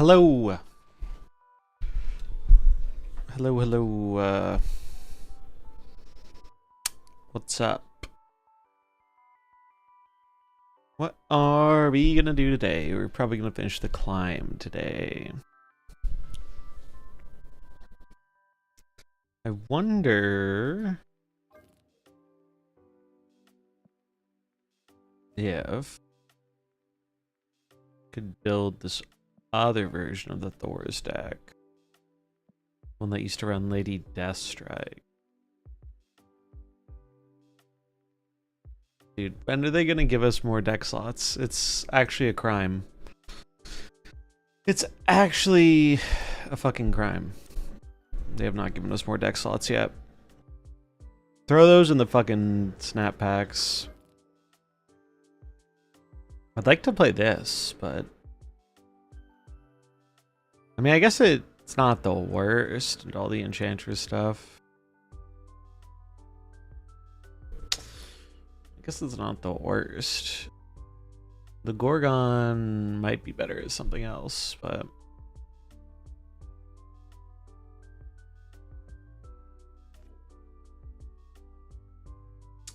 Hello. Hello. What's up? What are we gonna do today? We're probably gonna finish the climb today. I wonder if I could build this other version of the Thor's deck. One that used to run Lady Deathstrike. Dude, when are they gonna give us more deck slots? It's actually a crime. It's actually a fucking crime. They have not given us more deck slots yet. Throw those in the fucking snap packs. I'd like to play this, but I mean, I guess it's not the worst and all the Enchantress stuff. I guess it's not the worst. The Gorgon might be better as something else, but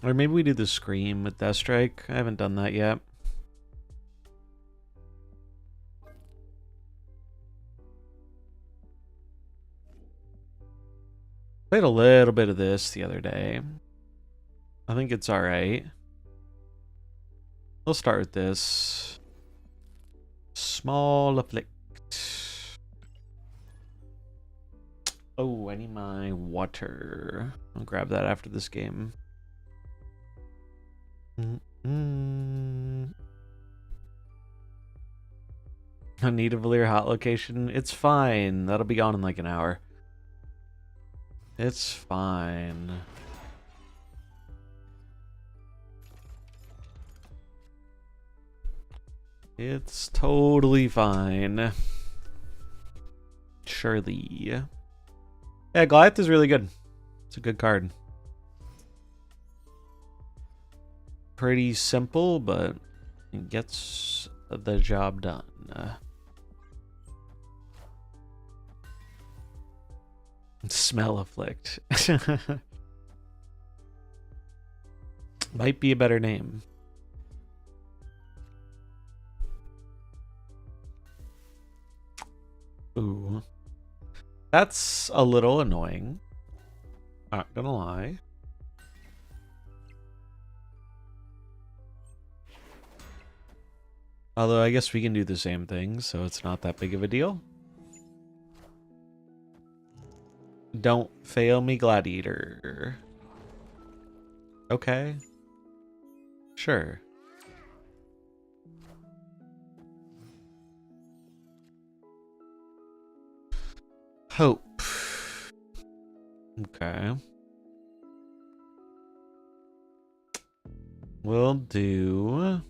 or maybe we do the Scream with Deathstrike. I haven't done that yet. Played a little bit of this the other day. I think it's alright. We'll start with this. Small Afflict. Oh, I need my water. I'll grab that after this game. I need a Valir hot location. It's fine. That'll be gone in like an hour. It's fine. It's totally fine. Surely. Yeah, Goliath is really good. It's a good card. Pretty simple, but it gets the job done. Smell Afflict. Might be a better name. Ooh. That's a little annoying. Not gonna lie. Although I guess we can do the same thing, so it's not that big of a deal. Don't fail me, Gladiator. Okay. Sure. Hope. Okay. We'll do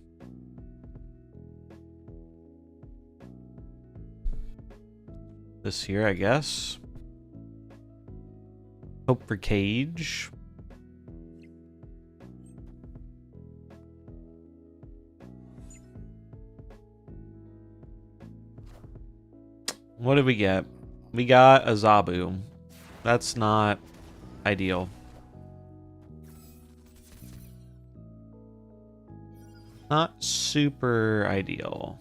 this here, I guess. Hope for Cage. What did we get? We got a Zabu. That's not ideal. Not super ideal.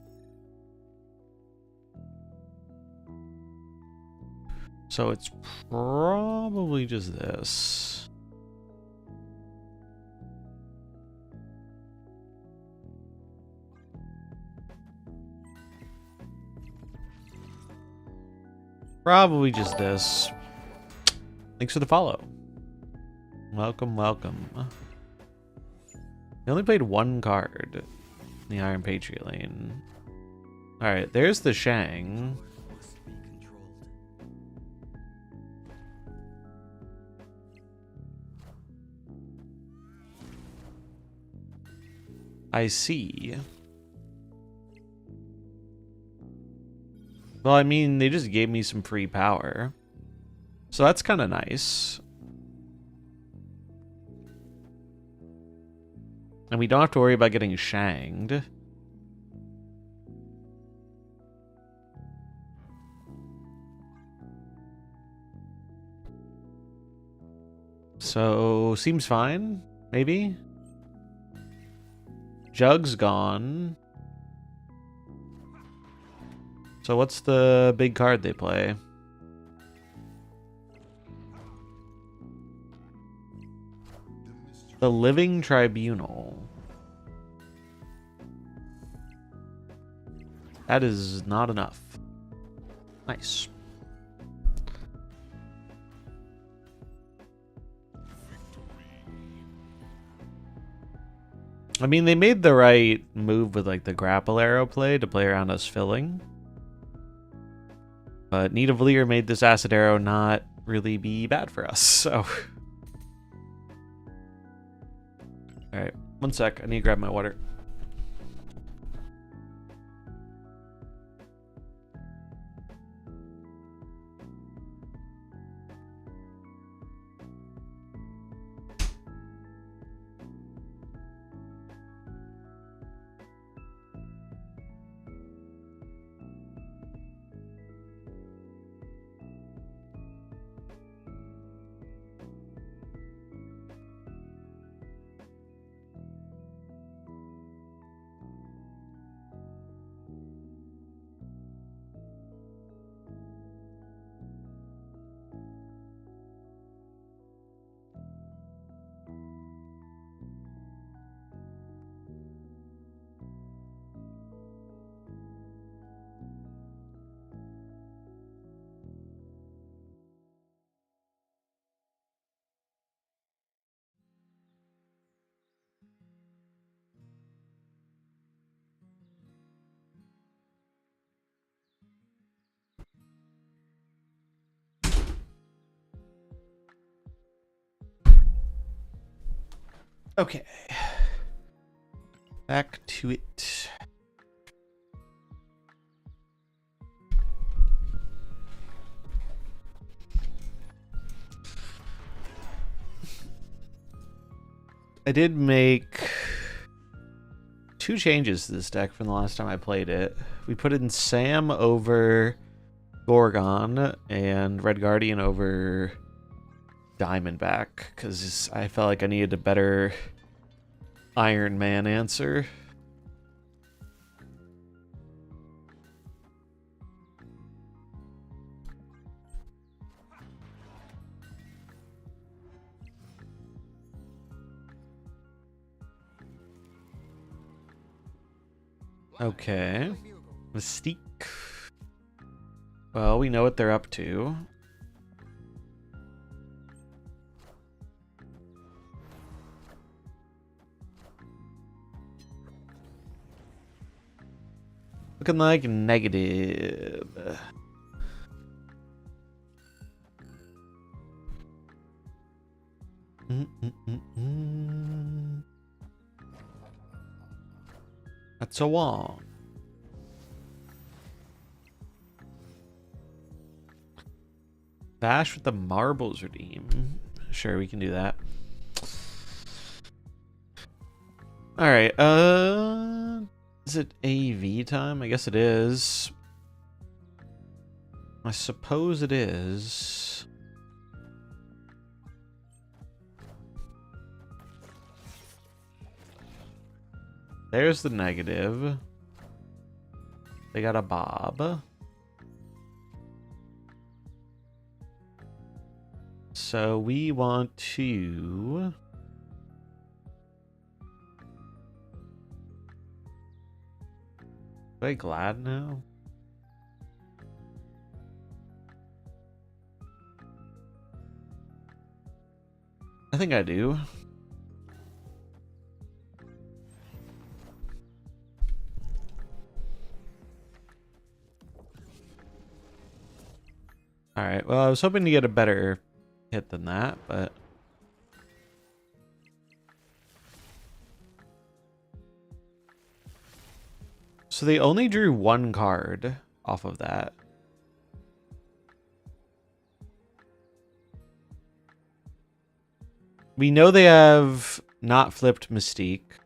So it's probably just this. Probably just this. Thanks for the follow. Welcome. I only played one card in the Iron Patriot lane. Alright, there's the Shang. I see. Well, I mean, they just gave me some free power. So that's kind of nice. And we don't have to worry about getting shanged. So, seems fine, maybe? Jug's gone. So what's the big card they play? The Living Tribunal. That is not enough. Nice. I mean, they made the right move with like the grapple arrow play to play around us filling. But Need of Lear made this acid arrow not really be bad for us, so. Alright, one sec. I need to grab my water. Okay. Back to it. I did make 2 changes to this deck from the last time I played it. We put in Sam over Gorgon and Red Guardian over Diamondback because I felt like I needed a better Iron Man answer. Okay. Mystique. Well, we know what they're up to. Looking like negative. That's a wall. Bash with the marbles redeem. Sure, we can do that. Alright, is it AV time? I guess it is. I suppose it is. There's the negative. They got a Bob. So we want to... Am I glad now? I think I do. Alright, well, I was hoping to get a better hit than that, but... So they only drew 1 card off of that. We know they have not flipped Mystique.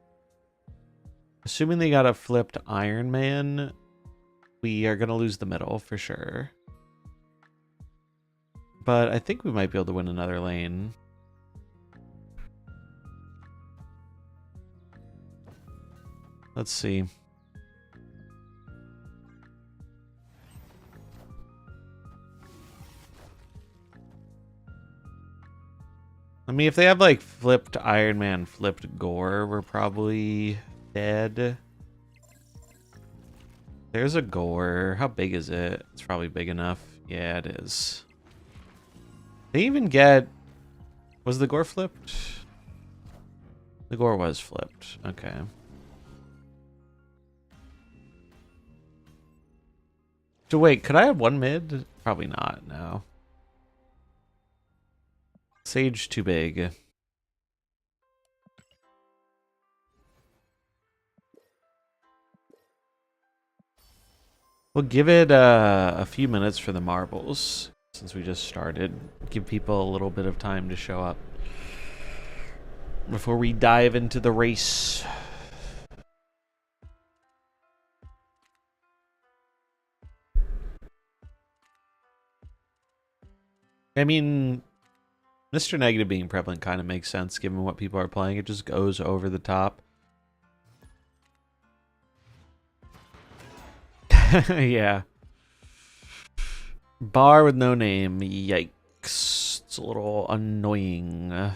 Assuming they got a flipped Iron Man, we are going to lose the middle for sure. But I think we might be able to win another lane. Let's see. I mean, if they have like flipped Iron Man, flipped Gore, we're probably dead. There's a Gore. How big is it? It's probably big enough. Yeah, it is. They even get... Was the Gore flipped? The Gore was flipped. Okay. So wait, could I have one mid? Probably not, no. Sage too big. We'll give it a few minutes for the marbles, since we just started. Give people a little bit of time to show up before we dive into the race. I mean, Mr. Negative being prevalent kind of makes sense given what people are playing. It just goes over the top. Yeah. Bar with no name. Yikes. It's a little annoying.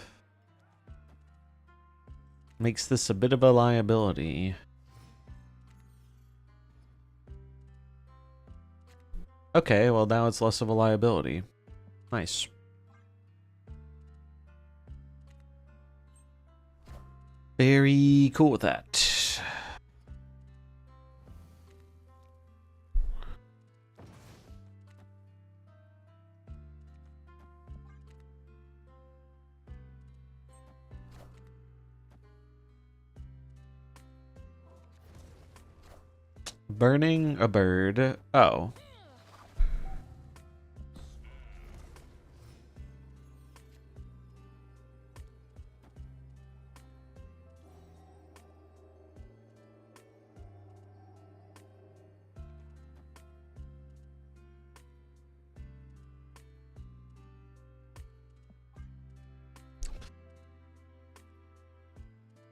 Makes this a bit of a liability. Okay, well now it's less of a liability. Nice. Very cool with that. Burning a bird. Oh.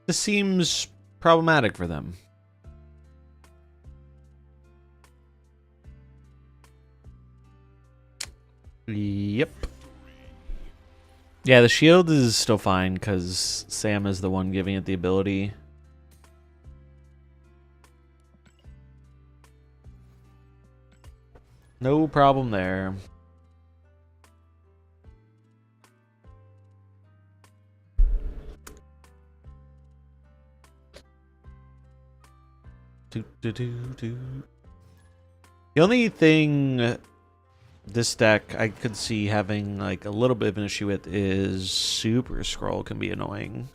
This seems problematic for them. Yep. Yeah, the shield is still fine because Sam is the one giving it the ability. No problem there. The only thing this deck I could see having like a little bit of an issue with is Super Scroll can be annoying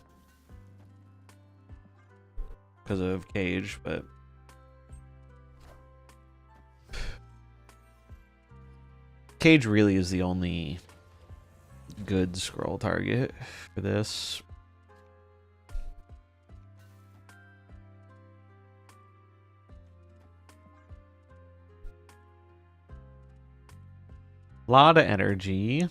because of Cage, but Cage really is the only good scroll target for this. Lot of energy.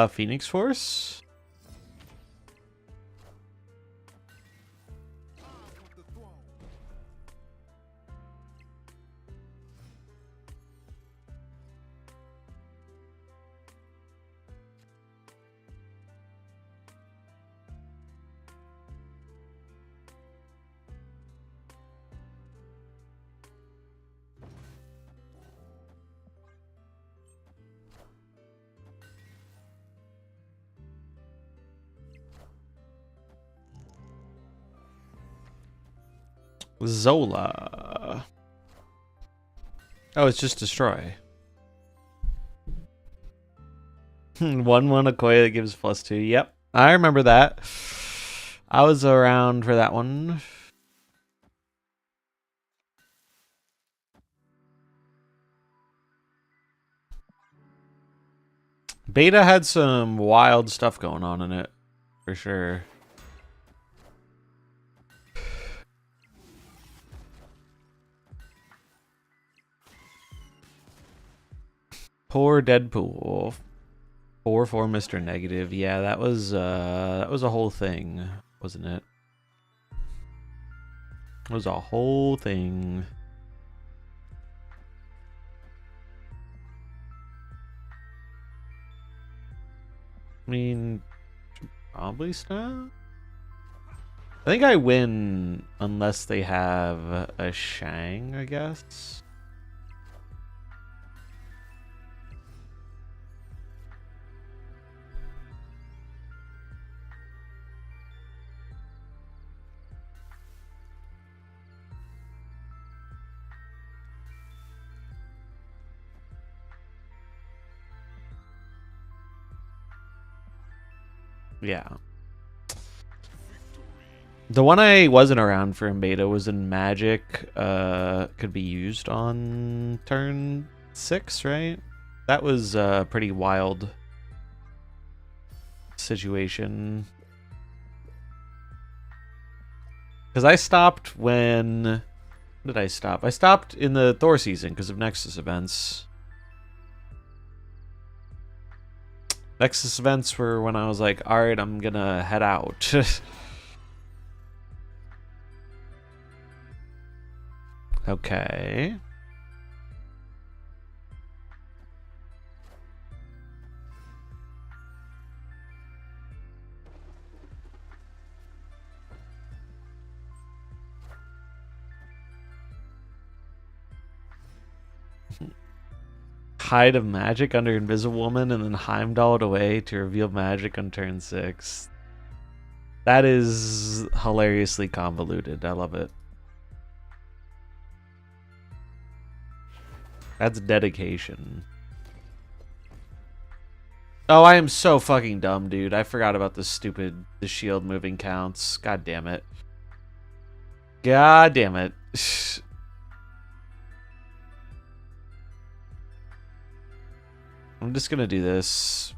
Phoenix Force? Zola. Oh, it's just destroy. 1/1 Okoye that gives +2. Yep, I remember that. I was around for that one. Beta had some wild stuff going on in it, for sure. Poor Deadpool. 4 for Mr. Negative. Yeah, that was a whole thing, wasn't it? It was a whole thing. I mean, probably snap. I think I win unless they have a Shang, I guess. Yeah. The one I wasn't around for in beta was in Magic. Could be used on turn 6, right? That was a pretty wild situation. Because I stopped when... When did I stop? I stopped in the Thor season because of Nexus events. Nexus events were when I was like, alright, I'm gonna head out. Okay. Hide of magic under Invisible Woman and then Heimdall it away to reveal magic on turn 6. That is hilariously convoluted. I love it. That's dedication. Oh, I am so fucking dumb, dude. I forgot about the shield moving counts. God damn it. God damn it. I'm just gonna do this.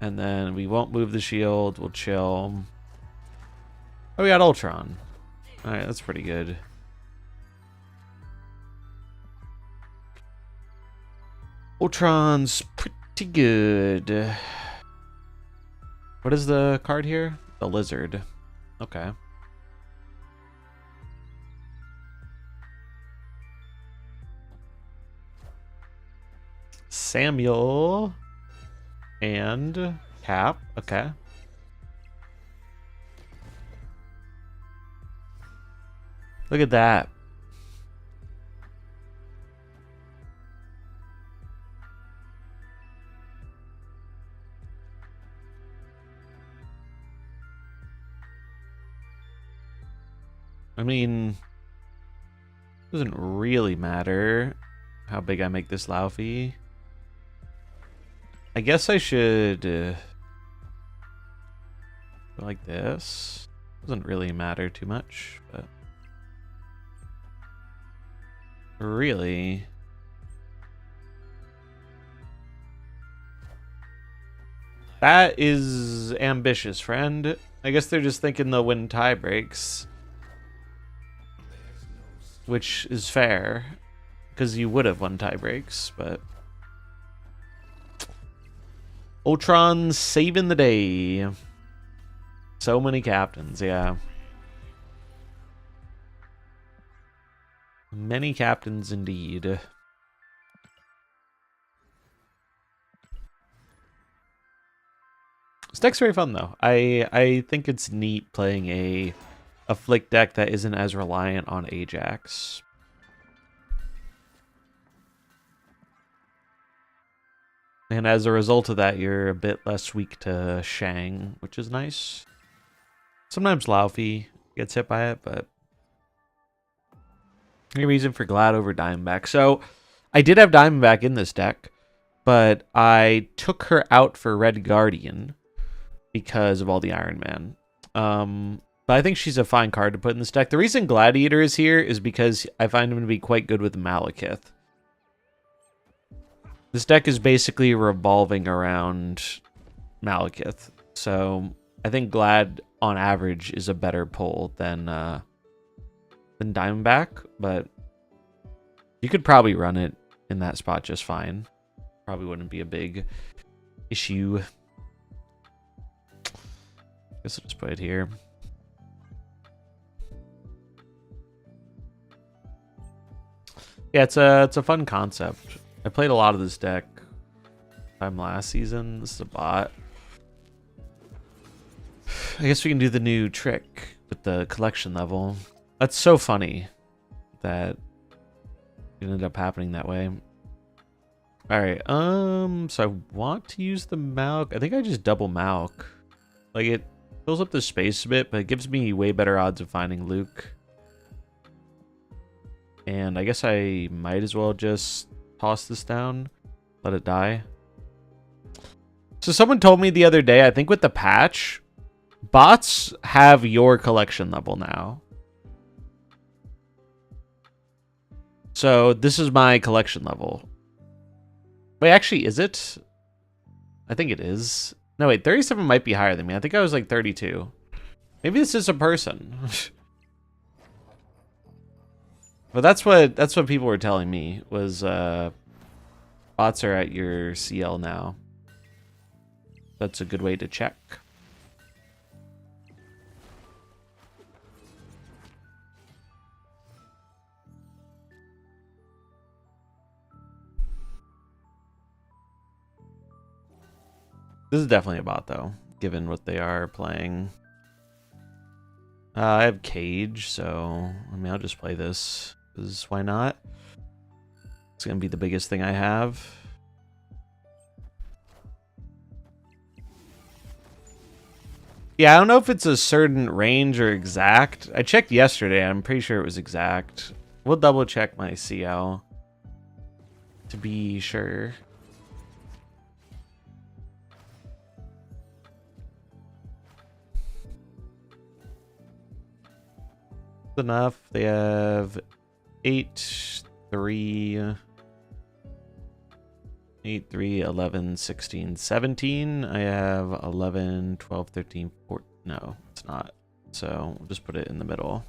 And then we won't move the shield. We'll chill. Oh, we got Ultron. Alright, that's pretty good. Ultron's pretty good. What is the card here? The Lizard. Okay. Samuel and Cap. Okay. Look at that. I mean, doesn't really matter how big I make this Laufey. I guess I should go like this. Doesn't really matter too much, but really, that is ambitious, friend. I guess they're just thinking they'll win tie breaks, which is fair because you would have won tie breaks, but Ultron saving the day. So many captains, yeah. Many captains indeed. This deck's very fun though. I think it's neat playing a flick deck that isn't as reliant on Ajax. And as a result of that, you're a bit less weak to Shang, which is nice. Sometimes Laufey gets hit by it, but any reason for Glad over Diamondback. So I did have Diamondback in this deck, but I took her out for Red Guardian because of all the Iron Man. But I think she's a fine card to put in this deck. The reason Gladiator is here is because I find him to be quite good with Malekith. This deck is basically revolving around Malekith. So I think Glad on average is a better pull than Diamondback, but you could probably run it in that spot just fine. Probably wouldn't be a big issue. Guess I'll just put it here. Yeah, it's a fun concept. I played a lot of this deck time last season. This is a bot. I guess we can do the new trick with the collection level. That's so funny that it ended up happening that way. All right, so I want to use the Malk. I think I just double Malk. Like, it fills up the space a bit, but it gives me way better odds of finding Luke. And I guess I might as well just toss this down, let it die. So someone told me the other day, I think with the patch, bots have your collection level now. So this is my collection level. Wait, actually, is it? I think it is. No, wait, 37 might be higher than me. I think I was like 32. Maybe this is a person. But that's what people were telling me was bots are at your CL now. That's a good way to check. This is definitely a bot though, given what they are playing. I have Cage, so I mean I'll just play this. Because why not? It's gonna be the biggest thing I have. Yeah, I don't know if it's a certain range or exact. I checked yesterday. I'm pretty sure it was exact. We'll double check my CL to be sure. Enough. They have 8, 3, 8, 3, 11, 16, 17. I have 11, 12, 13, 14. No, it's not. So we'll just put it in the middle.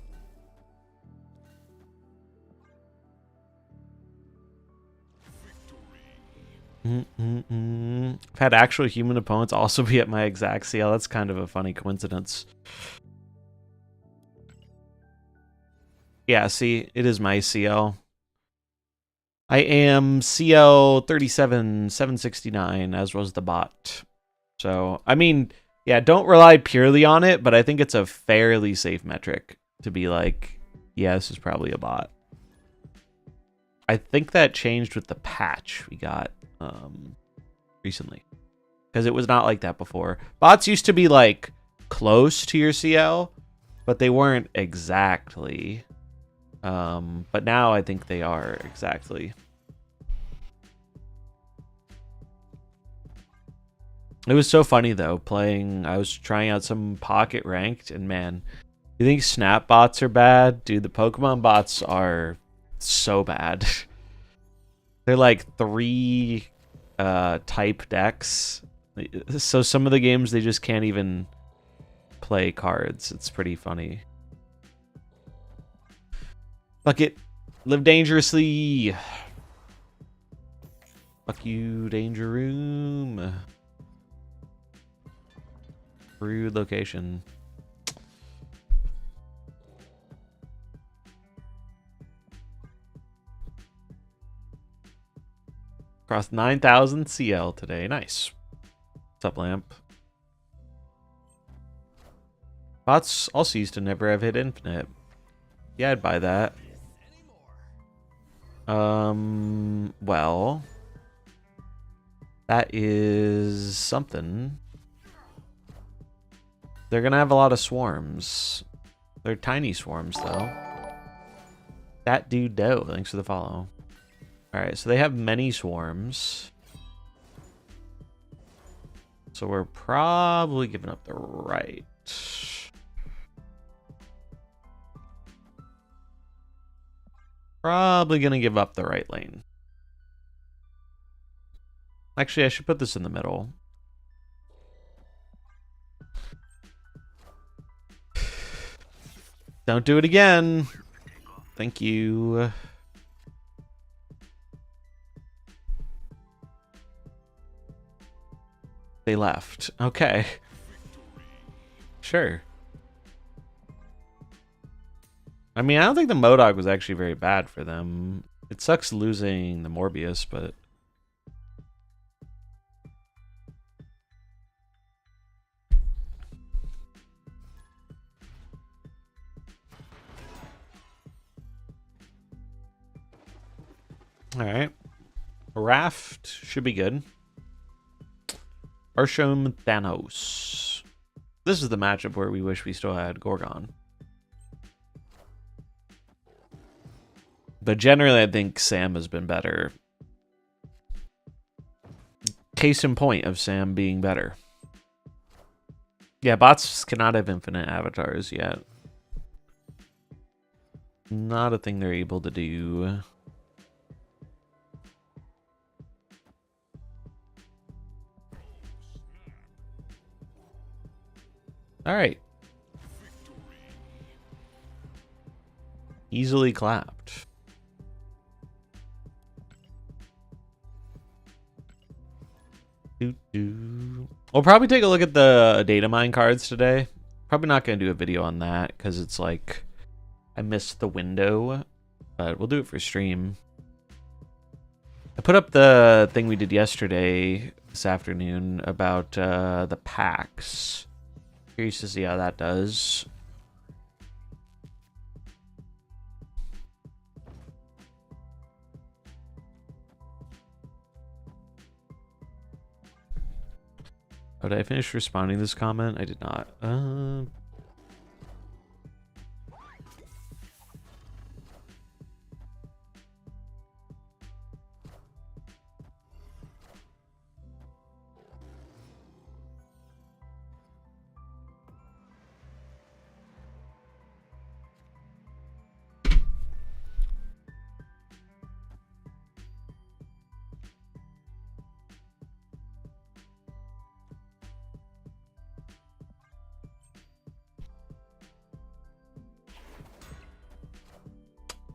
I've had actual human opponents also be at my exact CL. That's kind of a funny coincidence. Yeah, see, it is my CL. I am CL 37,769, as was the bot. So, I mean, yeah, don't rely purely on it, but I think it's a fairly safe metric to be like, yeah, this is probably a bot. I think that changed with the patch we got recently, because it was not like that before. Bots used to be like close to your CL, but they weren't exactly. But now I think they are exactly. It was so funny though, playing. I was trying out some pocket ranked, and man, you think snap bots are bad? Dude, the Pokemon bots are so bad. They're like 3 type decks. So some of the games they just can't even play cards. It's pretty funny. Fuck it. Live dangerously. Fuck you, danger room. Rude location. Crossed 9,000 CL today. Nice. What's up, Lamp? Bots also used to never have hit infinite. Yeah, I'd buy that. Well, that is something. They're gonna have a lot of swarms. They're tiny swarms, though. That dude doe. Thanks for the follow. Alright, so they have many swarms. So we're probably giving up the right. Probably gonna give up the right lane. Actually, I should put this in the middle. Don't do it again. Thank you. They left. Okay. Sure. I mean, I don't think the Modok was actually very bad for them. It sucks losing the Morbius, but... Alright. Raft should be good. Arsham Thanos. This is the matchup where we wish we still had Gorgon. But generally, I think Sam has been better. Case in point of Sam being better. Yeah, bots cannot have infinite avatars yet. Not a thing they're able to do. Alright. Easily clapped. We'll probably take a look at the data mine cards today. Probably not going to do a video on that because it's like I missed the window, but we'll do it for stream. I put up the thing we did yesterday this afternoon about the packs. Curious to see how that does. Oh, did I finish responding to this comment? I did not.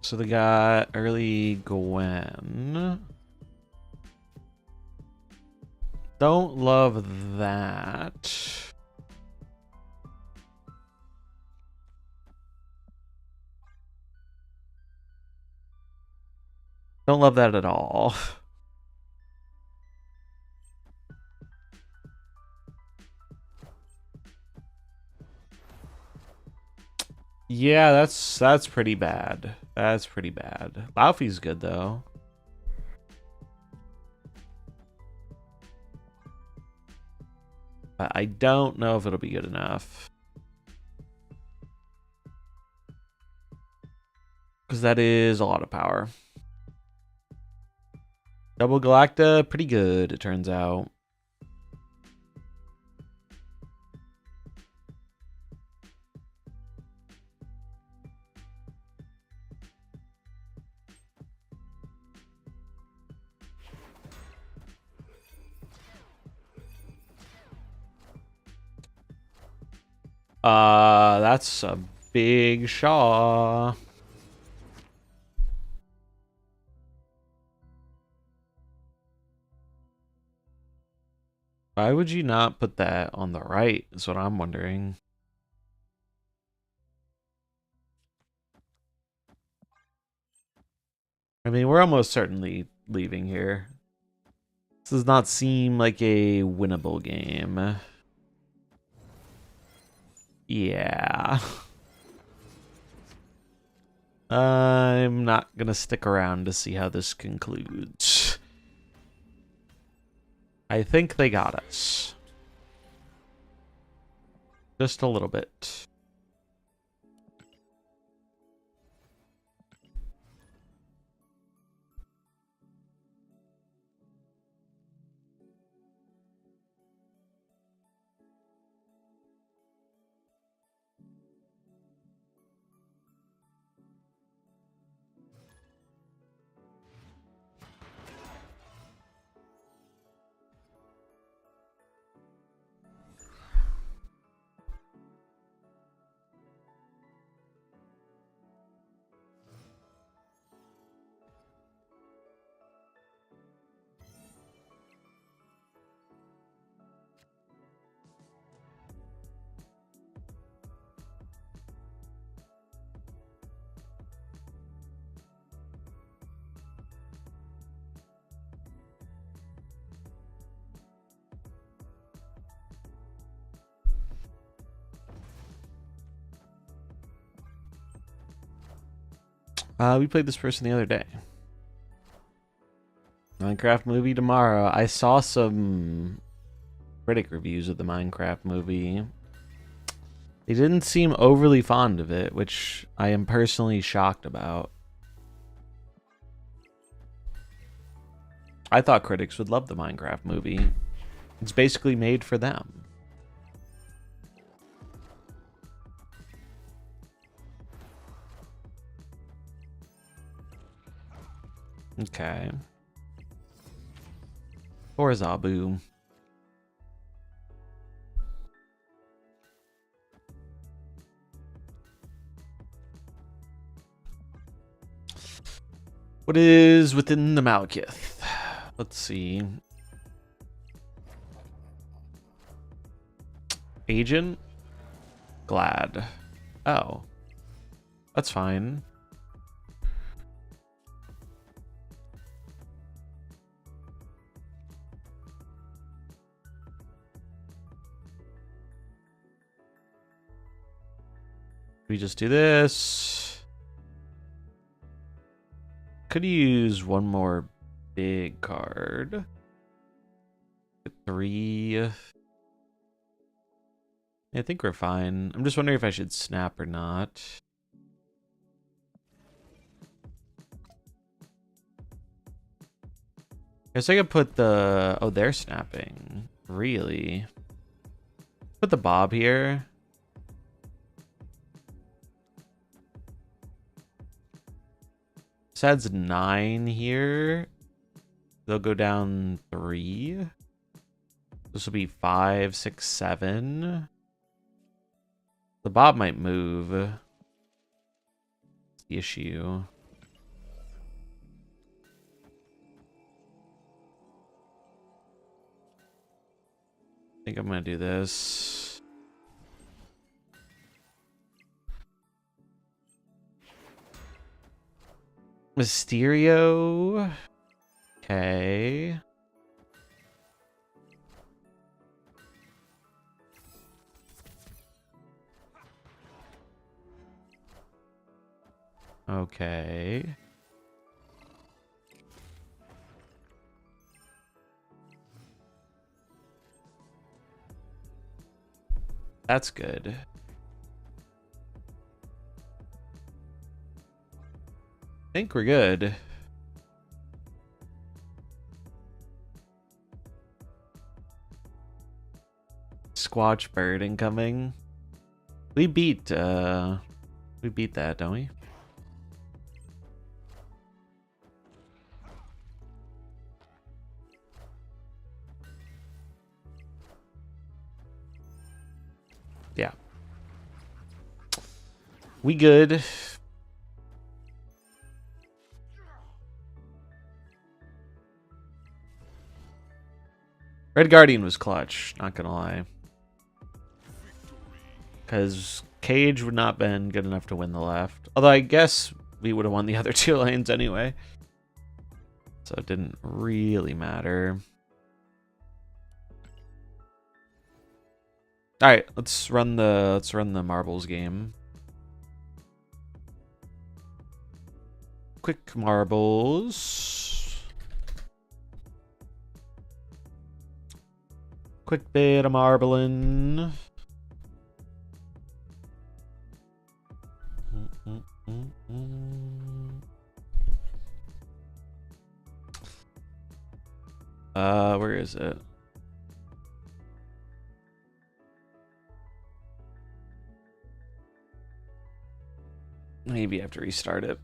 So they got early Gwen. Don't love that. Don't love that at all. Yeah, that's pretty bad. That's pretty bad. Laufey's good though. But I don't know if it'll be good enough. Because that is a lot of power. Double Galacta, pretty good, it turns out. That's a big Shaw. Why would you not put that on the right, is what I'm wondering. I mean, we're almost certainly leaving here. This does not seem like a winnable game. Yeah. I'm not gonna stick around to see how this concludes. I think they got us. Just a little bit. We played this person the other day. Minecraft movie tomorrow. I saw some critic reviews of the Minecraft movie. They didn't seem overly fond of it, which I am personally shocked about. I thought critics would love the Minecraft movie. It's basically made for them. Okay. Or Zabu. What is within the Malekith? Let's see. Agent? Glad. Oh. That's fine. We just do this. Could use one more big card. 3. I think we're fine. I'm just wondering if I should snap or not. Guess I could put the... Oh, they're snapping. Really? Put the Bob here. This adds 9 here. They'll go down 3. This will be 5, 6, 7. The Bob might move. That's the issue. I think I'm gonna do this. Mysterio. Okay. Okay. That's good. I think we're good. Squatch bird incoming. We beat that, don't we? Yeah. We good. Red Guardian was clutch, not gonna lie. Because Cage would not been good enough to win the left. Although I guess we would have won the other 2 lanes anyway. So it didn't really matter. Alright, let's run the marbles game. Quick marbles. Quick bit of marbling. Where is it? Maybe I have to restart it.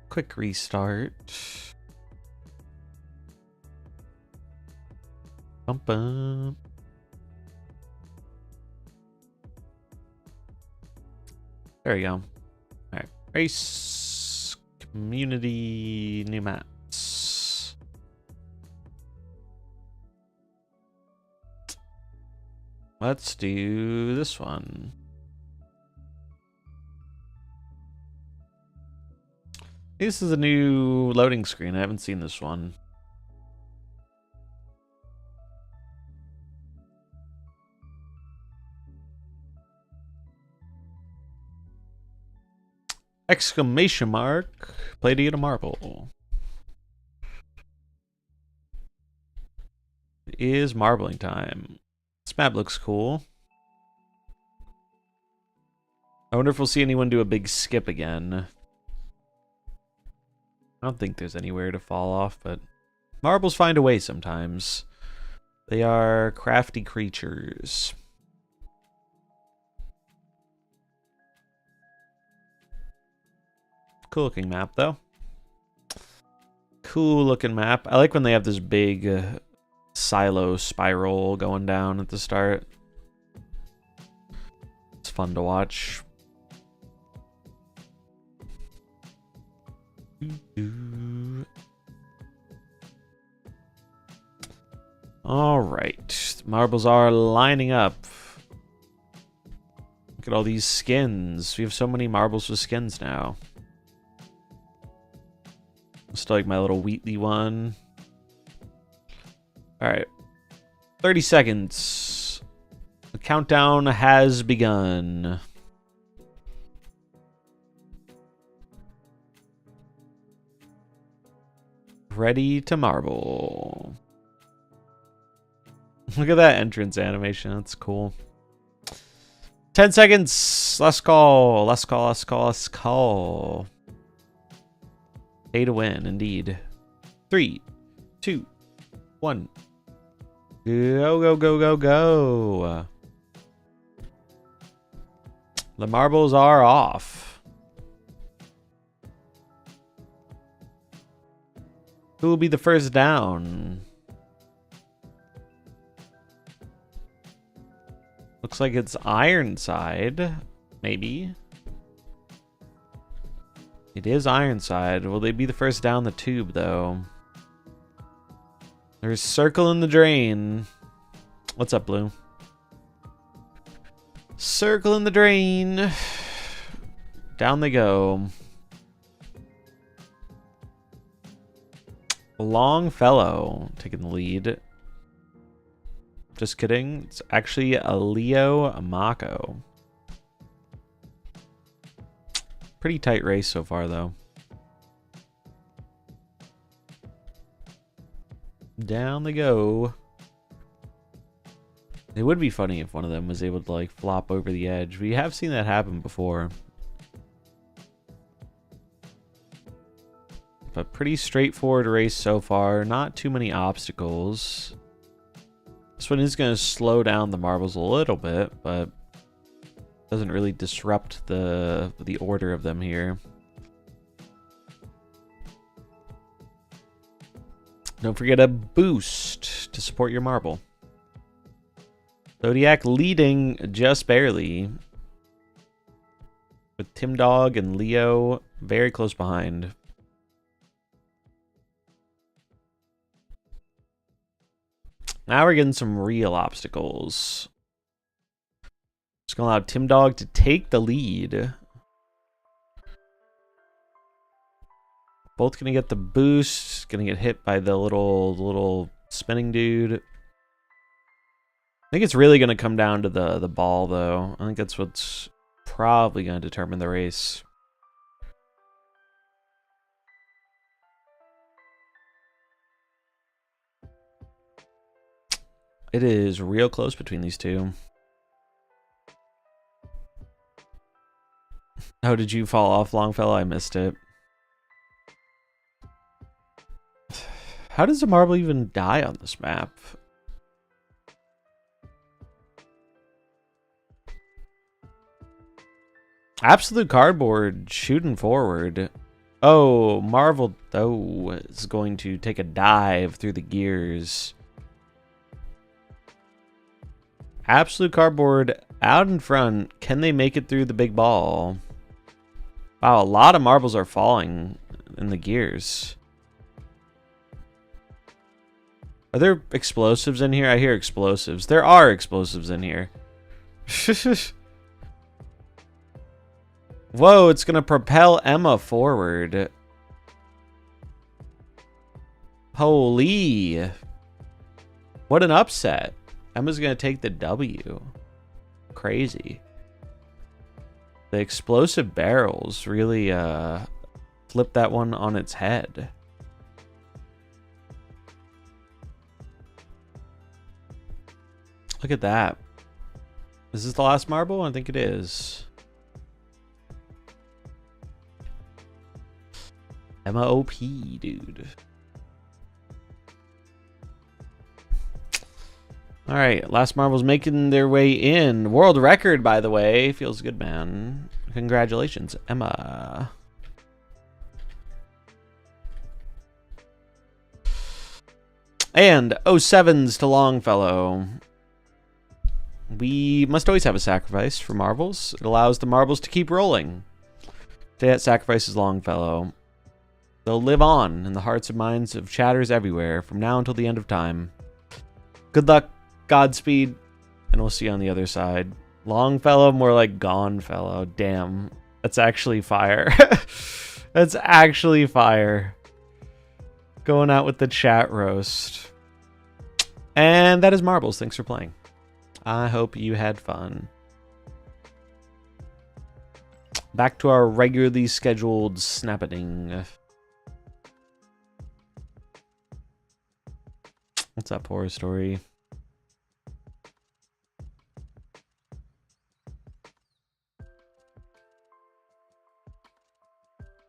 Quick restart. Bum bum. There we go. All right, race community new maps. Let's do this one. This is a new loading screen. I haven't seen this one. Exclamation mark. Play to get a marble. It is marbling time. This map looks cool. I wonder if we'll see anyone do a big skip again. I don't think there's anywhere to fall off, but marbles find a way sometimes. They are crafty creatures. Cool looking map, though. Cool looking map. I like when they have this big silo spiral going down at the start. It's fun to watch. All right, the marbles are lining up. Look at all these skins. We have so many marbles with skins now. Still like my little Wheatley one. All right, 30 seconds. The countdown has begun. Ready to marble. Look at that entrance animation. That's cool. 10 seconds. Let's call. Let's call. Let's call. Let's call. Pay to win, indeed. 3, 2, 1. Go, go, go, go, go. The marbles are off. Who will be the first down? Looks like it's Ironside, maybe. It is Ironside. Will they be the first down the tube, though? There's Circle in the Drain. What's up, Blue? Circle in the Drain. Down they go. Longfellow taking the lead. Just kidding. It's actually a Leo Mako. Pretty tight race so far, though. Down they go. It would be funny if one of them was able to, like, flop over the edge. We have seen that happen before. But pretty straightforward race so far. Not too many obstacles. This one is going to slow down the marbles a little bit, but doesn't really disrupt the order of them here. Don't forget a boost to support your marble. Zodiac leading just barely, with Tim Dog and Leo very close behind. Now we're getting some real obstacles. Just gonna allow Tim Dog to take the lead. Both gonna get the boost. Gonna get hit by the little spinning dude. I think it's really gonna come down to the ball, though. I think that's what's probably gonna determine the race. It is real close between these two. Oh, did you fall off, Longfellow? I missed it. How does a marble even die on this map? Absolute Cardboard shooting forward. Oh, Marvel, though, is going to take a dive through the gears. Absolute Cardboard out in front. Can they make it through the big ball? Wow, a lot of marbles are falling in the gears. Are there explosives in here? I hear explosives. There are explosives in here. Whoa, it's going to propel Emma forward. Holy. What an upset. Emma's going to take the W. Crazy. The explosive barrels really flip that one on its head. Look at that. Is this the last marble? I think it is. Emma OP, dude. All right, last marbles making their way in. World record, by the way. Feels good, man. Congratulations, Emma. And 07s to Longfellow. We must always have a sacrifice for marbles. It allows the marbles to keep rolling. That sacrifice is Longfellow. They'll live on in the hearts and minds of chatters everywhere from now until the end of time. Good luck, Godspeed, and we'll see you on the other side. Longfellow, more like Gonefellow. Damn, that's actually fire. That's actually fire. Going out with the chat roast. And that is marbles. Thanks for playing. I hope you had fun. Back to our regularly scheduled snapping. What's up, horror story?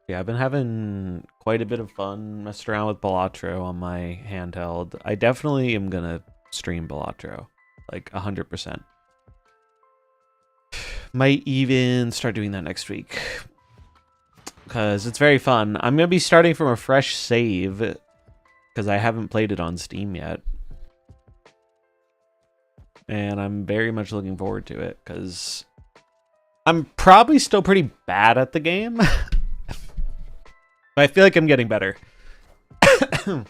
Yeah, I've been having quite a bit of fun messing around with Balatro on my handheld. I definitely am gonna stream Balatro, like 100%. Might even start doing that next week because it's very fun. I'm gonna be starting from a fresh save because I haven't played it on Steam yet, and I'm very much looking forward to it because I'm probably still pretty bad at the game. I feel like I'm getting better. All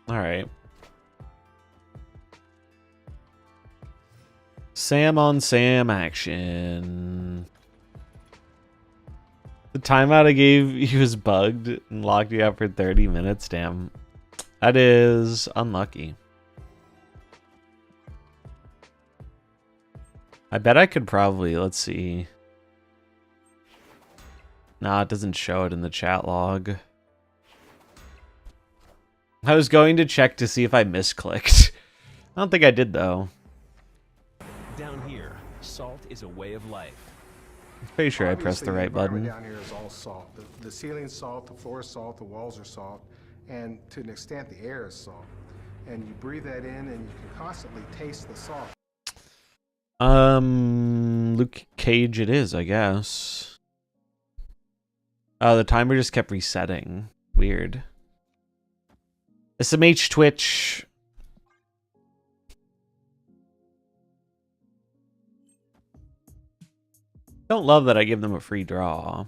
right. Sam on Sam action. The timeout I gave you was bugged and locked you out for 30 minutes. Damn. That is unlucky. I bet I could probably, let's see. Nah, it doesn't show it in the chat log. I was going to check to see if I misclicked. I don't think I did, though. Down here, salt is a way of life. I'm pretty sure Obviously, I pressed the right button. Down here is all salt. The ceiling's salt, the floor is salt, the walls are salt, and to an extent, the air is salt. And you breathe that in, and you can constantly taste the salt. Luke Cage it is, I guess. Oh, the timer just kept resetting. Weird. SMH Twitch. Don't love that I give them a free draw.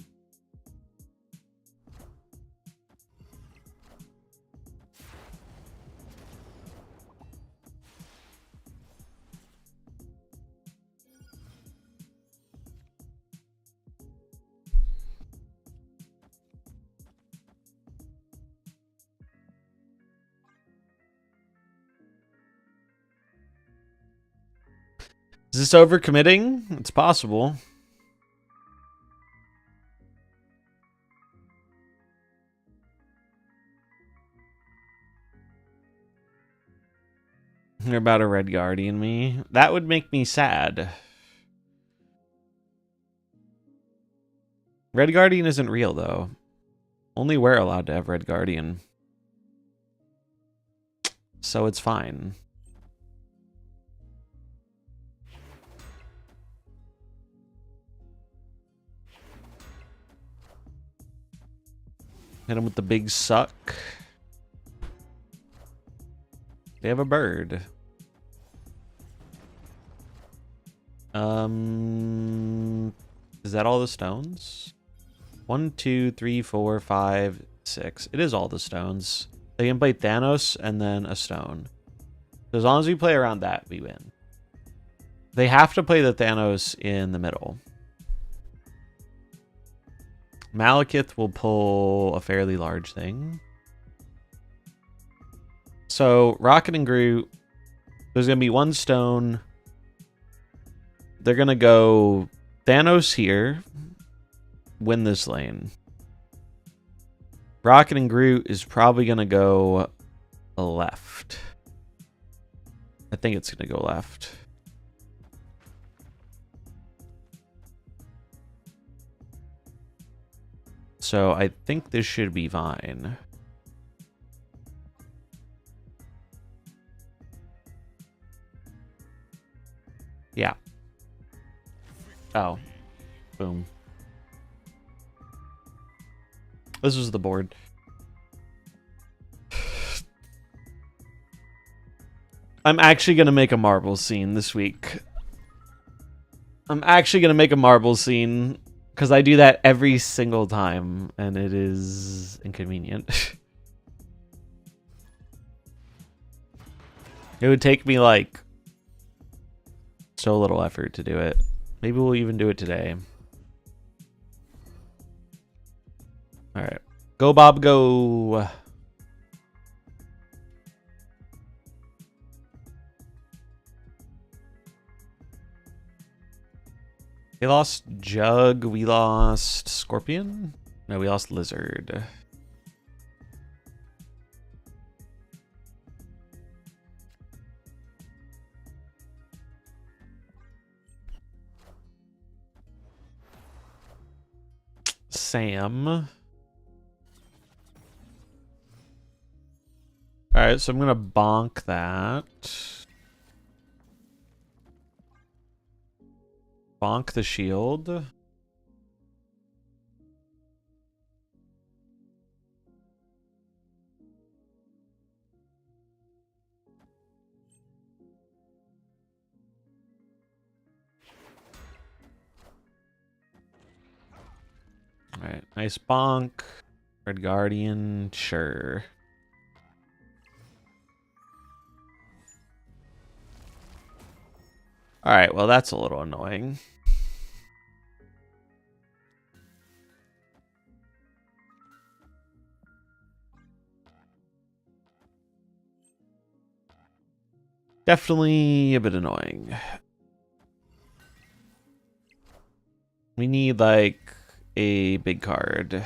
Is this overcommitting? It's possible. You're about a Red Guardian me. That would make me sad. Red Guardian isn't real, though. Only we're allowed to have Red Guardian. So it's fine. Hit him with the big suck. They have a bird. Is that all the stones? 1, 2, 3, 4, 5, 6. It is all the stones. They can play Thanos and then a stone. So as long as we play around that, we win. They have to play the Thanos in the middle. Malekith will pull a fairly large thing. So Rocket and Groot, there's going to be one stone. They're going to go Thanos here, win this lane. Rocket and Groot is probably going to go left. I think it's going to go left. So I think this should be fine. Yeah. Oh. Boom. This was the board. I'm actually going to make a marble scene this week. I'm actually going to make a marble scene because I do that every single time and it is inconvenient. It would take me like so little effort to do it. Maybe we'll even do it today. All right. Go, Bob, go. They lost Jug. We lost Scorpion. No, we lost Lizard. Sam. All right, so I'm gonna bonk that. Bonk the shield. All right, nice bonk. Red Guardian, sure. All right, well, that's a little annoying. Definitely a bit annoying. We need, like, a big card.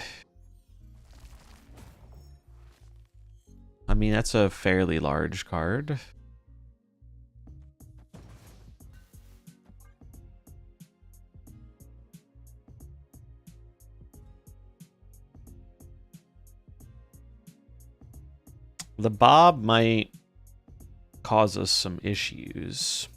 I mean, that's a fairly large card. The Bob might cause us some issues.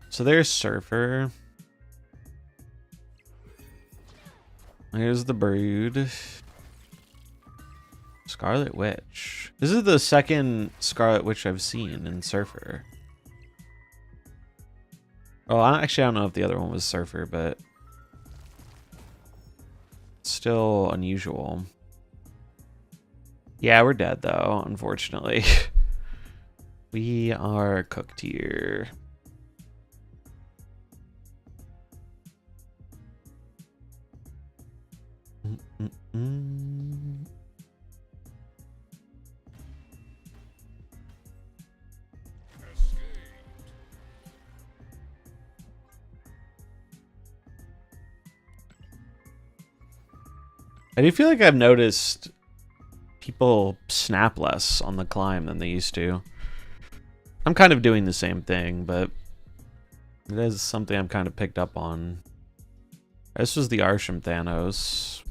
So there's Surfer. Here's the Brood. Scarlet Witch. This is the second Scarlet Witch I've seen in Surfer. Oh, I don't know if the other one was Surfer, but still unusual. Yeah, we're dead though, unfortunately. We are cooked here. I do feel like I've noticed people snap less on the climb than they used to. I'm kind of doing the same thing, but it is something I'm kind of picked up on. This was the Arsham Thanos.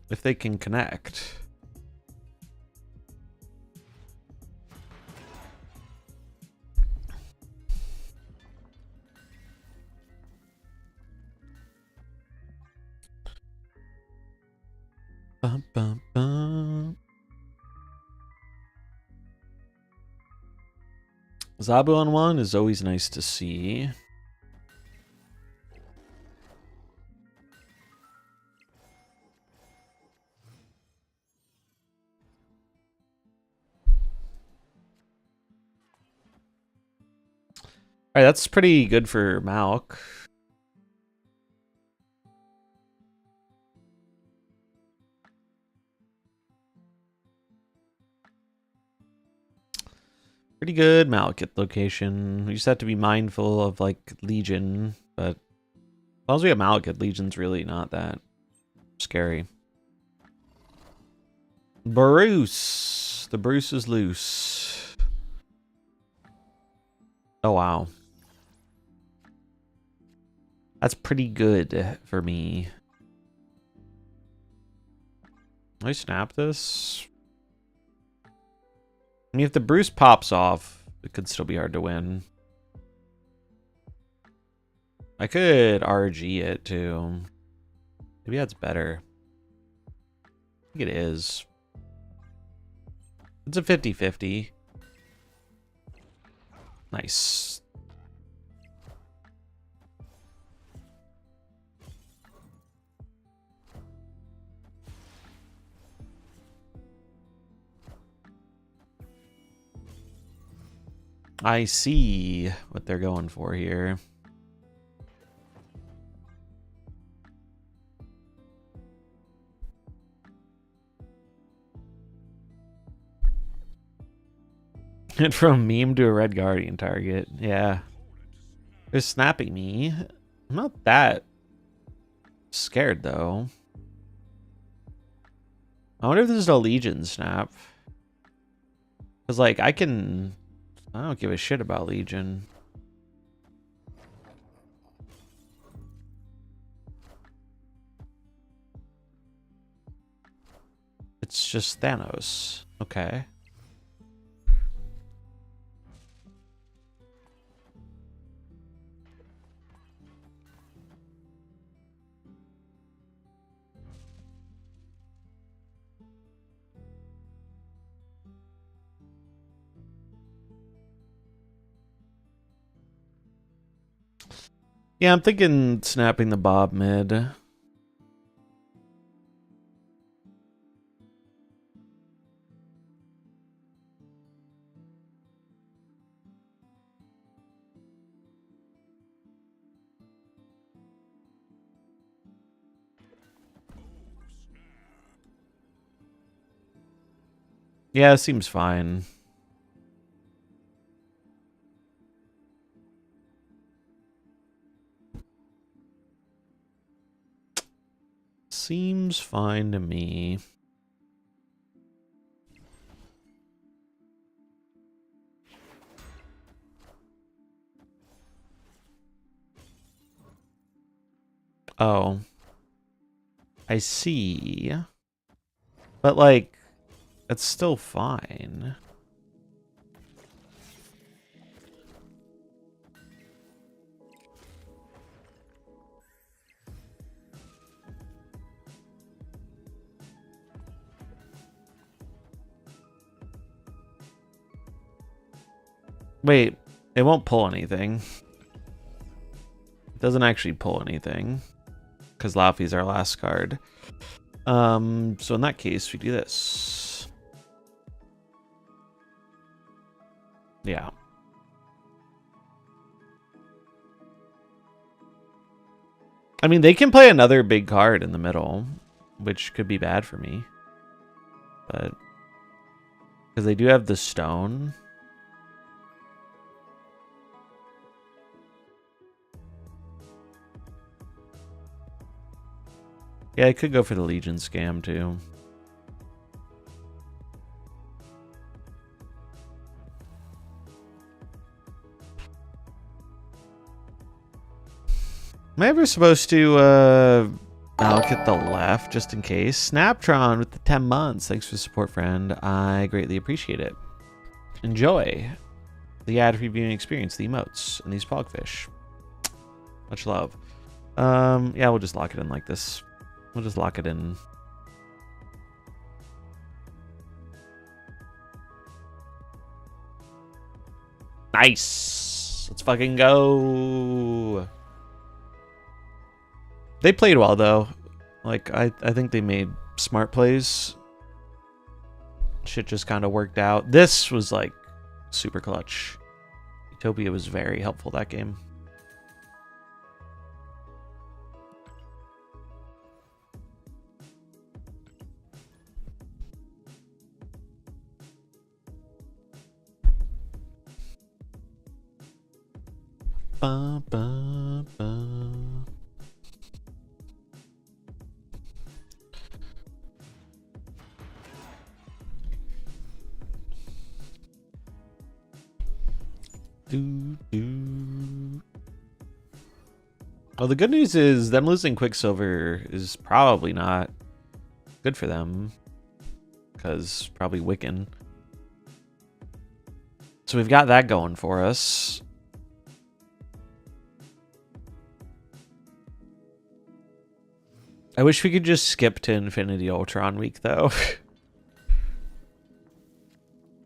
If they can connect. Bum, bum, bum. Zabu on one is always nice to see. Alright, that's pretty good for Malk. Pretty good Malekith location. We just have to be mindful of, like, Legion, but as long as we have Malekith, Legion's really not that scary. Bruce! The Bruce is loose. Oh, wow. That's pretty good for me. Can I snap this? I mean, if the Bruce pops off, it could still be hard to win. I could RG it, too. Maybe that's better. I think it is. It's a 50-50. Nice. I see what they're going for here. And from meme to a red guardian target. Yeah. They're snapping me. I'm not that scared, though. I wonder if this is a Legion snap. Because, like, I don't give a shit about Legion. It's just Thanos. Okay. Yeah, I'm thinking snapping the Bob mid. Yeah, it seems fine. Seems fine to me. Oh. I see. But, like, it's still fine. Wait, it won't pull anything. It doesn't actually pull anything. Because Laufey's our last card. So in that case, we do this. Yeah. I mean, they can play another big card in the middle, which could be bad for me. But because they do have the stone. Yeah, I could go for the Legion scam too. Am I ever supposed to I'll get the left just in case? Snaptron with the 10 months. Thanks for the support, friend. I greatly appreciate it. Enjoy the ad-free viewing experience, the emotes, and these pogfish. Much love. Yeah, we'll just lock it in like this. We'll just lock it in. Nice. Let's fucking go. They played well though. Like I think they made smart plays. Shit just kind of worked out. This was like super clutch. Utopia was very helpful that game. Ba, ba, ba. Well, the good news is them losing Quicksilver is probably not good for them, because probably Wiccan. So we've got that going for us. I wish we could just skip to Infinity Ultron week, though.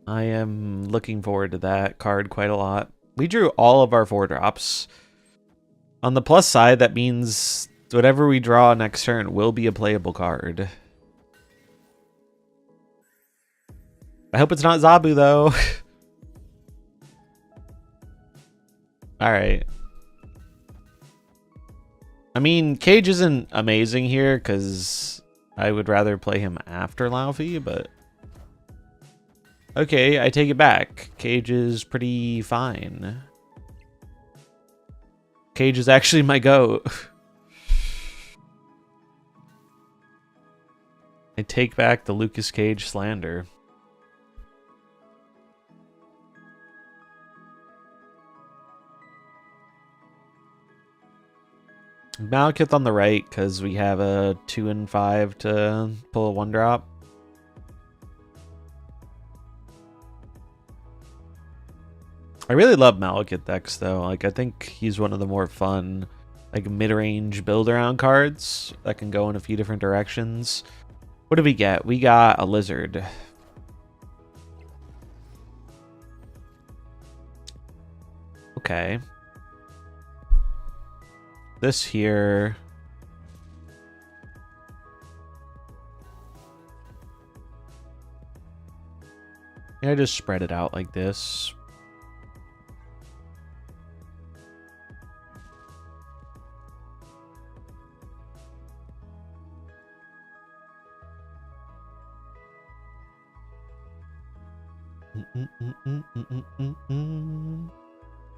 I am looking forward to that card quite a lot. We drew all of our 4-drops. On the plus side, that means whatever we draw next turn will be a playable card. I hope it's not Zabu, though. Alright. I mean, Cage isn't amazing here, because I would rather play him after Laufey, but... Okay, I take it back. Cage is pretty fine. Cage is actually my GOAT. I take back the Lucas Cage slander. Malekith on the right, because we have a 2 and 5 to pull a 1-drop. I really love Malekith decks, though. Like, I think he's one of the more fun, like, mid-range build-around cards that can go in a few different directions. What did we get? We got a Lizard. Okay. This here... Yeah, just spread it out like this.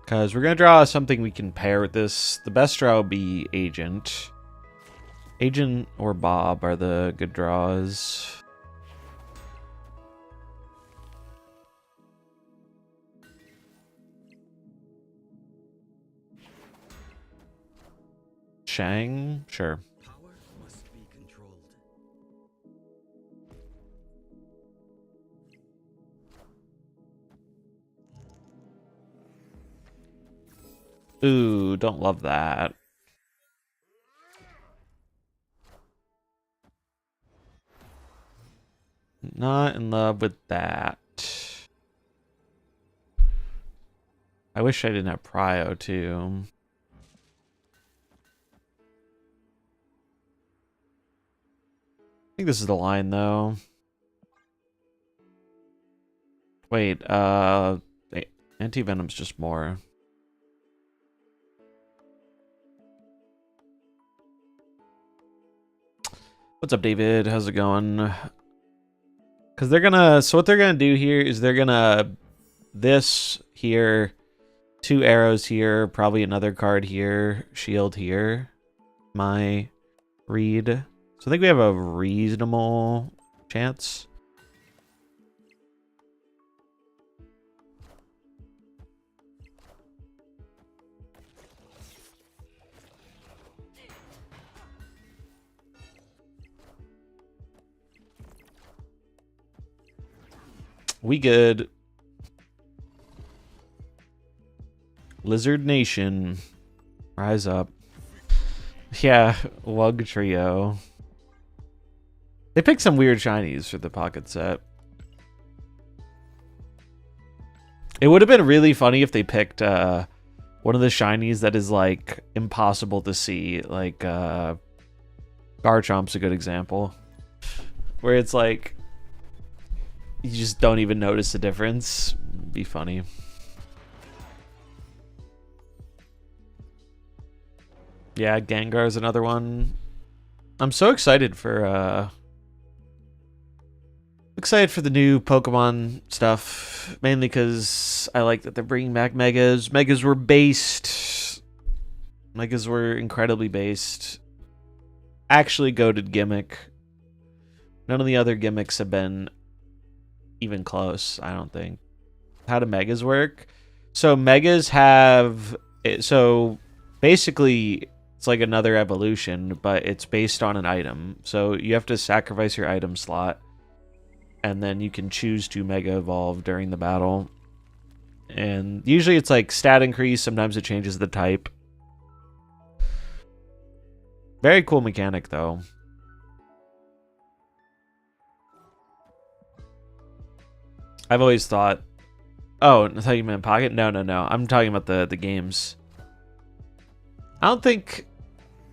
Because we're going to draw something we can pair with this. The best draw will be Agent. Agent or Bob are the good draws. Shang? Sure. Ooh, don't love that. Not in love with that. I wish I didn't have Prio, too. I think this is the line, though. Wait, Anti-Venom's just more. What's up, David? How's it going? Because they're gonna... So what they're gonna do here is they're gonna... This here. 2 arrows here. Probably another card here. Shield here. My read. So I think we have a reasonable chance. We good. Lizard Nation. Rise up. Yeah, Lug Trio. They picked some weird shinies for the pocket set. It would have been really funny if they picked one of the shinies that is like impossible to see. Like Garchomp's a good example. Where it's like you just don't even notice the difference. It'd be funny. Yeah, Gengar's another one. I'm so excited for the new Pokemon stuff, mainly because I like that they're bringing back Megas. Megas were based. Megas were incredibly based. Actually goated gimmick. None of the other gimmicks have been even close, I don't think. How do Megas work? So Megas have... So basically, it's like another evolution, but it's based on an item. So you have to sacrifice your item slot, and then you can choose to Mega Evolve during the battle. And usually it's like stat increase, sometimes it changes the type. Very cool mechanic, though. I've always thought... Oh, I thought you meant Pocket? No. I'm talking about the games. I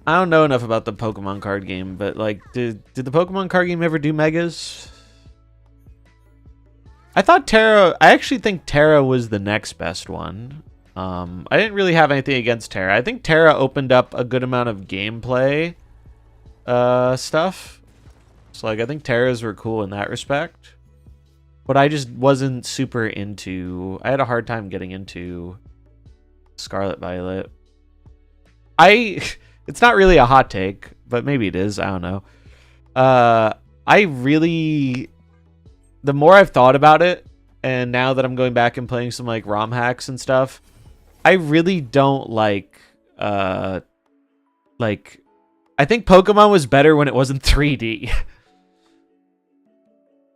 don't know enough about the Pokemon card game, but like, did the Pokemon card game ever do Megas? I actually think Terra was the next best one. I didn't really have anything against Terra. I think Terra opened up a good amount of gameplay stuff. So like, I think Terras were cool in that respect. But I just wasn't super into... I had a hard time getting into Scarlet Violet. It's not really a hot take, but maybe it is. I don't know. I really... The more I've thought about it, and now that I'm going back and playing some like ROM hacks and stuff, I really don't like... I think Pokemon was better when it wasn't 3D.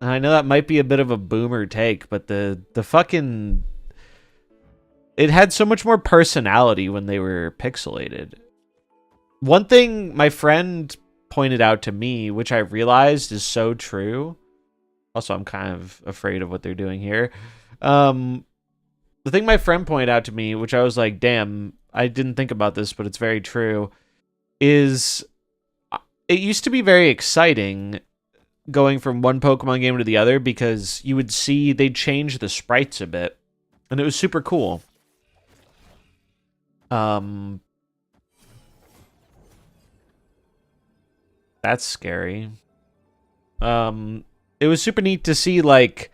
I know that might be a bit of a boomer take, but the fucking... It had so much more personality when they were pixelated. One thing my friend pointed out to me, which I realized is so true. Also, I'm kind of afraid of what they're doing here. The thing my friend pointed out to me, which I was like, damn, I didn't think about this, but it's very true, is it used to be very exciting going from one Pokemon game to the other because you would see they'd change the sprites a bit, and it was super cool. That's scary. It was super neat to see, like,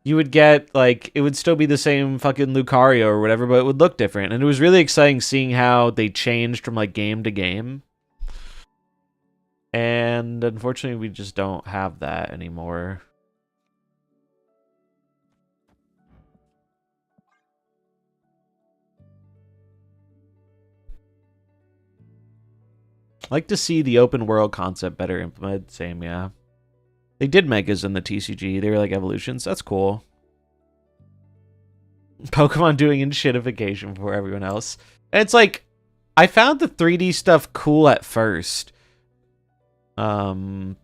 you would get, like, it would still be the same fucking Lucario or whatever, but it would look different, and it was really exciting seeing how they changed from, like, game to game. And unfortunately, we just don't have that anymore. I like to see the open world concept better implemented. Same, yeah. They did Megas in the TCG. They were like evolutions. That's cool. Pokemon doing shitification for everyone else. And it's like, I found the 3D stuff cool at first. Question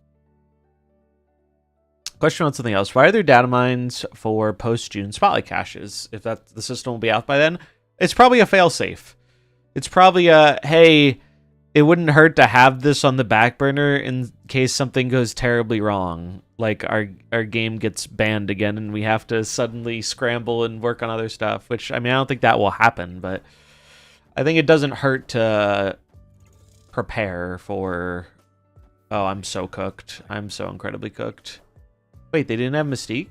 on something else. Why are there data mines for post-June spotlight caches? If that the system will be out by then, it's probably a failsafe. It's probably a, hey, it wouldn't hurt to have this on the back burner in case something goes terribly wrong. Like our game gets banned again and we have to suddenly scramble and work on other stuff, which, I mean, I don't think that will happen, but I think it doesn't hurt to prepare for... Oh, I'm so cooked. I'm so incredibly cooked. Wait, they didn't have Mystique?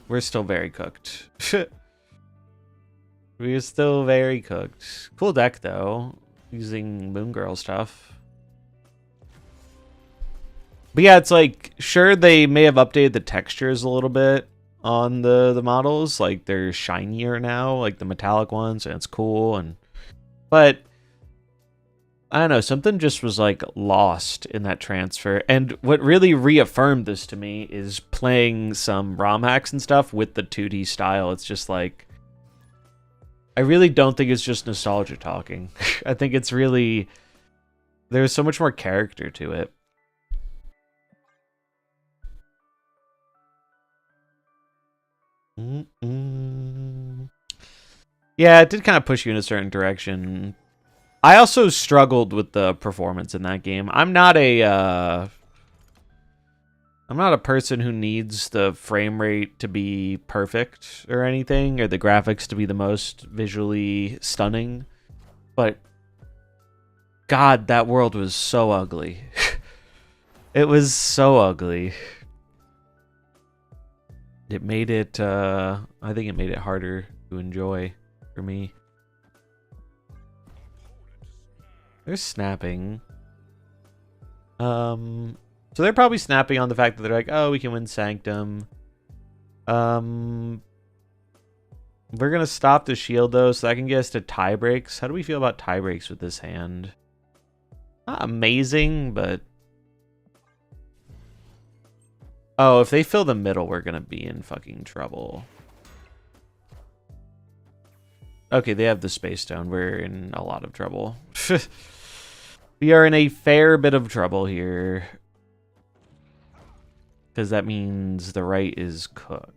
We're still very cooked. We're still very cooked. Cool deck, though. Using Moon Girl stuff. But yeah, it's like, sure, they may have updated the textures a little bit on the models. Like, they're shinier now, like the metallic ones, and it's cool. But I don't know, something just was like lost in that transfer. And what really reaffirmed this to me is playing some ROM hacks and stuff with the 2D style. It's just like, I really don't think it's just nostalgia talking. I think it's really, there's so much more character to it. Yeah, it did kind of push you in a certain direction. I also struggled with the performance in that game. I'm not a person who needs the frame rate to be perfect or anything, or the graphics to be the most visually stunning. But God, that world was so ugly. It was so ugly. It made it, I think it made it harder to enjoy for me. They're snapping. So they're probably snapping on the fact that they're like, oh, we can win Sanctum. We're gonna stop the shield though, so that can get us to tie breaks. How do we feel about tie breaks with this hand? Not amazing, but oh, if they fill the middle, we're gonna be in fucking trouble. Okay, they have the Space Stone. We're in a lot of trouble. We are in a fair bit of trouble here. Because that means the right is cooked.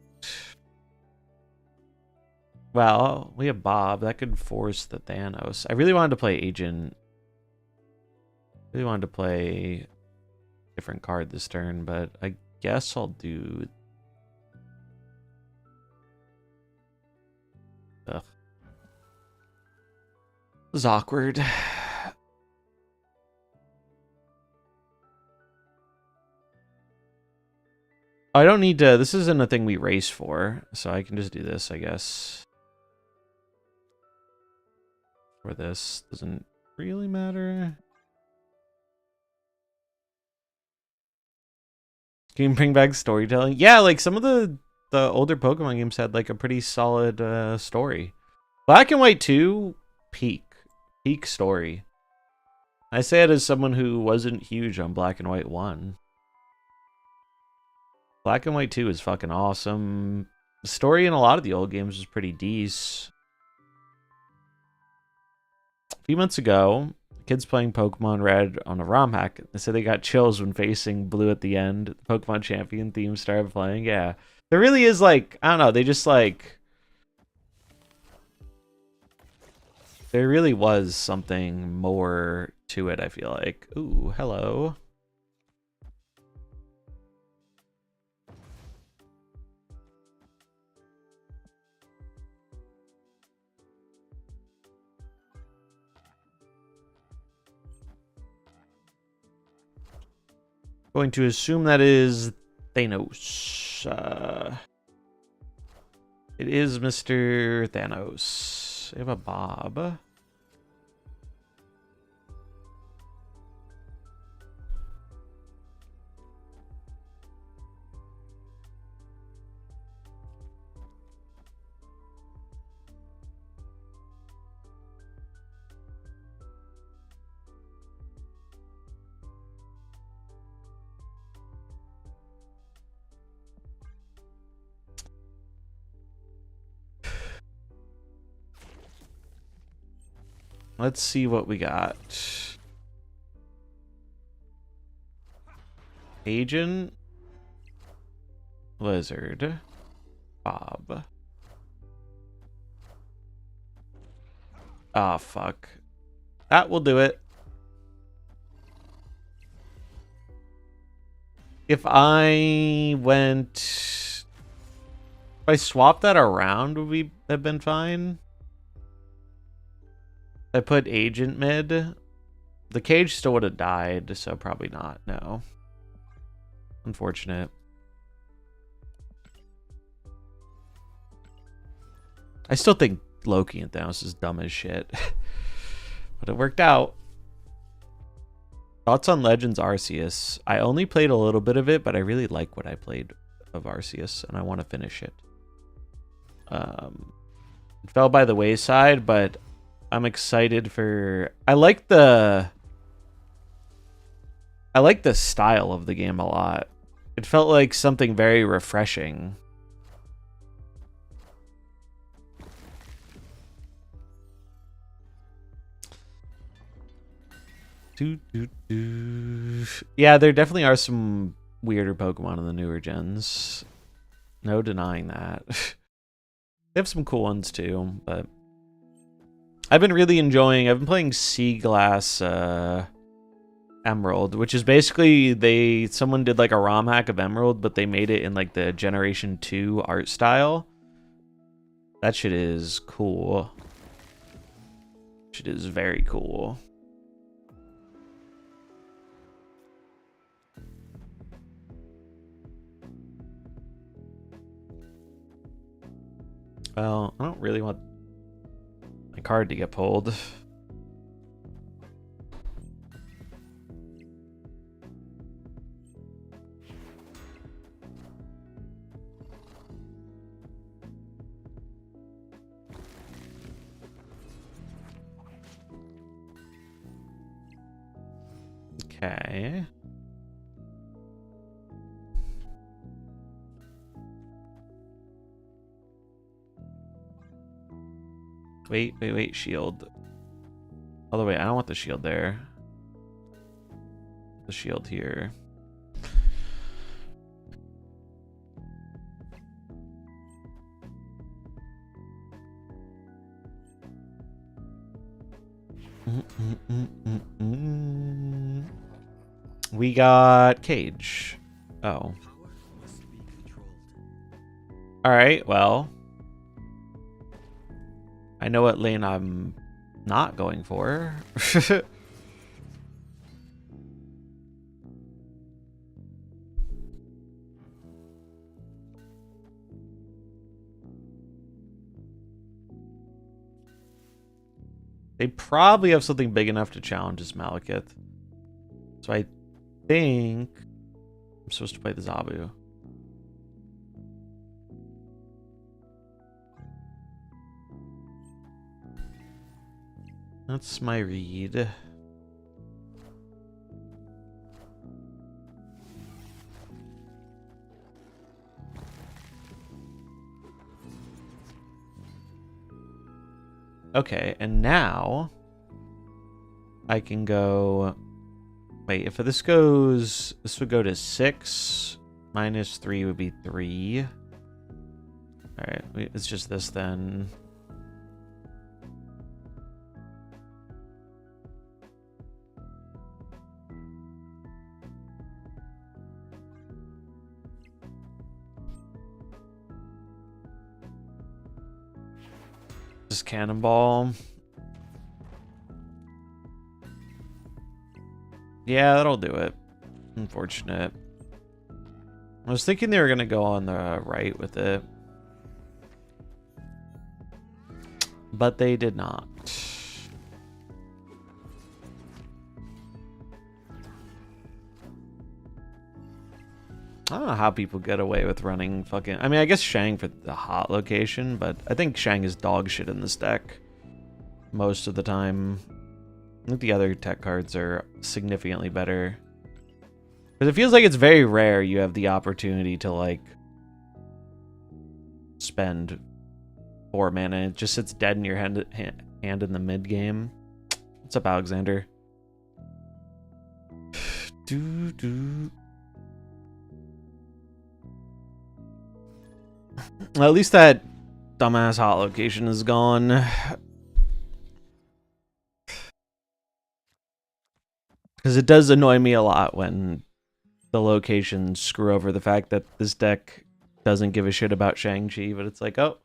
Well, we have Bob. That could force the Thanos. I really wanted to play Agent. Really wanted to play a different card this turn, but I guess I'll do... Ugh. This is awkward. I don't need to... This isn't a thing we race for, so I can just do this, I guess. Or this. Doesn't really matter. Can you bring back storytelling? Yeah, like some of the older Pokemon games had like a pretty solid story. Black and White 2, peak story. I say it as someone who wasn't huge on Black and White 1. Black and White 2 is fucking awesome. The story in a lot of the old games was pretty decent. A few months ago, kids playing Pokemon Red on a ROM hack. They said they got chills when facing Blue at the end. The Pokemon Champion theme started playing. Yeah. There really is like, I don't know, they just like... There really was something more to it, I feel like. Ooh, hello. Going to assume that is Thanos. It is Mr. Thanos. I have a Bob. Let's see what we got. Agent. Lizard. Bob. Ah, fuck. That will do it. If I went... If I swapped that around, would we have been fine? I put Agent mid. The cage still would have died, so probably not. No. Unfortunate. I still think Loki and Thanos is dumb as shit. But it worked out. Thoughts on Legends Arceus? I only played a little bit of it, but I really like what I played of Arceus, and I want to finish it. It fell by the wayside, but I'm excited for... I like the style of the game a lot. It felt like something very refreshing. Yeah, there definitely are some weirder Pokemon in the newer gens. No denying that. They have some cool ones too, but I've been really enjoying... I've been playing Sea Glass Emerald, which is basically someone did like a ROM hack of Emerald, but they made it in like the Generation 2 art style. That shit is cool. Shit is very cool. Well, I don't really want my card to get pulled. Okay. Wait, shield. By the way, I don't want the shield there. The shield here. We got Cage. Oh. Alright, well. I know what lane I'm not going for. They probably have something big enough to challenge this Malekith. So I think I'm supposed to play the Zabu. That's my read. Okay, and now I can go... Wait, if this goes... This would go to 6. Minus 3 would be 3. Alright, it's just this then. Just cannonball. Yeah, that'll do it. Unfortunate. I was thinking they were going to go on the right with it. But they did not. I don't know how people get away with running fucking... I mean, I guess Shang for the hot location, but I think Shang is dog shit in this deck most of the time. I think the other tech cards are significantly better. Because it feels like it's very rare you have the opportunity to, like, spend 4 mana. It just sits dead in your hand in the mid game. What's up, Alexander? Well, at least that dumbass hot location is gone. Because it does annoy me a lot when the locations screw over the fact that this deck doesn't give a shit about Shang-Chi, but it's like, oh,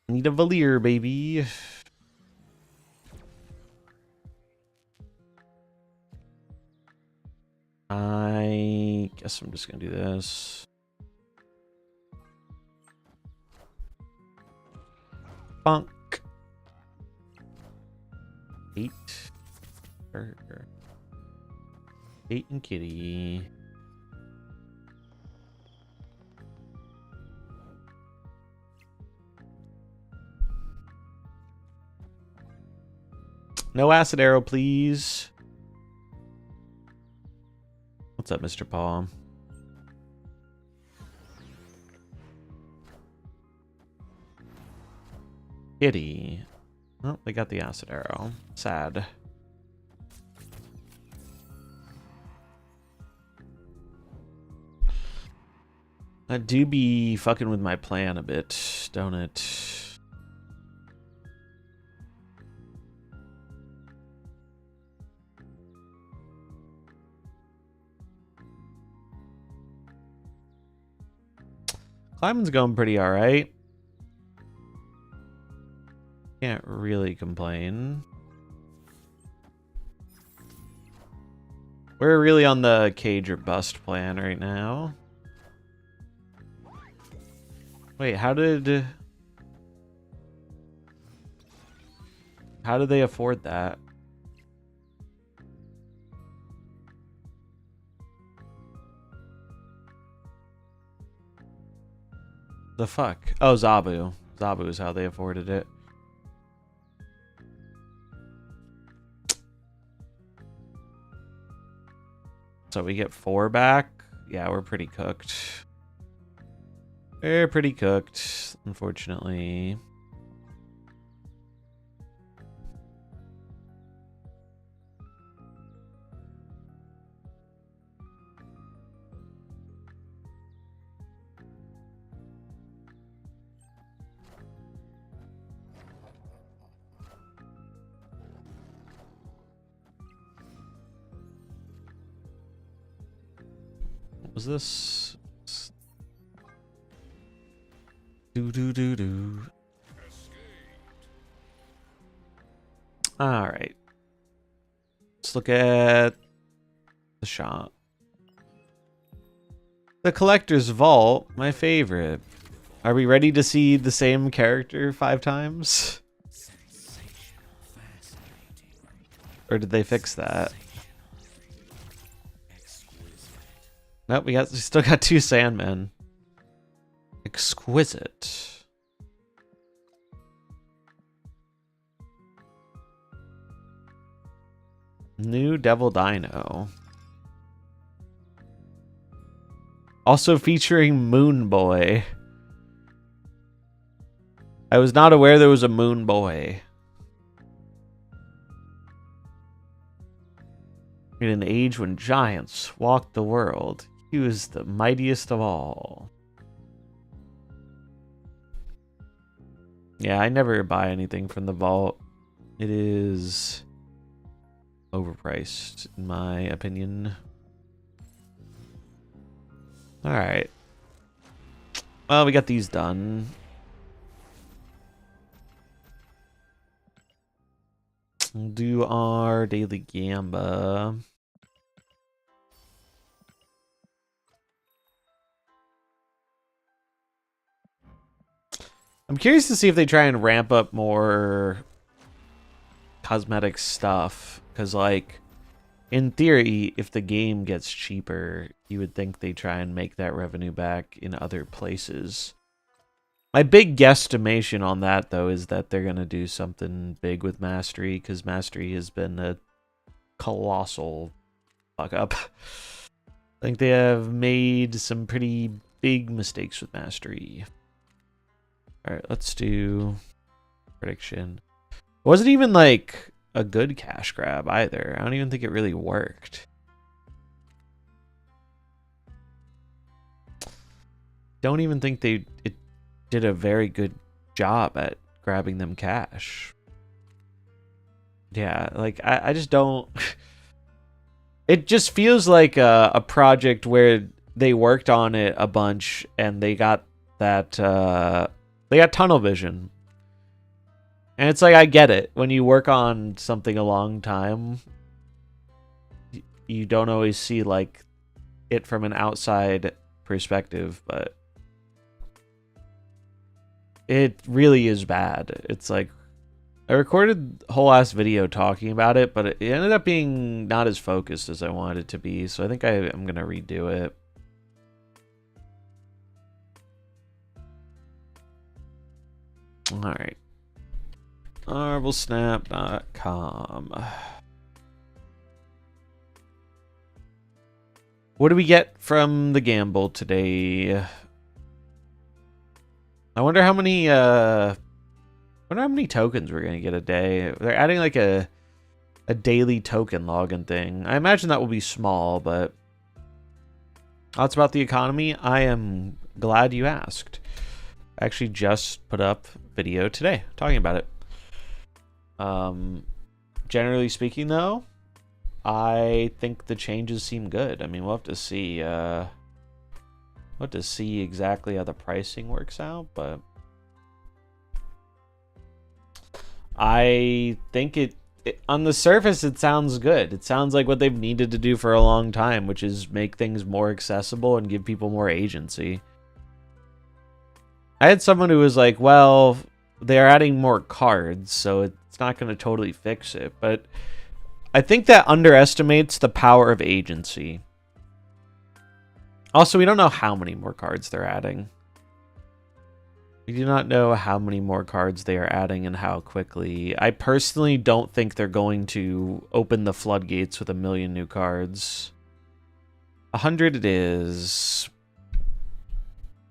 need a Valir, baby. I guess I'm just gonna do this. Bonk. 8. Burger. 8 and kitty. No acid arrow, please. What's up, Mr. Paul? Kitty. Oh, they got the acid arrow. Sad. That do be fucking with my plan a bit, don't it? Climbing's going pretty alright. Can't really complain. We're really on the cage or bust plan right now. Wait, how did they afford that? The fuck? Oh, Zabu. Zabu is how they afforded it. So we get 4 back? Yeah, we're pretty cooked. We're pretty cooked, unfortunately. What was this? Do. All right. Let's look at the shop. The Collector's Vault, my favorite. Are we ready to see the same character 5 times? Or did they fix that? Nope, we still got 2 Sandmen. Exquisite. New Devil Dino. Also featuring Moon Boy. I was not aware there was a Moon Boy. In an age when giants walked the world, he was the mightiest of all. Yeah, I never buy anything from the vault. It is overpriced, in my opinion. Alright. Well, we got these done. We'll do our daily gamba. I'm curious to see if they try and ramp up more cosmetic stuff. Because, like, in theory, if the game gets cheaper, you would think they try and make that revenue back in other places. My big guesstimation on that, though, is that they're going to do something big with Mastery. Because Mastery has been a colossal fuck up. I think they have made some pretty big mistakes with Mastery. Alright, let's do prediction. It wasn't even like a good cash grab either. I don't even think it really worked. Don't even think it did a very good job at grabbing them cash. Yeah, like I just don't. It just feels like a project where they worked on it a bunch and they got that they got tunnel vision. And it's like, I get it. When you work on something a long time, you don't always see like it from an outside perspective, but it really is bad. It's like, I recorded a whole ass video talking about it, but it ended up being not as focused as I wanted it to be. So I think I'm going to redo it. All right. MarvelSnap.com. What do we get from the gamble today? I wonder how many tokens we're gonna get a day. They're adding like a daily token login thing. I imagine that will be small, but thoughts about the economy? I am glad you asked. I actually just put up video today talking about it. Generally speaking, though, I think the changes seem good. I mean, we'll have to see. We'll have to see exactly how the pricing works out, but I think on the surface, it sounds good. It sounds like what they've needed to do for a long time, which is make things more accessible and give people more agency. I had someone who was like, well, they're adding more cards, so it's not going to totally fix it. But I think that underestimates the power of agency. Also, we don't know how many more cards they're adding. We do not know how many more cards they are adding and how quickly. I personally don't think they're going to open the floodgates with 1 million new cards. 100 it is.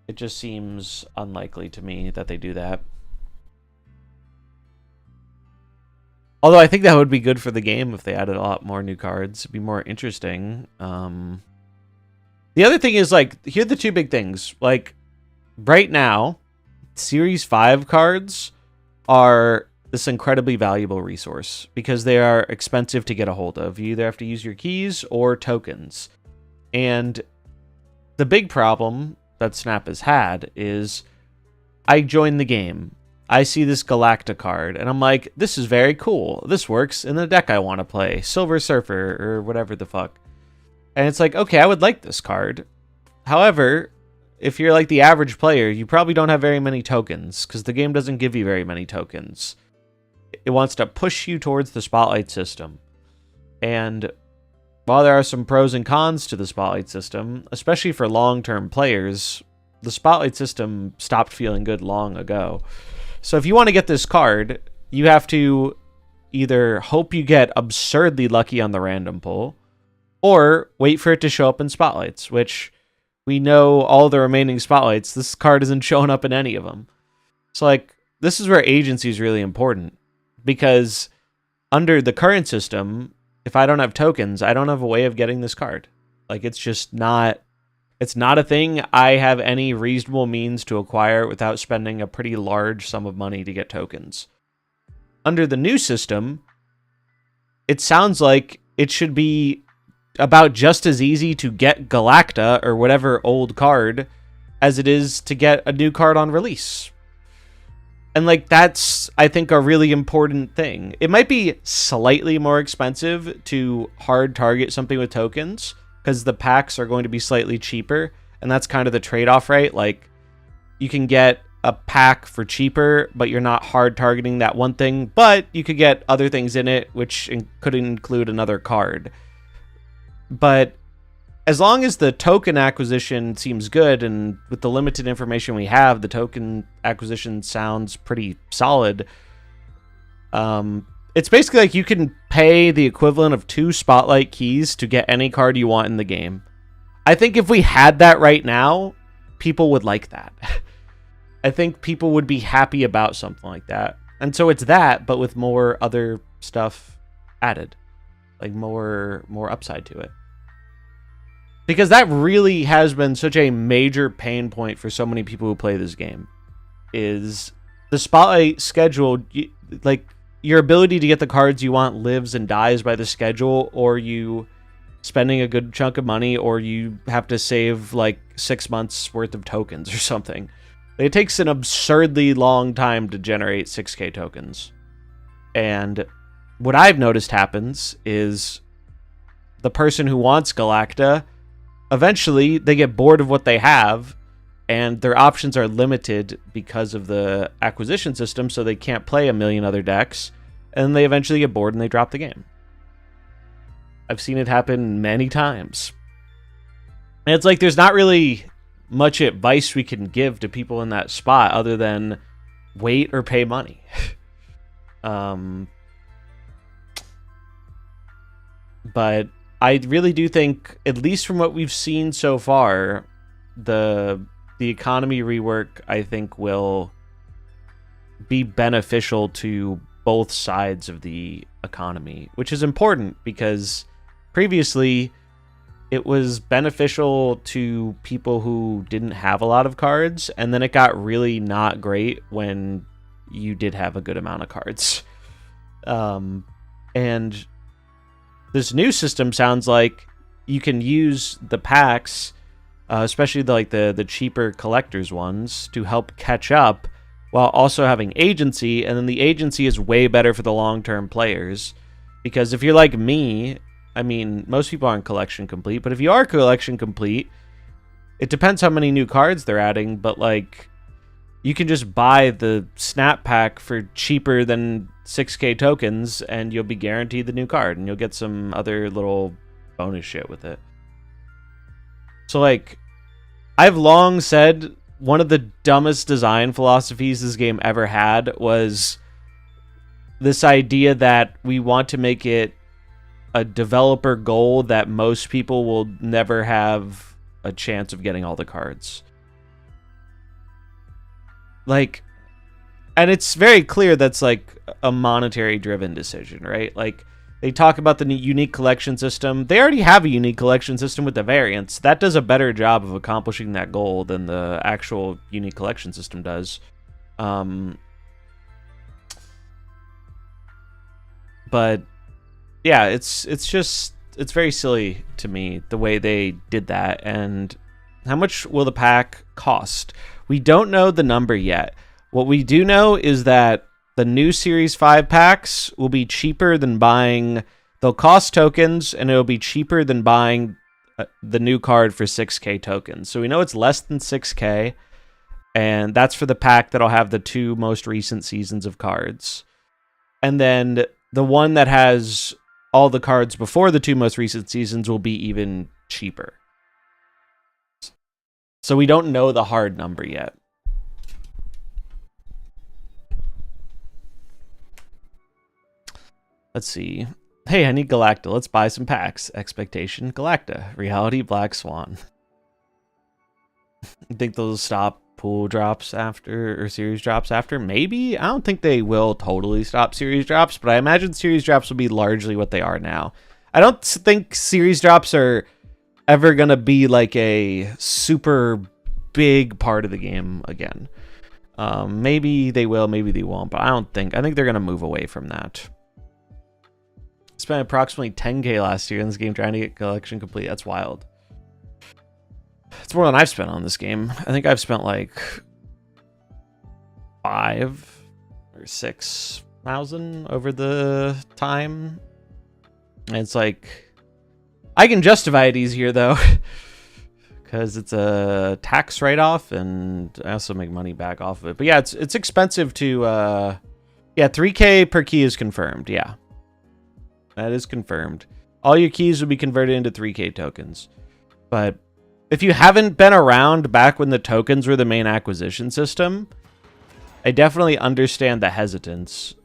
It just seems unlikely to me that they do that. Although I think that would be good for the game if they added a lot more new cards. It'd be more interesting. The other thing is, like, here are the two big things. Like, right now, Series 5 cards are this incredibly valuable resource because they are expensive to get a hold of. You either have to use your keys or tokens. And the big problem that Snap has had is I join the game. I see this Galacta card, and I'm like, this is very cool. This works in the deck I want to play. Silver Surfer, or whatever the fuck. And it's like, okay, I would like this card. However, if you're like the average player, you probably don't have very many tokens, because the game doesn't give you very many tokens. It wants to push you towards the Spotlight system. And while there are some pros and cons to the Spotlight system, especially for long-term players, the Spotlight system stopped feeling good long ago. So if you want to get this card, you have to either hope you get absurdly lucky on the random pull, or wait for it to show up in Spotlights, which we know all the remaining Spotlights, this card isn't showing up in any of them. So, like, this is where agency is really important, because under the current system, if I don't have tokens, I don't have a way of getting this card. Like, it's just not... It's not a thing I have any reasonable means to acquire without spending a pretty large sum of money to get tokens. Under the new system, it sounds like it should be about just as easy to get Galacta or whatever old card as it is to get a new card on release. And like, that's, I think, a really important thing. It might be slightly more expensive to hard target something with tokens, because the packs are going to be slightly cheaper, and that's kind of the trade-off, right? Like, you can get a pack for cheaper, but you're not hard targeting that one thing, but you could get other things in it, which could include another card. But as long as the token acquisition seems good, and with the limited information we have, the token acquisition sounds pretty solid. It's basically like you can pay the equivalent of 2 Spotlight keys to get any card you want in the game. I think if we had that right now, people would like that. I think people would be happy about something like that. And so it's that, but with more other stuff added. Like more upside to it. Because that really has been such a major pain point for so many people who play this game. Is the Spotlight schedule, like, your ability to get the cards you want lives and dies by the schedule, or you spending a good chunk of money, or you have to save like 6 months worth of tokens or something. It takes an absurdly long time to generate 6k tokens. And what I've noticed happens is the person who wants Galacta, eventually they get bored of what they have, and their options are limited because of the acquisition system, so they can't play a million other decks, and they eventually get bored and they drop the game. I've seen it happen many times. And it's like there's not really much advice we can give to people in that spot other than wait or pay money. But I really do think, at least from what we've seen so far, the economy rework, I think, will be beneficial to both sides of the economy, which is important because previously it was beneficial to people who didn't have a lot of cards, and then it got really not great when you did have a good amount of cards. And this new system sounds like you can use the packs, especially the cheaper collectors ones, to help catch up while also having agency, and then the agency is way better for the long-term players. Because if you're like me, I mean, most people aren't collection complete, but if you are collection complete, it depends how many new cards they're adding, but like, you can just buy the snap pack for cheaper than 6k tokens, and you'll be guaranteed the new card, and you'll get some other little bonus shit with it. So like, I've long said one of the dumbest design philosophies this game ever had was this idea that we want to make it a developer goal that most people will never have a chance of getting all the cards. Like, and it's very clear that's like a monetary driven decision, right? Like, they talk about the unique collection system. They already have a unique collection system with the variants. That does a better job of accomplishing that goal than the actual unique collection system does. But yeah, it's very silly to me the way they did that. And how much will the pack cost? We don't know the number yet. What we do know is that the new Series 5 packs will be cheaper than buying... They'll cost tokens, and it'll be cheaper than buying the new card for 6k tokens. So we know it's less than 6k, and that's for the pack that'll have the 2 most recent seasons of cards. And then the one that has all the cards before the 2 most recent seasons will be even cheaper. So we don't know the hard number yet. Let's see. Hey, I need Galacta. Let's buy some packs. Expectation, Galacta. Reality, Black Swan. You think they'll stop pool drops after, or series drops after? Maybe. I don't think they will totally stop series drops, but I imagine series drops will be largely what they are now. I don't think series drops are ever going to be like a super big part of the game again. Maybe they will, maybe they won't, but I think they're going to move away from that. Spent approximately 10k last year in this game trying to get collection complete. That's wild. It's more than I've spent on this game. I think I've spent like 5 or 6,000 over the time. And it's like, I can justify it easier though, because it's a tax write-off, and I also make money back off of it. But yeah, it's expensive to yeah, 3k per key is confirmed. Yeah. That is confirmed. All your keys will be converted into 3k tokens. But if you haven't been around back when the tokens were the main acquisition system, I definitely understand the hesitance.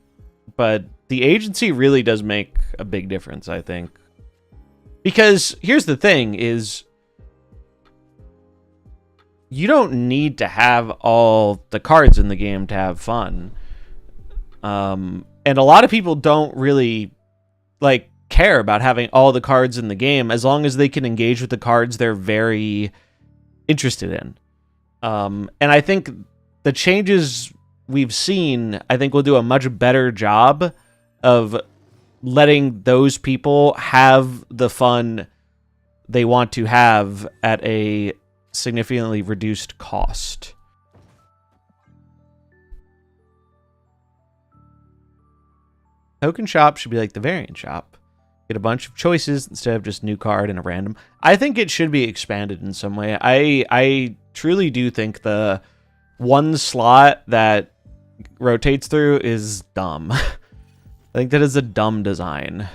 But the agency really does make a big difference, I think. Because here's the thing is, you don't need to have all the cards in the game to have fun. And a lot of people don't really like care about having all the cards in the game as long as they can engage with the cards they're very interested in. And I think the changes we've seen, I think, will do a much better job of letting those people have the fun they want to have at a significantly reduced cost. Token shop should be like the variant shop. Get a bunch of choices instead of just new card and a random. I think it should be expanded in some way. I truly do think the one slot that rotates through is dumb. I think that is a dumb design.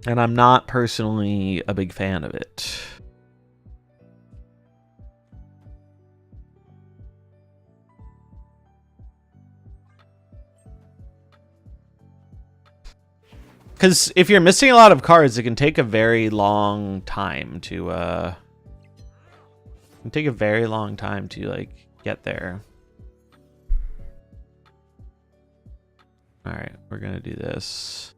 And I'm not personally a big fan of it. Because if you're missing a lot of cards, it can take a very long time to, it can take a very long time to, like, get there. Alright, we're gonna do this.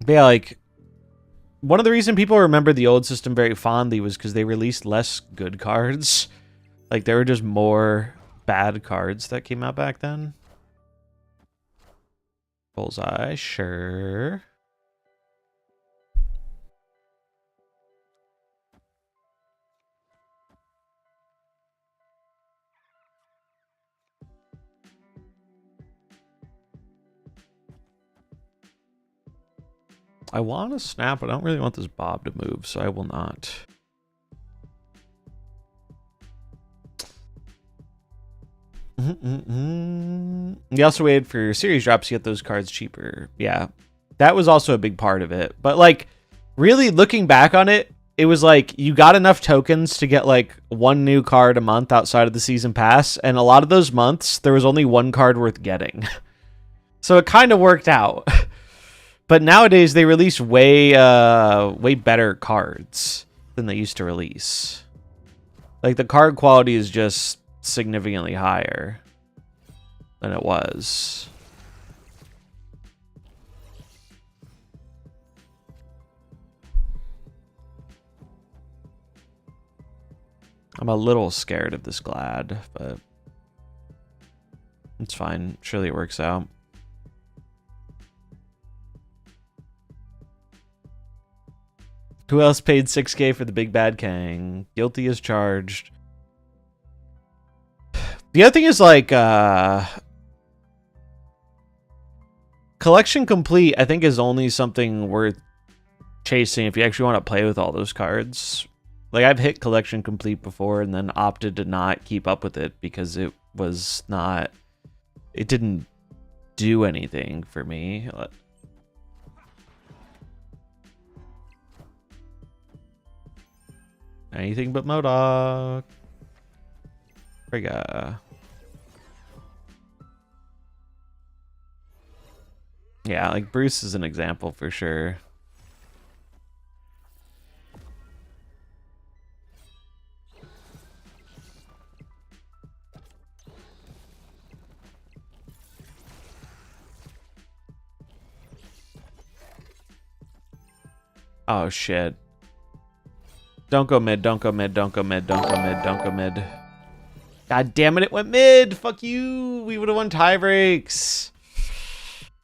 But yeah, like, one of the reasons people remember the old system very fondly was because they released less good cards. Like, there were just more bad cards that came out back then. Bullseye, sure. I want to snap, but I don't really want this Bob to move, so I will not. You also waited for series drops to get those cards cheaper. Yeah, that was also a big part of it. But like, really looking back on it, it was like you got enough tokens to get like one new card a month outside of the season pass, and a lot of those months there was only one card worth getting. So it kind of worked out. But nowadays they release way better cards than they used to release. Like the card quality is just significantly higher than it was. I'm a little scared of this Glad, but it's fine. Surely it works out. Who else paid 6K for the Big Bad Kang? Guilty as charged. The other thing is like collection complete, I think, is only something worth chasing if you actually want to play with all those cards. Like I've hit collection complete before and then opted to not keep up with it because it didn't do anything for me. Anything but MODOK. Frigga. Yeah, like Bruce is an example for sure. Oh shit. Don't go mid, don't go mid, don't go mid, don't go mid, don't go mid. God damn it, it went mid! Fuck you! We would have won tie breaks.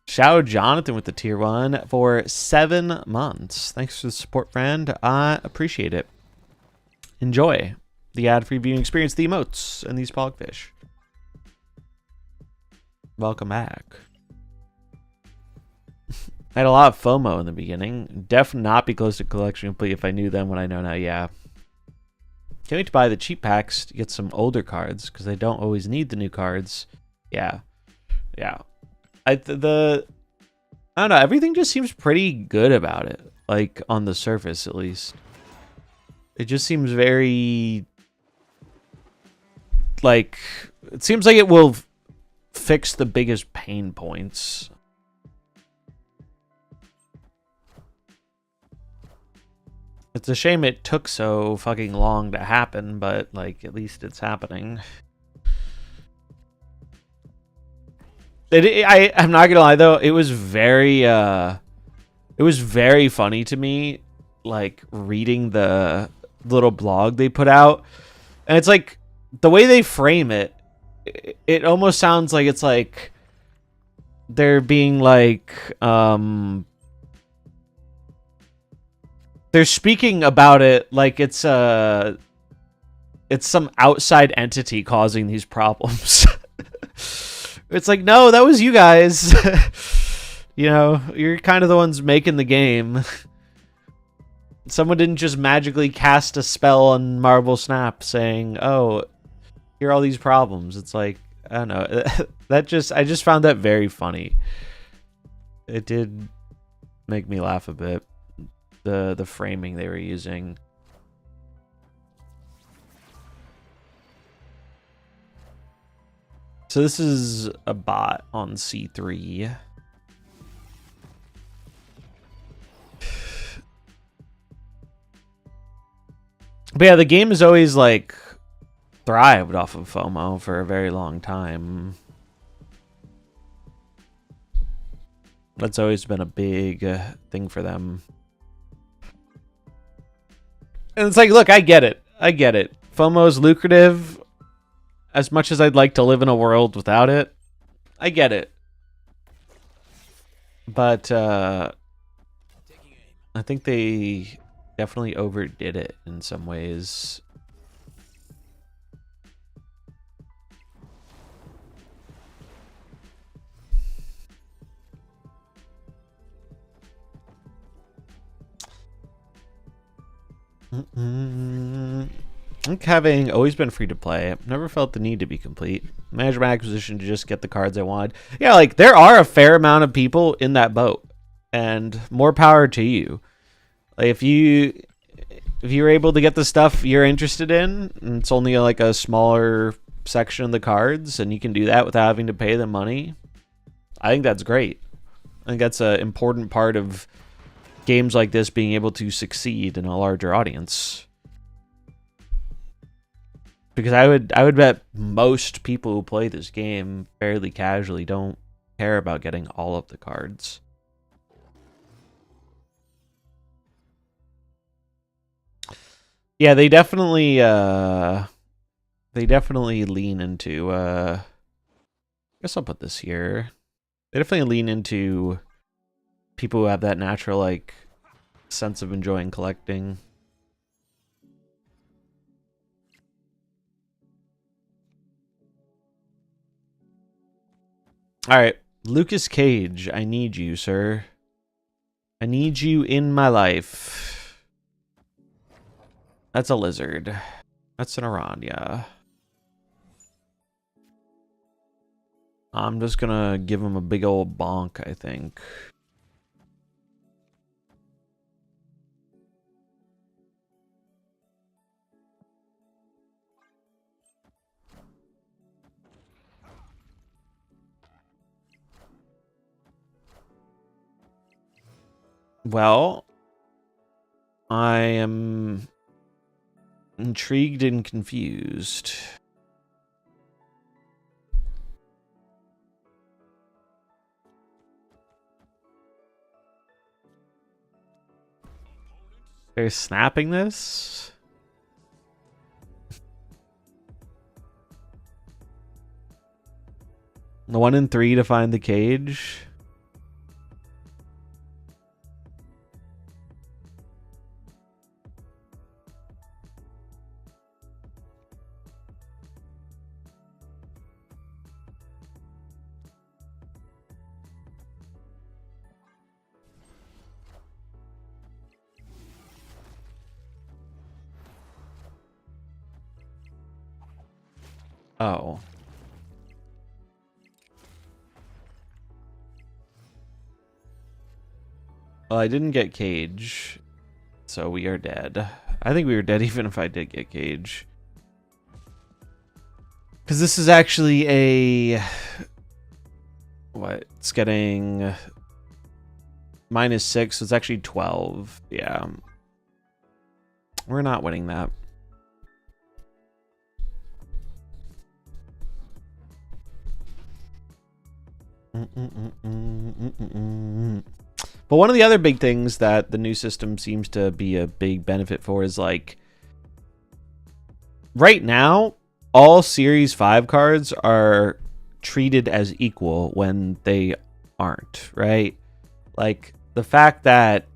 Shout out Jonathan with the tier 1 for 7 months. Thanks for the support, friend. I appreciate it. Enjoy the ad-free viewing experience, the emotes, and these pogfish. Welcome back. I had a lot of FOMO in the beginning. Definitely not be close to collection complete if I knew then what I know now. Yeah. Can't wait to buy the cheap packs to get some older cards because I don't always need the new cards. Yeah. Yeah. I don't know. Everything just seems pretty good about it. Like on the surface, at least. It just seems very like it seems like it will fix the biggest pain points. It's a shame it took so fucking long to happen, but like at least it's happening. I'm not gonna lie though, it was very funny to me, like reading the little blog they put out, and it's like the way they frame it, it almost sounds like it's like they're being like they're speaking about it like it's some outside entity causing these problems. It's like, no, that was you guys. You know, you're kind of the ones making the game. Someone didn't just magically cast a spell on MarvelSnap saying, oh, here are all these problems. It's like, I don't know. I just found that very funny. It did make me laugh a bit. The framing they were using. So this is a bot on C3. But yeah, the game has always like thrived off of FOMO for a very long time. That's always been a big thing for them. And it's like, look, I get it. I get it. FOMO is lucrative. As much as I'd like to live in a world without it, I get it. But I think they definitely overdid it in some ways. I think having always been free to play, I've never felt the need to be complete. Manage my acquisition to just get the cards I wanted. Yeah, like there are a fair amount of people in that boat, and more power to you. Like if you're able to get the stuff you're interested in, and it's only like a smaller section of the cards, and you can do that without having to pay them money, I think that's great. I think that's an important part of games like this being able to succeed in a larger audience. Because I would bet most people who play this game fairly casually don't care about getting all of the cards. Yeah, they definitely lean into I guess I'll put this here. They definitely lean into people who have that natural like sense of enjoying collecting. All right, Lucas Cage, I need you, sir. I need you in my life. That's a lizard. That's an Iran, yeah. I'm just gonna give him a big old bonk, I think. Well, I am intrigued and confused. They're snapping this? The 1 in 3 to find the cage? Oh. Well, I didn't get cage, so we are dead. I think we were dead even if I did get cage. Because this is actually a... What? It's getting... -6, so it's actually 12. Yeah. We're not winning that. But one of the other big things that the new system seems to be a big benefit for is like right now all Series 5 cards are treated as equal when they aren't, right? Like the fact that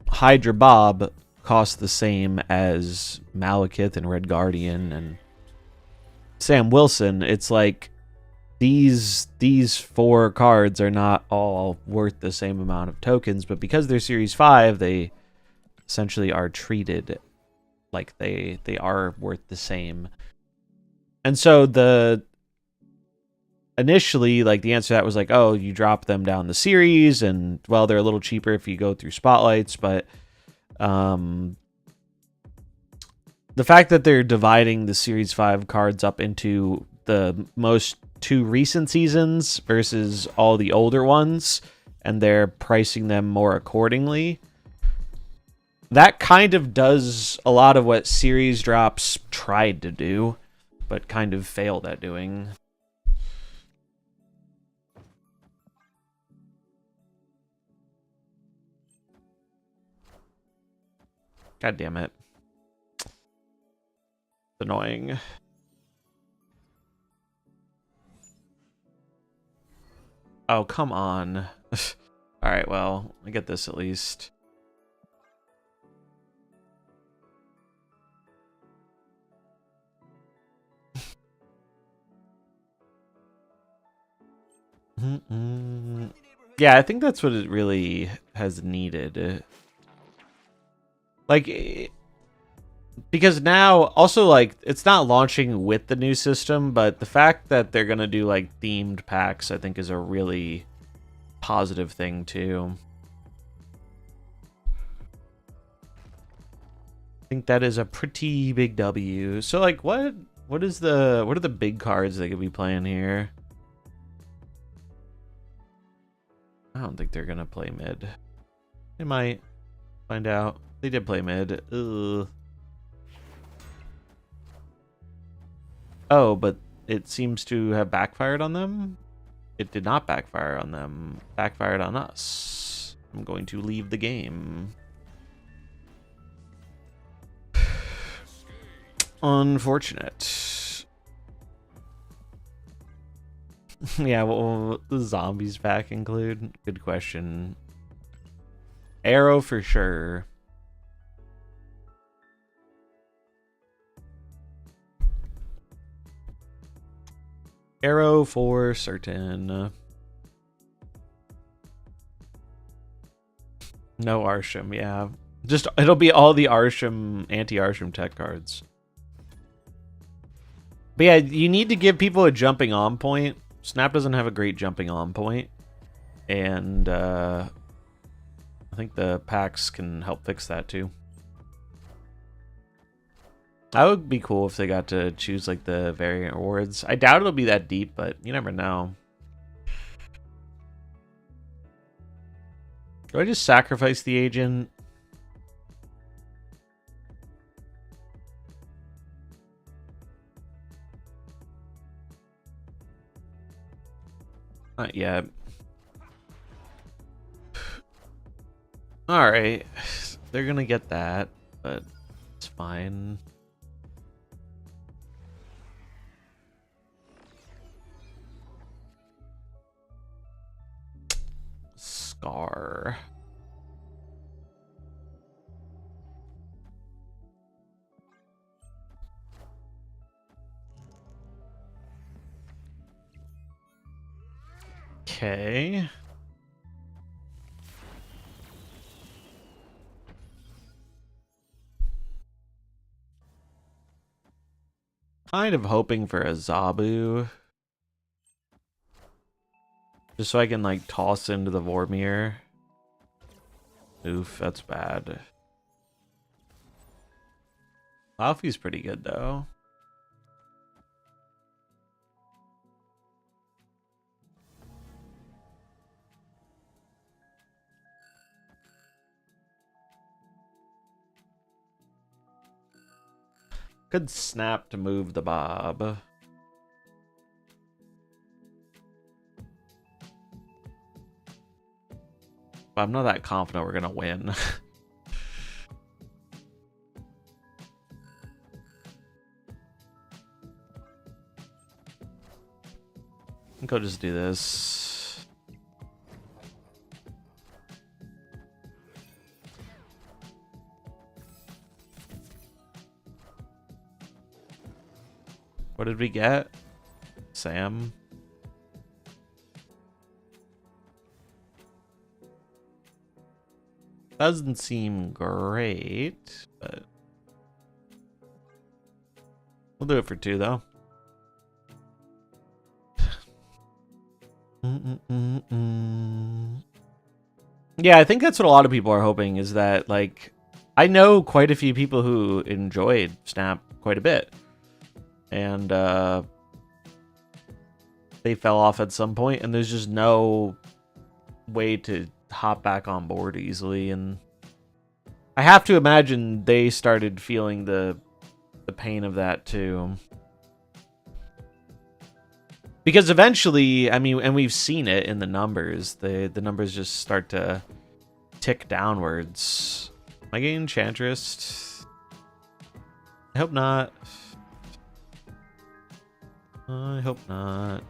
Hydra Bob costs the same as Malekith and Red Guardian and Sam Wilson, it's like these 4 cards are not all worth the same amount of tokens, but because they're Series 5, they essentially are treated like they are worth the same. And so initially, like the answer to that was like, oh, you drop them down the series, and well, they're a little cheaper if you go through spotlights, but the fact that they're dividing the Series 5 cards up into the most 2 recent seasons versus all the older ones, and they're pricing them more accordingly, that kind of does a lot of what series drops tried to do, but kind of failed at doing. God damn it. It's annoying. Oh, come on. Alright, well, I get this at least. Yeah, I think that's what it really has needed. Like, because now, also, like, it's not launching with the new system, but the fact that they're gonna do, like, themed packs, I think is a really positive thing, too. I think that is a pretty big W. So, like, what are the big cards they could be playing here? I don't think they're gonna play mid. They might. Find out. They did play mid. Ugh. Oh, but it seems to have backfired on them. It did not backfire on them. Backfired on us. I'm going to leave the game. Unfortunate. Yeah, what will the zombies pack include? Good question. Arrow for sure. Arrow for certain. No Arsham, yeah. Just, it'll be all the Arsham, anti-Arsham tech cards. But yeah, you need to give people a jumping on point. Snap doesn't have a great jumping on point. And I think the packs can help fix that too. That would be cool if they got to choose like the variant rewards. I doubt it'll be that deep, but you never know. Do I just sacrifice the agent? Not yet. Alright. They're gonna get that, but it's fine. Scar. Okay. Kind of hoping for a Zabu. Just so I can, like, toss into the Vormir. Oof, that's bad. Laufey's pretty good, though. Could snap to move the Bob. But I'm not that confident we're gonna win. I think I'll just do this. What did we get? Sam? Doesn't seem great, but we'll do it for 2 though. Yeah, I think that's what a lot of people are hoping, is that, like, I know quite a few people who enjoyed Snap quite a bit. And they fell off at some point, and there's just no way to hop back on board easily. And I have to imagine they started feeling the pain of that too. Because eventually, I mean, and we've seen it in the numbers, the numbers just start to tick downwards. Am I getting Enchantress? I hope not. I hope not.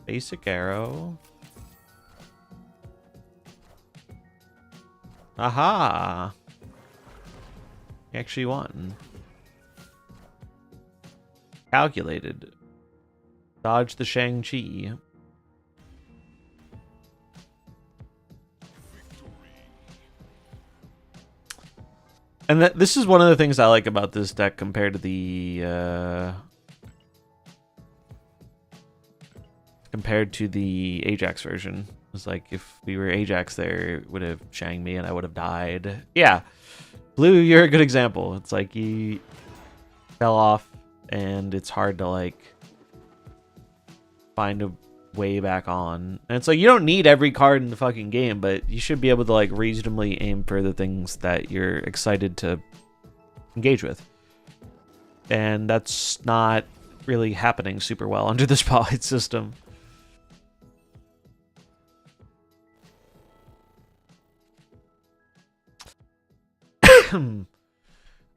Basic arrow. Aha! You actually won. Calculated. Dodge the Shang-Chi. And this is one of the things I like about this deck compared to the Ajax version. It's like if we were Ajax there, it would have Shang me and I would have died. Yeah. Blue, you're a good example. It's like he fell off and it's hard to like find a way back on. And it's like you don't need every card in the fucking game, but you should be able to like reasonably aim for the things that you're excited to engage with. And that's not really happening super well under the spotlight system.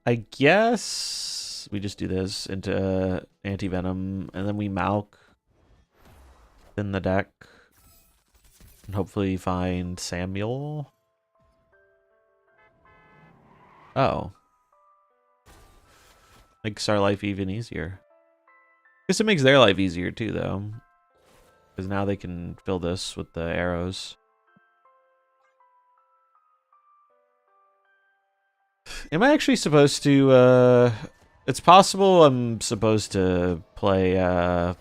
I guess we just do this into anti-venom and then we Malk in the deck and hopefully find Samuel. Oh. Makes our life even easier. I guess it makes their life easier too though. Because now they can fill this with the arrows. Am I actually supposed to, it's possible I'm supposed to play, the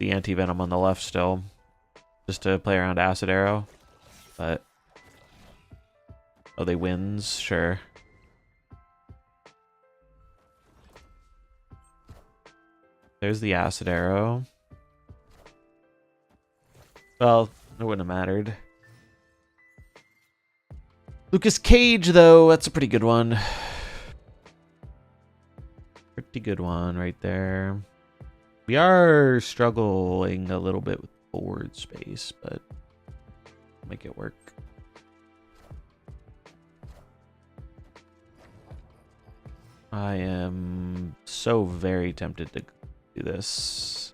anti-venom on the left still. Just to play around Acid Arrow. But... oh, they wins? Sure. There's the Acid Arrow. Well, it wouldn't have mattered. Lucas Cage, though, that's a pretty good one. Pretty good one right there. We are struggling a little bit with board space, but make it work. I am so very tempted to do this.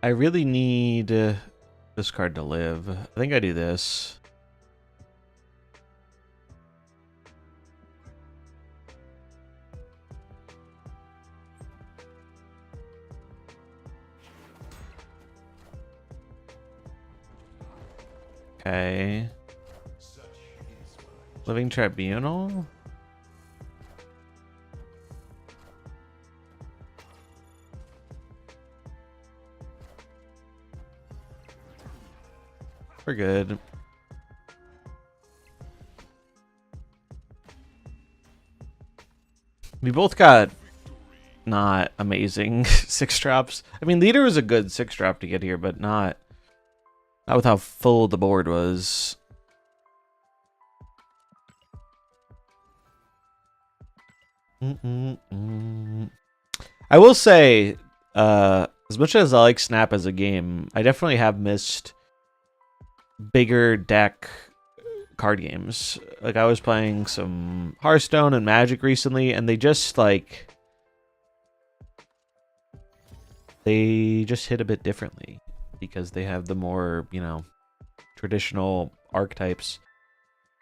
I really need this card to live. I think I do this. Okay. Living Tribunal? We're good. We both got not amazing 6-drops. I mean, Leader was a good 6-drop to get here, but not with how full the board was. I will say, as much as I like Snap as a game, I definitely have missed bigger deck card games. Like I was playing some Hearthstone and Magic recently, and they just like hit a bit differently because they have the more, you know, traditional archetypes.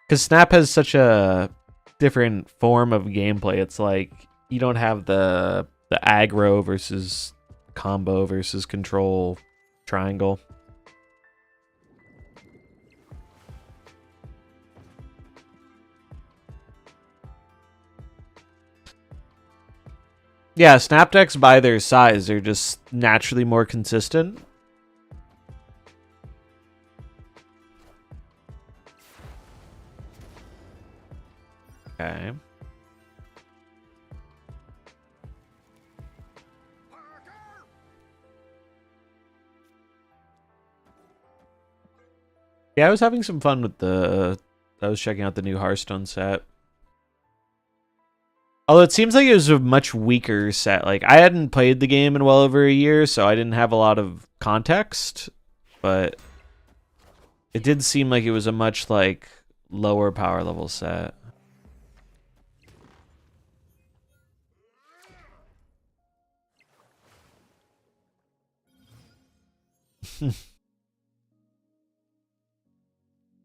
Because Snap has such a different form of gameplay. It's like you don't have the aggro versus combo versus control triangle. Yeah, snap decks by their size are just naturally more consistent. Okay. Yeah, I was having some fun with I was checking out the new Hearthstone set. Although it seems like it was a much weaker set. Like, I hadn't played the game in well over a year, so I didn't have a lot of context. But it did seem like it was a much, like, lower power level set.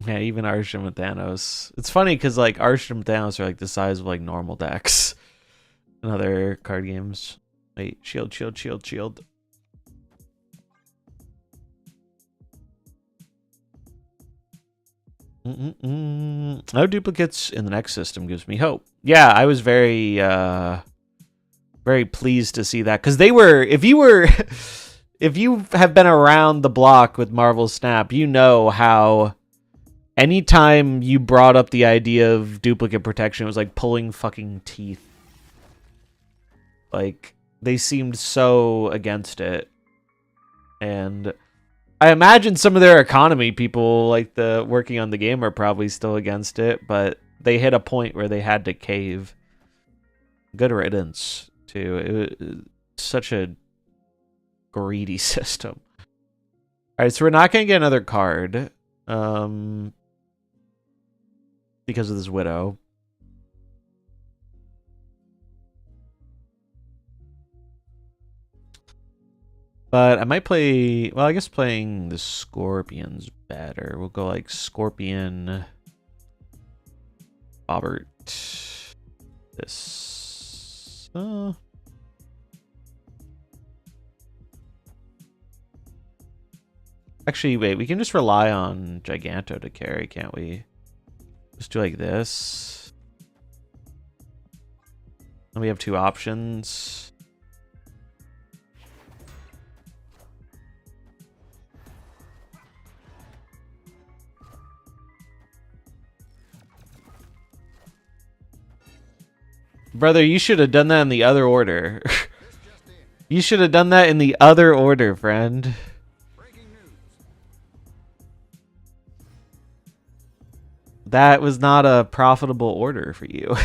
Yeah, even Arsham and Thanos. It's funny because, like, Arsham and Thanos are, like, the size of, like, normal decks in other card games. Wait, shield, shield, shield, shield. No duplicates in the next system gives me hope. Yeah, I was very, very pleased to see that. Because they were, if you have been around the block with MarvelSnap, you know how anytime you brought up the idea of duplicate protection, it was like pulling fucking teeth. Like, they seemed so against it. And I imagine some of their economy people, like the working on the game, are probably still against it, but they hit a point where they had to cave. Good riddance, too. It was such a greedy system. Alright, so we're not going to get another card. Because of this Widow. But I might play... Well, I guess playing the Scorpion's better. We'll go like Scorpion... Bobbert. This... Actually, wait. We can just rely on Giganto to carry, can't we? Just do like this. And we have two options. Brother, you should have done that in the other order. You should have done that in the other order, friend. That was not a profitable order for you.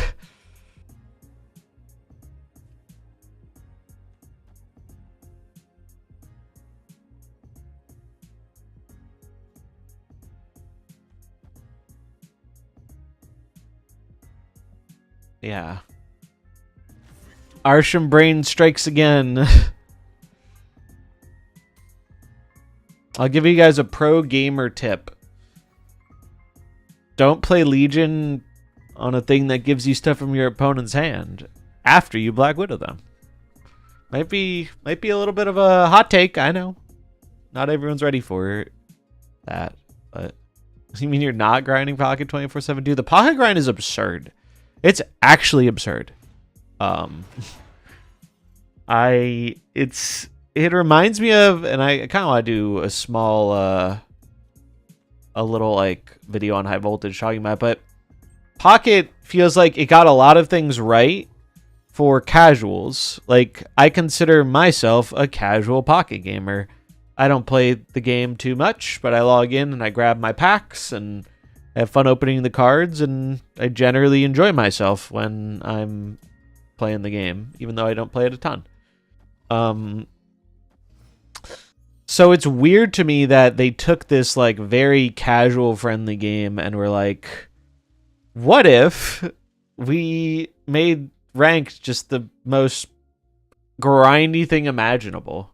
Yeah. Arsham Brain strikes again. I'll give you guys a pro gamer tip. Don't play Legion on a thing that gives you stuff from your opponent's hand after you Black Widow them. Might be a little bit of a hot take, I know. Not everyone's ready for that, but you mean you're not grinding Pocket 24/7? Dude, the Pocket grind is absurd. It's actually absurd. It reminds me of, and I kind of want to do a small a little like video on high voltage talking about it, but Pocket feels like it got a lot of things right for casuals. Like, I consider myself a casual Pocket gamer. I don't play the game too much, but I log in and I grab my packs and have fun opening the cards, and I generally enjoy myself when I'm playing the game, even though I don't play it a ton. So it's weird to me that they took this like very casual friendly game and were like, what if we made ranked just the most grindy thing imaginable?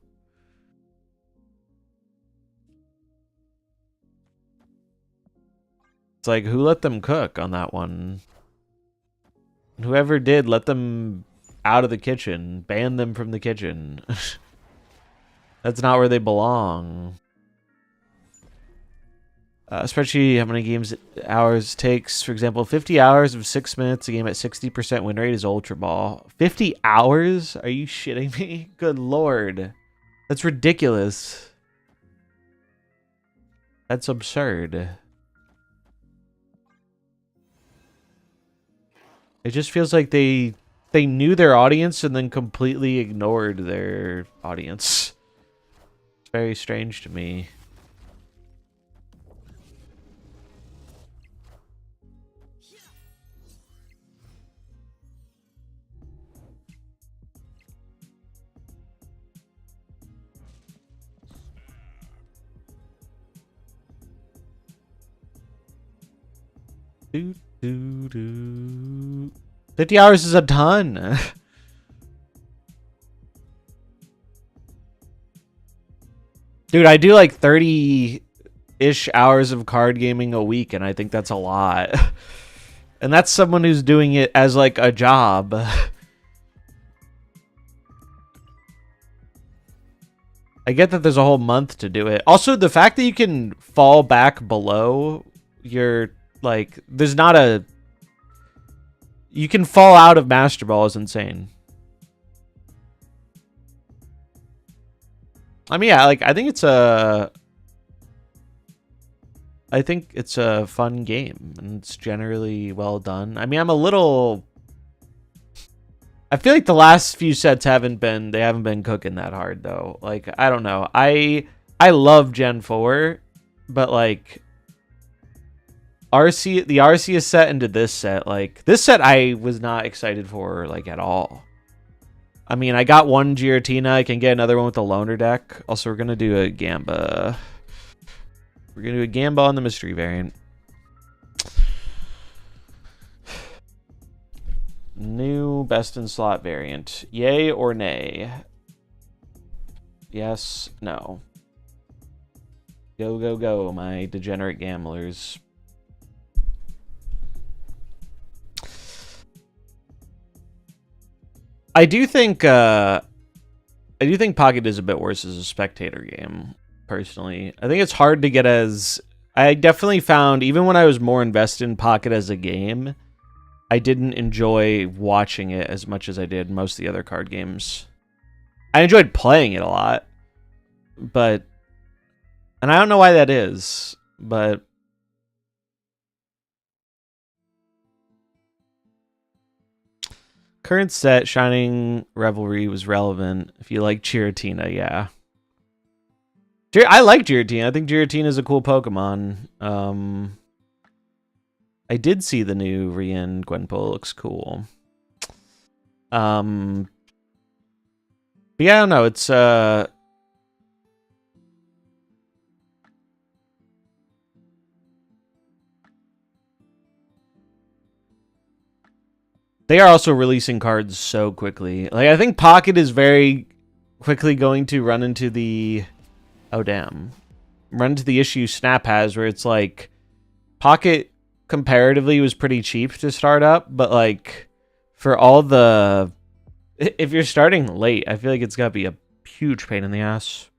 It's like, who let them cook on that one? Whoever did, let them out of the kitchen. Ban them from the kitchen. That's not where they belong. especially how many hours it takes. For example, 50 hours of 6 minutes a game at 60% win rate is Ultra Ball. 50 hours? Are you shitting me? Good lord. That's ridiculous. That's absurd. It just feels like they knew their audience and then completely ignored their audience. It's very strange to me. Do, do, do. 50 hours is a ton. Dude, I do like 30-ish hours of card gaming a week, and I think that's a lot. And that's someone who's doing it as like a job. I get that there's a whole month to do it. Also, the fact that you can fall back below your, like, there's not a... You can fall out of Master Ball is insane. I mean, yeah, like, I think it's a fun game, and it's generally well done. I mean, I'm a little... I feel like the last few sets haven't been cooking that hard, though. Like, I don't know. I love Gen 4, but, like... the Arceus set into this set, like, this set I was not excited for, like, at all. I mean, I got one Giratina, I can get another one with the Loner deck. Also, we're gonna do a Gamba. We're gonna do a Gamba on the mystery variant. New best in slot variant. Yay or nay? Yes, no. Go, go, go, my degenerate gamblers. I do think Pocket is a bit worse as a spectator game, personally. I think it's hard to get as... I definitely found, even when I was more invested in Pocket as a game, I didn't enjoy watching it as much as I did most of the other card games. I enjoyed playing it a lot, but... And I don't know why that is, but... Current set, Shining Revelry was relevant. If you like Giratina, yeah. I like Giratina. I think Giratina is a cool Pokemon. I did see the new Rian Gwenpool. Looks cool. But yeah, I don't know. It's they are also releasing cards so quickly. Like, I think Pocket is very quickly going to run into the... Oh, damn. Run into the issue Snap has, where it's like... Pocket, comparatively, was pretty cheap to start up, but, like, for all the... If you're starting late, I feel like it's gotta be a huge pain in the ass.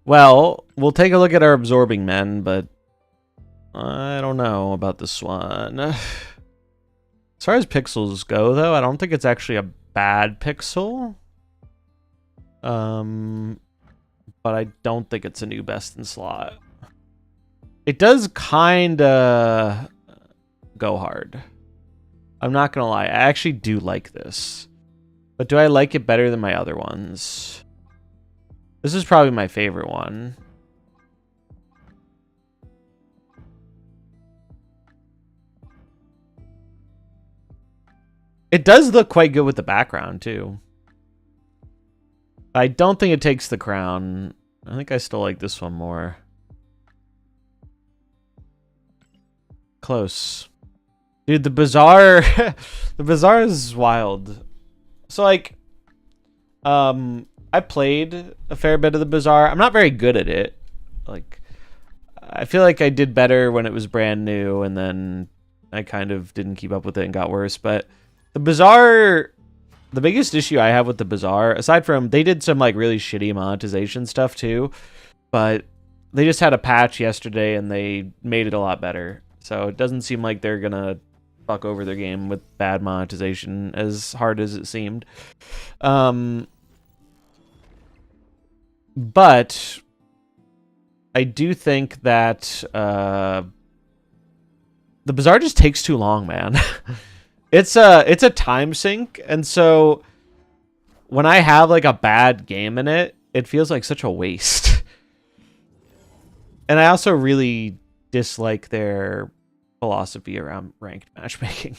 Well, we'll take a look at our Absorbing Men, but... I don't know about this one. As far as pixels go, though, I don't think it's actually a bad pixel. But I don't think it's a new best in slot. It does kinda go hard. I'm not gonna lie. I actually do like this. But do I like it better than my other ones? This is probably my favorite one. It does look quite good with the background, too. I don't think it takes the crown. I think I still like this one more. Close. Dude, the Bazaar... the Bazaar is wild. So, like... I played a fair bit of the Bazaar. I'm not very good at it. Like... I feel like I did better when it was brand new, and then I kind of didn't keep up with it and got worse, but... The Bazaar, the biggest issue I have with the Bazaar, aside from they did some like really shitty monetization stuff too, but they just had a patch yesterday and they made it a lot better. So it doesn't seem like they're gonna fuck over their game with bad monetization as hard as it seemed. But I do think that the Bazaar just takes too long, man. It's a time sink, and so when I have like a bad game in it, it feels like such a waste. And I also really dislike their philosophy around ranked matchmaking.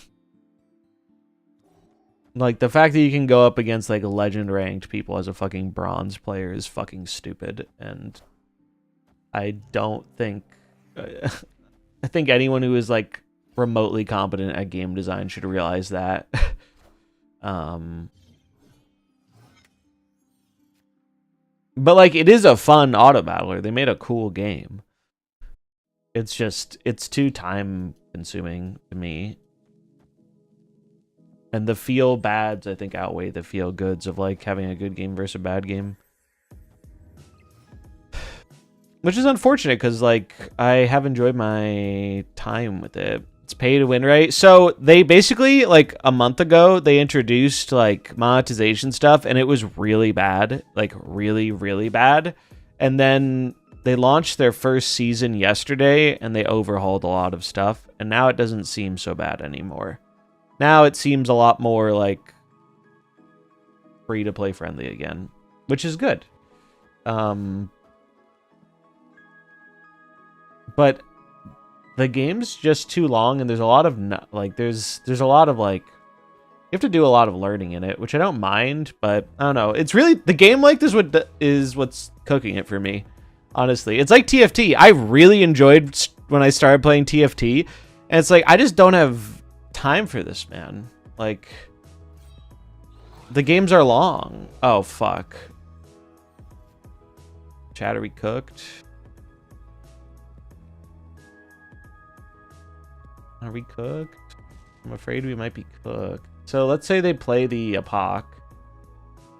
Like, the fact that you can go up against like legend ranked people as a fucking bronze player is fucking stupid, and I don't think I think anyone who is like remotely competent at game design should realize that. But like, it is a fun auto battler. They made a cool game. It's just, it's too time consuming to me. And the feel bads, I think, outweigh the feel goods of like having a good game versus a bad game. Which is unfortunate because like I have enjoyed my time with it. It's pay to win, right? So they basically, like a month ago, they introduced like monetization stuff and it was really bad. Like really, really bad. And then they launched their first season yesterday and they overhauled a lot of stuff. And now it doesn't seem so bad anymore. Now it seems a lot more like free to play friendly again, which is good. But the game's just too long, and there's a lot of like there's a lot of like you have to do a lot of learning in it, which I don't mind, but I don't know. It's really the game like this is what's cooking it for me. Honestly, it's like TFT. I really enjoyed when I started playing TFT, and it's like I just don't have time for this, man. Like the games are long. Oh fuck. Chat, are we cooked? Are we cooked? I'm afraid we might be cooked. So let's say they play the Apoc.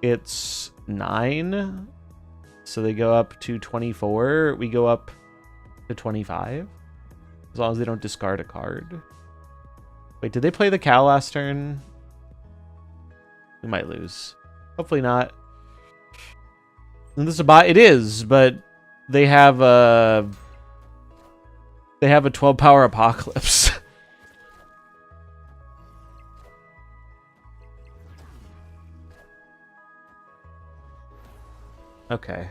It's 9. So they go up to 24. We go up to 25. As long as they don't discard a card. Wait, did they play the cow last turn? We might lose. Hopefully not. And this is a bot. It is, but they have a 12 power apocalypse. Okay.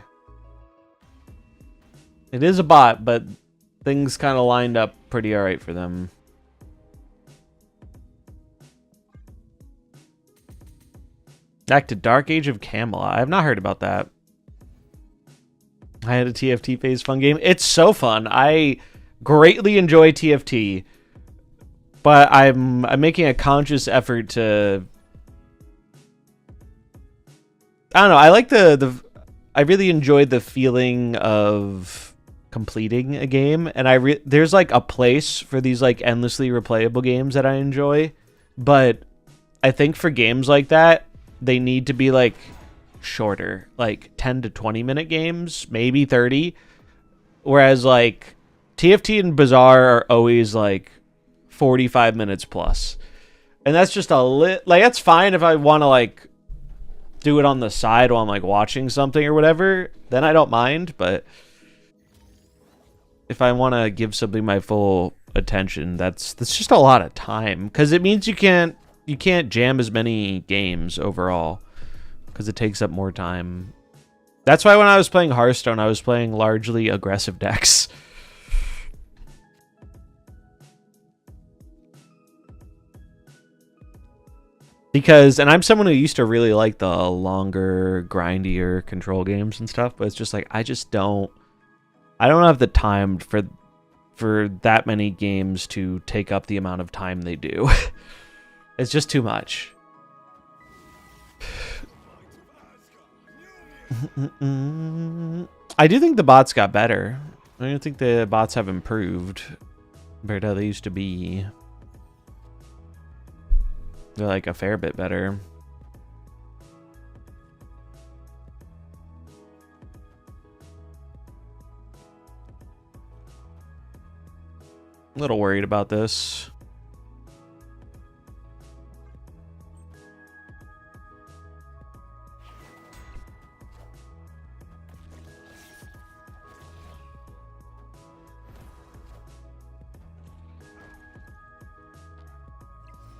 It is a bot, but things kind of lined up pretty alright for them. Back to Dark Age of Camelot. I have not heard about that. I had a TFT phase fun game. It's so fun. I greatly enjoy TFT, but I'm making a conscious effort to. I don't know. I like I really enjoyed the feeling of completing a game, and there's like a place for these like endlessly replayable games that I enjoy, but I think for games like that, they need to be like shorter, like 10 to 20 minute games, maybe 30. Whereas like TFT and Bazaar are always like 45 minutes plus. And that's just like, that's fine if I want to like do it on the side while I'm like watching something or whatever, then I don't mind. But if I want to give something my full attention, that's just a lot of time, because it means you can't jam as many games overall, because it takes up more time. That's why when I was playing Hearthstone, I was playing largely aggressive decks. Because, and I'm someone who used to really like the longer, grindier control games and stuff, but it's just like, I don't have the time for that many games to take up the amount of time they do. It's just too much. I do think the bots got better. I don't think the bots have improved compared to how they used to be. They're like a fair bit better. A little worried about this.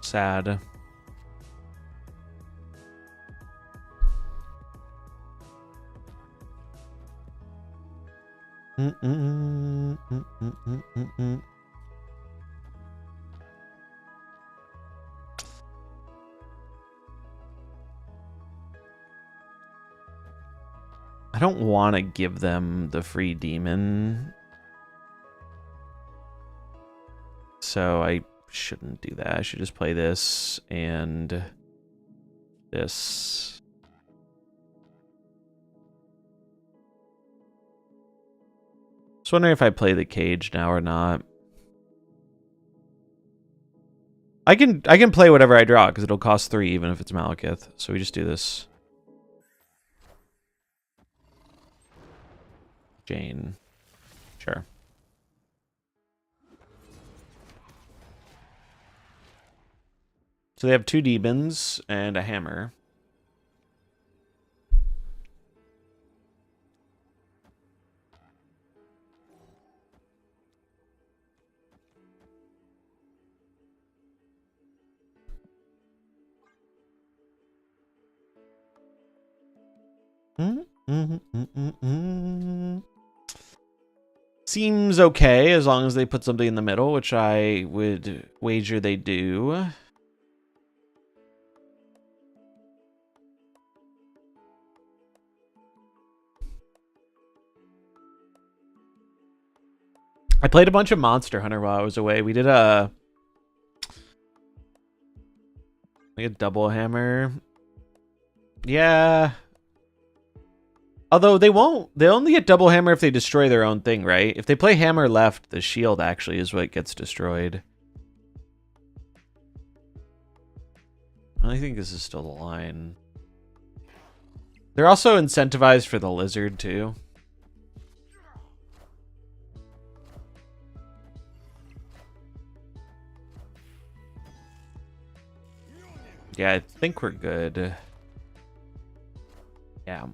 Sad. I don't want to give them the free demon, so I shouldn't do that. I should just play this and this. Just wondering if I play the cage now or not. I can play whatever I draw because it'll cost 3 even if it's Malekith. So we just do this. Jane. Sure. So they have 2 demons and a hammer. Seems okay as long as they put something in the middle, which I would wager they do. I played a bunch of Monster Hunter while I was away. We did a double hammer. Yeah. Although they only get double hammer if they destroy their own thing, right? If they play hammer left, the shield actually is what gets destroyed. I think this is still the line. They're also incentivized for the lizard too. Yeah, I think we're good. Yeah.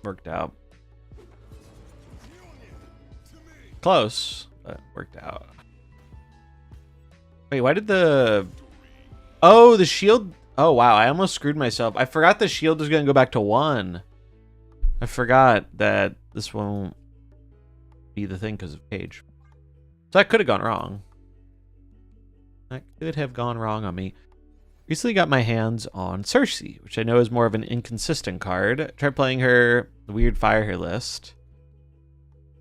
Worked out. Close, but worked out. Wait, why did the... Oh, the shield... Oh, wow, I almost screwed myself. I forgot the shield was going to go back to 1. I forgot that this won't be the thing because of Cage. So that could have gone wrong. That could have gone wrong on me. Recently got my hands on Cersei, which I know is more of an inconsistent card. Tried playing her weird fire her list.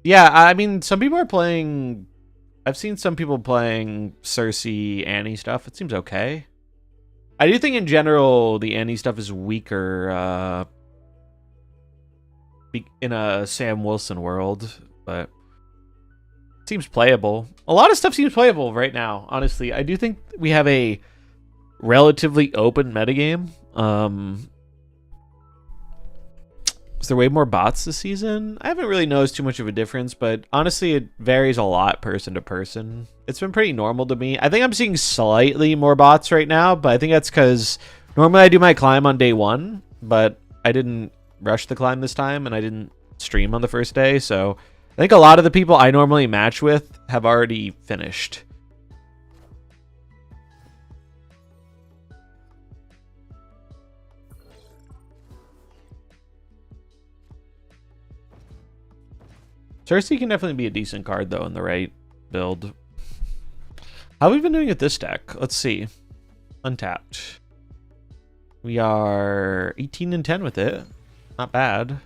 Yeah, I mean, some people are playing... I've seen some people playing Cersei, Annie stuff. It seems okay. I do think in general the Annie stuff is weaker in a Sam Wilson world, but it seems playable. A lot of stuff seems playable right now, honestly. I do think we have a relatively open metagame. Is there way more bots this season? I haven't really noticed too much of a difference, but honestly, it varies a lot person to person. It's been pretty normal to me. I think I'm seeing slightly more bots right now, but I think that's because normally I do my climb on day 1, but I didn't rush the climb this time, and I didn't stream on the first day, so I think a lot of the people I normally match with have already finished. Cersei can definitely be a decent card, though, in the right build. How have we been doing with this deck? Let's see. Untapped. We are 18 and 10 with it. Not bad.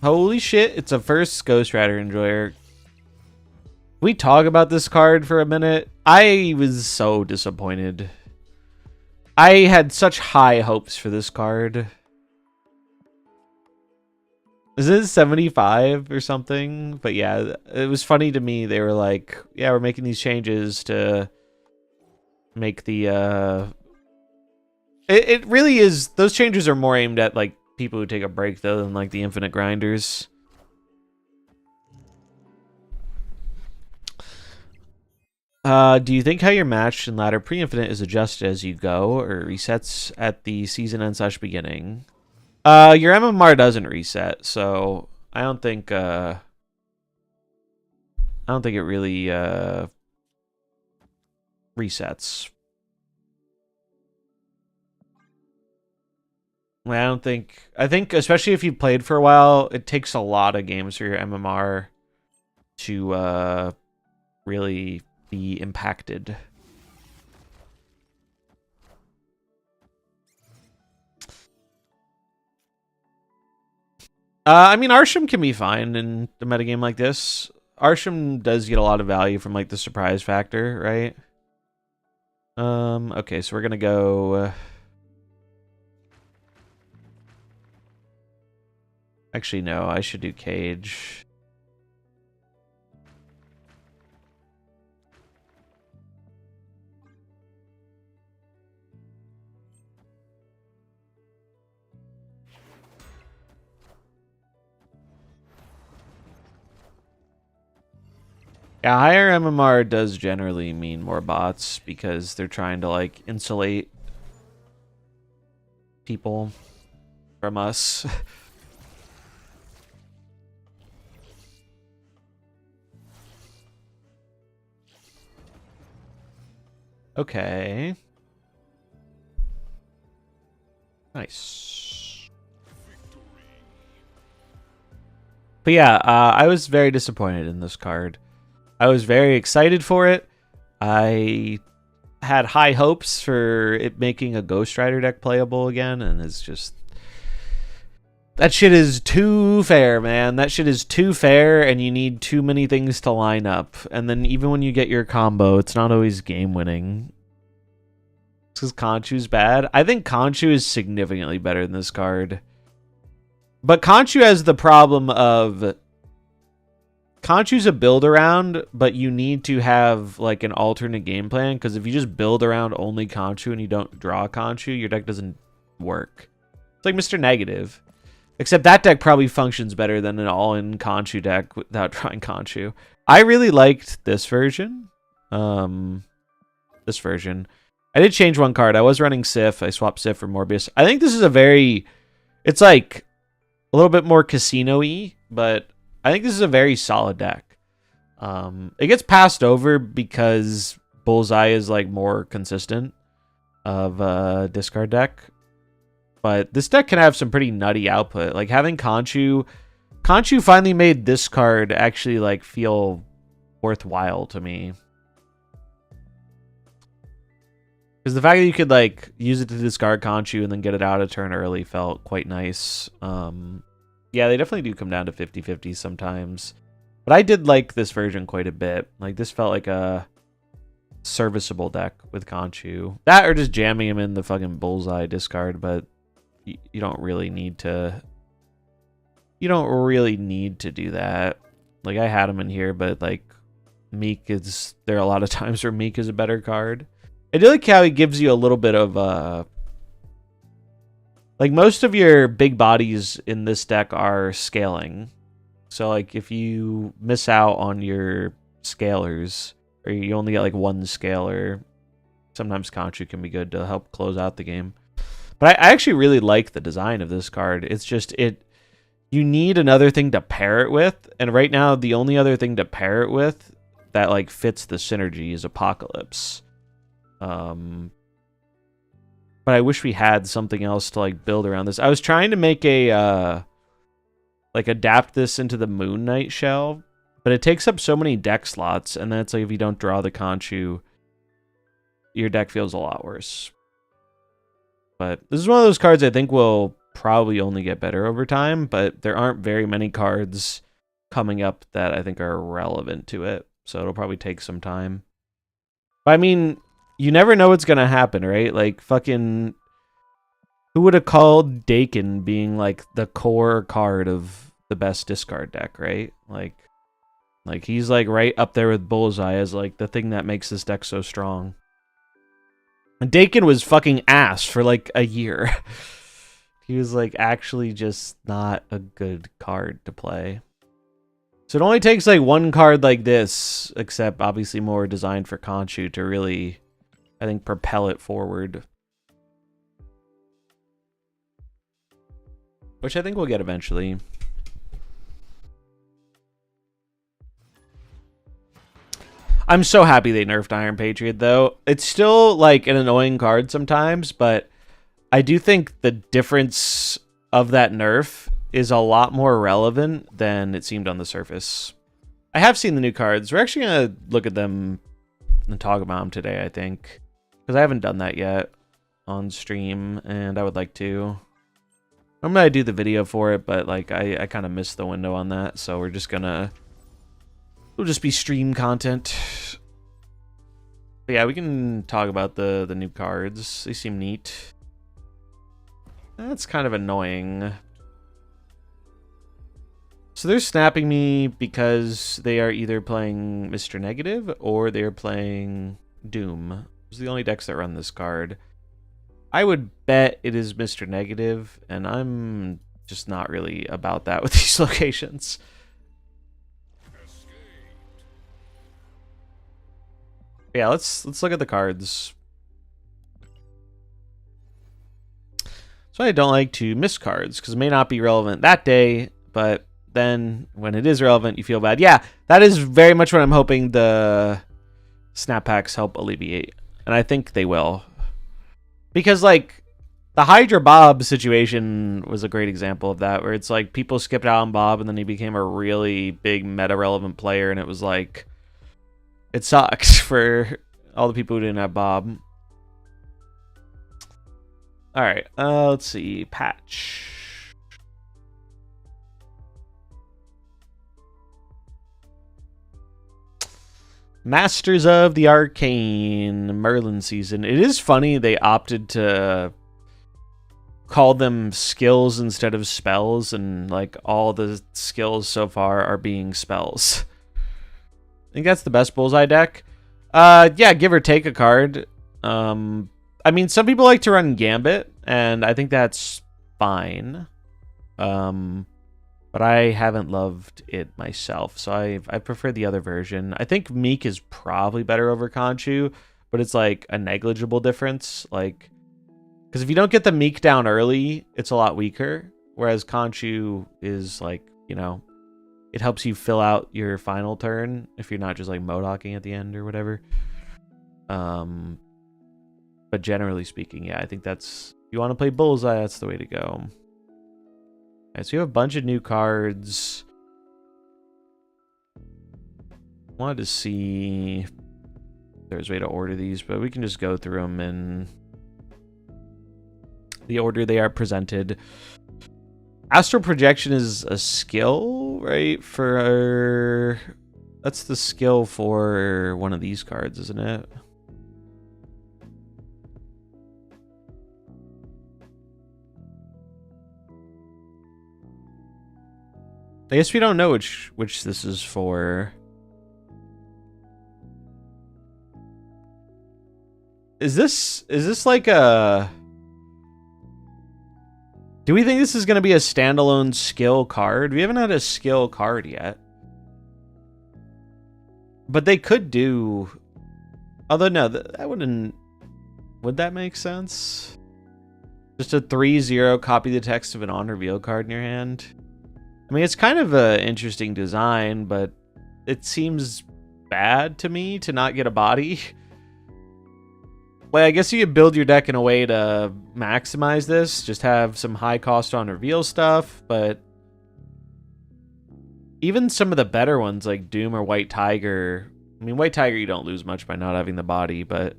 Holy shit, it's a first Ghost Rider Enjoyer. Can we talk about this card for a minute? I was so disappointed. I had such high hopes for this card. Is it 75 or something? But yeah, it was funny to me. They were like, yeah, we're making these changes to make the... It really is... Those changes are more aimed at like people who take a break, though, than like the infinite grinders. Do you think how you're matched in ladder pre-infinite is adjusted as you go, or resets at the season end / beginning? Your MMR doesn't reset, so I don't think it really resets. I think especially if you played for a while, it takes a lot of games for your MMR to really be impacted. I mean, Arsham can be fine in the metagame like this. Arsham does get a lot of value from like the surprise factor, right? Okay, so we're gonna go. Actually, no, I should do Cage. Yeah, higher MMR does generally mean more bots because they're trying to like insulate people from us. Okay. Nice. But yeah, I was very disappointed in this card. I was very excited for it. I had high hopes for it making a Ghost Rider deck playable again, and it's just... That shit is too fair, man. That shit is too fair, and you need too many things to line up. And then even when you get your combo, it's not always game-winning. Because Conchu's bad. I think Conchu is significantly better than this card. But Conchu has the problem of... Conchu's a build around, but you need to have like an alternate game plan, because if you just build around only Conchu and you don't draw Conchu, your deck doesn't work. It's like Mr. Negative. Except that deck probably functions better than an all-in Conchu deck without drawing Conchu. I really liked this version. This version. I did change one card. I was running Sif. I swapped Sif for Morbius. I think this is a very... It's like a little bit more casino-y, but I think this is a very solid deck. It gets passed over because Bullseye is like more consistent of a discard deck. But this deck can have some pretty nutty output. Like having Conchu finally made this card actually like feel worthwhile to me. Because the fact that you could like use it to discard Conchu and then get it out a turn early felt quite nice. Yeah, they definitely do come down to 50-50 sometimes. But I did like this version quite a bit. Like this felt like a serviceable deck with Conchu. That or just jamming him in the fucking Bullseye discard, but you don't really need to... You don't really need to do that. Like I had him in here, but like Meek is... There are a lot of times where Meek is a better card. I do like how he gives you a little bit of like most of your big bodies in this deck are scaling. So like if you miss out on your scalers, or you only get like one scaler, sometimes Conchu can be good to help close out the game. But I actually really like the design of this card. It's just you need another thing to pair it with, and right now the only other thing to pair it with that like fits the synergy is Apocalypse. But I wish we had something else to like build around this. I was trying to make a like adapt this into the Moon Knight shell, but it takes up so many deck slots, and then it's like if you don't draw the Conchu, your deck feels a lot worse. But this is one of those cards I think will probably only get better over time, but there aren't very many cards coming up that I think are relevant to it, so it'll probably take some time. But I mean, you never know what's gonna happen, right? Like fucking, who would have called Dakin being like the core card of the best discard deck, right? Like he's like right up there with Bullseye as like the thing that makes this deck so strong. And Dakin was fucking ass for like a year. He was like actually just not a good card to play. So So it only takes like one card like this, except obviously more designed for Khonshu to really, I think, propel it forward. Which I think we'll get eventually. I'm so happy they nerfed Iron Patriot, though. It's still, like, an annoying card sometimes, but I do think the difference of that nerf is a lot more relevant than it seemed on the surface. I have seen the new cards. We're actually going to look at them and talk about them today, I think. Because I haven't done that yet on stream, and I would like to. I'm going to do the video for it, but, like, I kind of missed the window on that, so we're just going to... It'll just be stream content. But yeah, we can talk about the new cards. They seem neat. That's kind of annoying. So they're snapping me because they are either playing Mr. Negative or they're playing Doom. Those are the only decks that run this card. I would bet it is Mr. Negative, and I'm just not really about that with these locations. Yeah, let's look at the cards. So I don't like to miss cards because it may not be relevant that day, but then when it is relevant, you feel bad. Yeah, that is very much what I'm hoping the snap packs help alleviate, and I think they will. Because like the Hydra Bob situation was a great example of that, where it's like people skipped out on Bob and then he became a really big meta relevant player, and it was like, it sucks for all the people who didn't have Bob. All right, let's see. Patch. Masters of the Arcane Merlin season. It is funny they opted to call them skills instead of spells, and like all the skills so far are being spells. I think that's the best Bullseye deck. Yeah, give or take a card. I mean, some people like to run Gambit, and I think that's fine. But I haven't loved it myself, so I prefer the other version. I think Meek is probably better over Khonshu, but it's like a negligible difference. Like, because if you don't get the Meek down early, it's a lot weaker, whereas Khonshu is like, you know, it helps you fill out your final turn if you're not just like Modocking at the end or whatever. But generally speaking, yeah, I think that's, if you want to play Bullseye, that's the way to go. Alright, so you have a bunch of new cards. Wanted to see if there's a way to order these, but we can just go through them in the order they are presented. Astral Projection is a skill, right? For that's the skill for one of these cards, isn't it? I guess we don't know which this is for. Is this like a... Do we think this is going to be a standalone skill card? We haven't had a skill card yet. But they could do... Although, no, that wouldn't... Would that make sense? Just a 3/0 copy the text of an on-reveal card in your hand? I mean, it's kind of an interesting design, but it seems bad to me to not get a body. Well, I guess you could build your deck in a way to maximize this. Just have some high cost on reveal stuff, but even some of the better ones like Doom or White Tiger. I mean, White Tiger you don't lose much by not having the body, but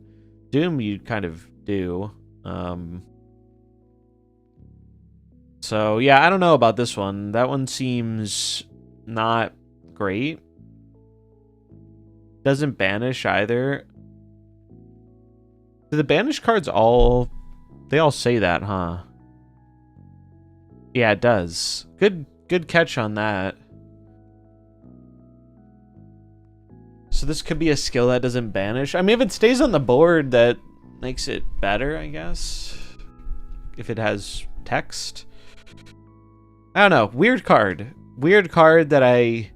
Doom you kind of do. So, yeah, I don't know about this one. That one seems not great. Doesn't banish either. Do the banish cards all... They all say that, huh? Yeah, it does. Good catch on that. So this could be a skill that doesn't banish. I mean, if it stays on the board, that makes it better, I guess. If it has text. I don't know. Weird card. Weird card that I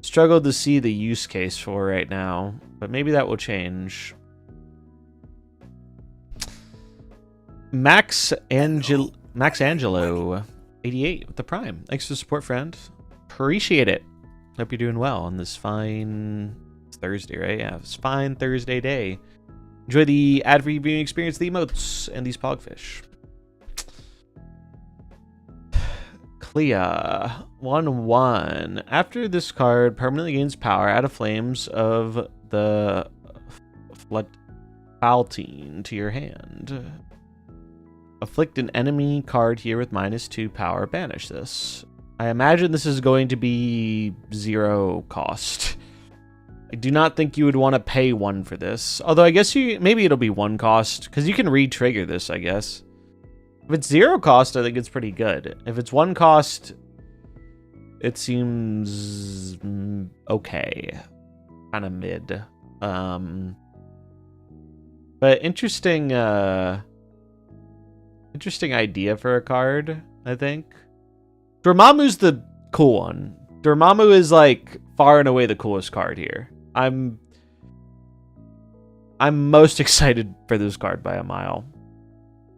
struggle to see the use case for right now, but maybe that will change. Max Angelo 88 with the Prime. Thanks for the support, friend. Appreciate it. Hope you're doing well on this fine Thursday, right? Yeah, it's fine Thursday day. Enjoy the ad-free viewing experience, the emotes, and these pogfish. Clea 1/1. After this card permanently gains power, add a flames of the Faltine to your hand. Afflict an enemy card here with -2 power. Banish this. I imagine this is going to be 0 cost. I do not think you would want to pay 1 for this. Although I guess maybe it'll be 1 cost, because you can re-trigger this, I guess. If it's 0 cost, I think it's pretty good. If it's 1 cost, it seems okay. Kind of mid. But interesting idea for a card, I think. Dormammu's the cool one. Dormammu is like far and away the coolest card here. I'm most excited for this card by a mile.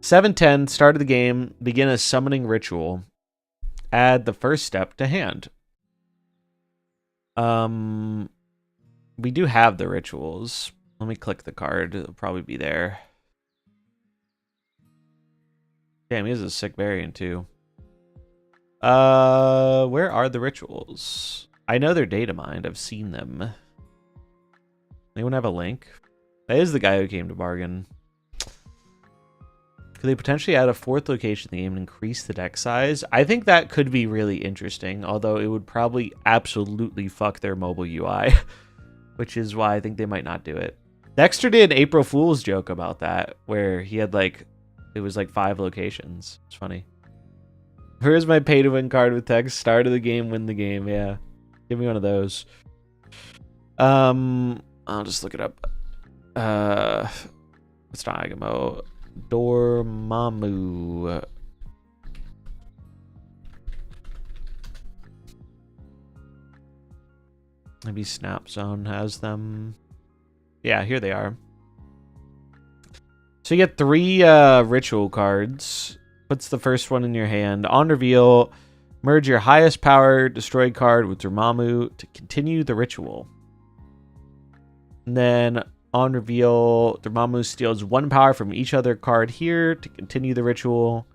7/10, start of the game, begin a summoning ritual. Add the first step to hand. We do have the rituals. Let me click the card. It'll probably be there. Damn, he has a sick variant too. Where are the rituals? I know they're data mined. I've seen them. Anyone have a link? That is the guy who came to bargain. Could they potentially add a 4th location in the game and increase the deck size? I think that could be really interesting, although it would probably absolutely fuck their mobile UI, which is why I think they might not do it. Dexter did an April Fool's joke about that, where he had like, it was like 5 locations. It's funny. Here's my pay to win card with text. Start of the game, win the game. Yeah. Give me one of those. I'll just look it up. It's not Agamo. Dormammu. Maybe Snap Zone has them. Yeah, here they are. So you get 3 ritual cards. Puts the first one in your hand. On reveal, merge your highest power destroyed card with Dormammu to continue the ritual. And then on reveal, Dormammu steals 1 power from each other card here to continue the ritual.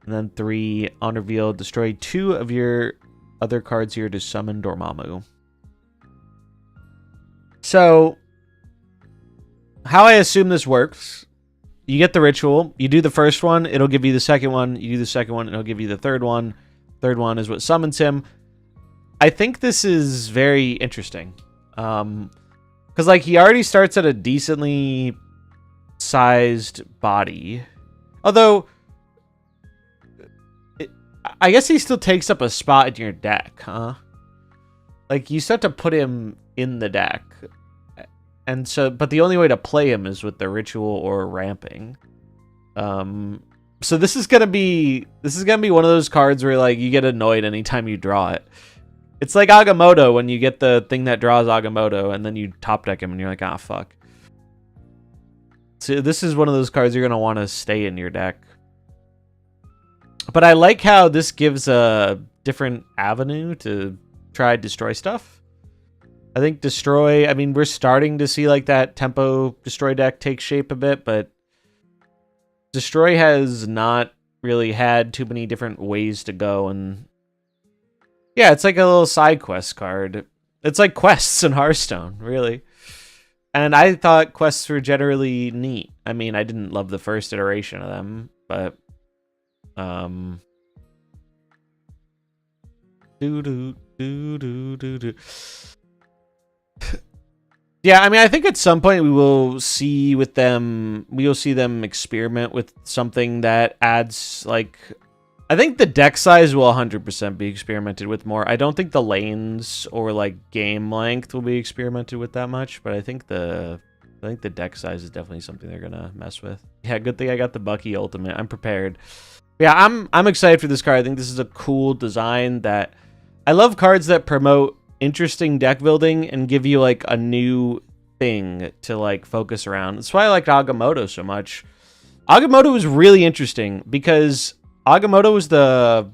And then 3, on reveal, destroy 2 of your other cards here to summon Dormammu. So, how I assume this works, you get the ritual, you do the first one, it'll give you the second one, you do the second one, it'll give you the third one. Third one is what summons him. I think this is very interesting. Because like he already starts at a decently sized body. Although, I guess he still takes up a spot in your deck, huh? Like you start to put him in the deck. And so, but the only way to play him is with the ritual or ramping. So this is gonna be one of those cards where like you get annoyed anytime you draw it. It's like Agamotto when you get the thing that draws Agamotto and then you top deck him and you're like, ah, fuck. So this is one of those cards you're gonna want to stay in your deck. But I like how this gives a different avenue to try destroy stuff. I think destroy, I mean, we're starting to see like that tempo destroy deck take shape a bit, but destroy has not really had too many different ways to go. And yeah, it's like a little side quest card. It's like quests in Hearthstone, really. And I thought quests were generally neat. I mean, I didn't love the first iteration of them, but yeah, I mean, I think at some point we will see them experiment with something that adds, like, I think the deck size will 100% be experimented with more. I don't think the lanes or, like, game length will be experimented with that much, but I think the deck size is definitely something they're gonna mess with. Yeah, good thing I got the Bucky Ultimate. I'm prepared. Yeah, I'm excited for this card. I think this is a cool design that I love cards that promote interesting deck building and give you like a new thing to like focus around. That's why I liked Agamotto so much. Agamotto was really interesting because Agamotto was the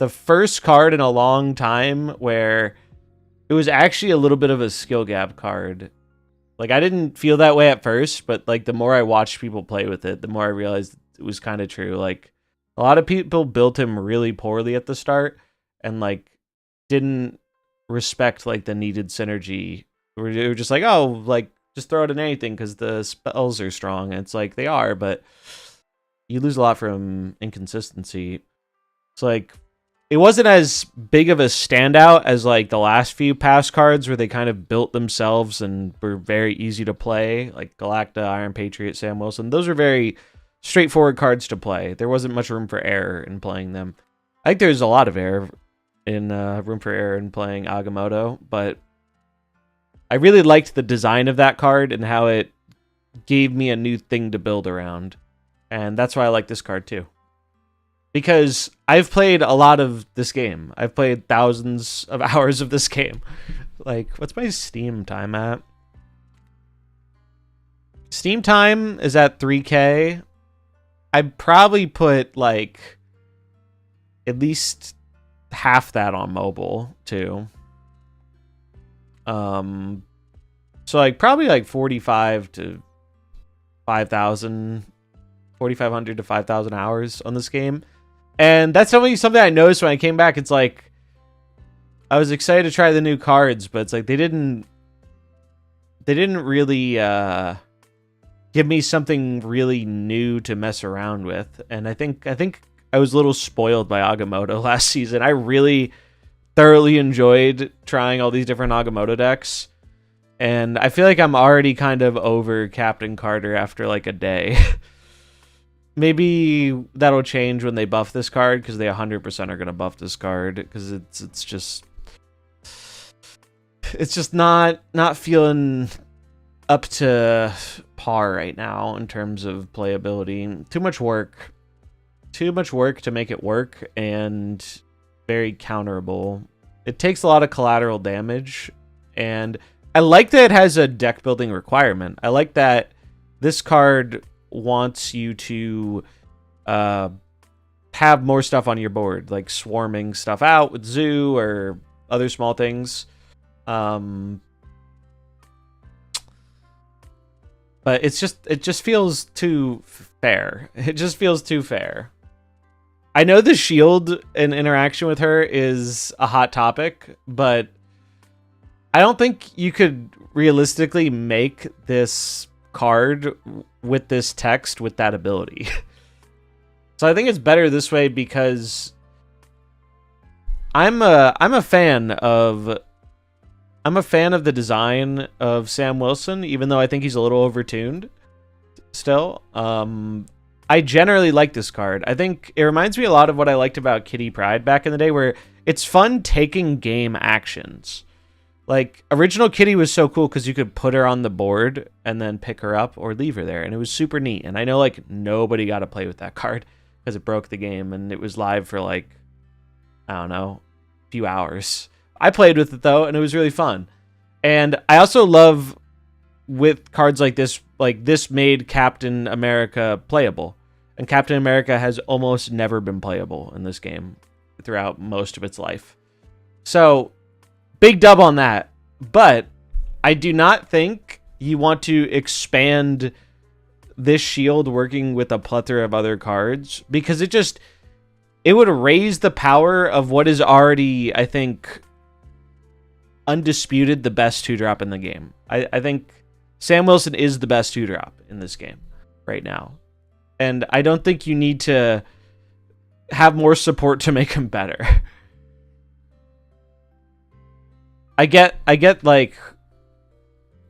first card in a long time where it was actually a little bit of a skill gap card. Like, I didn't feel that way at first, but like the more I watched people play with it, the more I realized it was kind of true. Like, a lot of people built him really poorly at the start and like didn't respect like the needed synergy. They were just like, oh, like just throw it in anything because the spells are strong. And it's like they are, but you lose a lot from inconsistency. It's like it wasn't as big of a standout as like the last few past cards where they kind of built themselves and were very easy to play, like Galacta, Iron Patriot, Sam Wilson. Those were very straightforward cards to play. There wasn't much room for error in playing them. I think there's a lot of error in room for error in playing Agamotto, but I really liked the design of that card and how it gave me a new thing to build around. And that's why I like this card too. Because I've played a lot of this game. I've played thousands of hours of this game. Like, what's my Steam time at? Steam time is at 3K. I'd probably put, like, at least half that on mobile, too. So, like, probably, like, 45 to 5,000, 4,500 to 5,000 hours on this game. And that's only something I noticed when I came back. It's like, I was excited to try the new cards, but it's like they didn't really give me something really new to mess around with. And I think I was a little spoiled by Agamotto last season. I really thoroughly enjoyed trying all these different Agamotto decks. And I feel like I'm already kind of over Captain Carter after like a day. Maybe that'll change when they buff this card, because they 100% are going to buff this card, because it's just not feeling up to par right now in terms of playability. Too much work to make it work, and very counterable. It takes a lot of collateral damage, and I like that it has a deck building requirement. I like that this card wants you to have more stuff on your board, like swarming stuff out with Zoo or other small things. But it just feels too fair. It just feels too fair. I know the shield and interaction with her is a hot topic, but I don't think you could realistically make this card with this text with that ability. So I think it's better this way, because I'm a fan of the design of Sam Wilson, even though I think he's a little overtuned still. I generally like this card. I think it reminds me a lot of what I liked about Kitty Pryde back in the day, where it's fun taking game actions. Like, original Kitty was so cool because you could put her on the board and then pick her up or leave her there, and it was super neat. And I know, like, nobody got to play with that card because it broke the game, and it was live for, like, I don't know, a few hours. I played with it, though, and it was really fun. And I also love, with cards like this made Captain America playable. And Captain America has almost never been playable in this game throughout most of its life. So, big dub on that. But I do not think you want to expand this shield working with a plethora of other cards, because it would raise the power of what is already, I think, undisputed the best 2-drop in the game. I think Sam Wilson is the best 2-drop in this game right now. And I don't think you need to have more support to make him better. I get like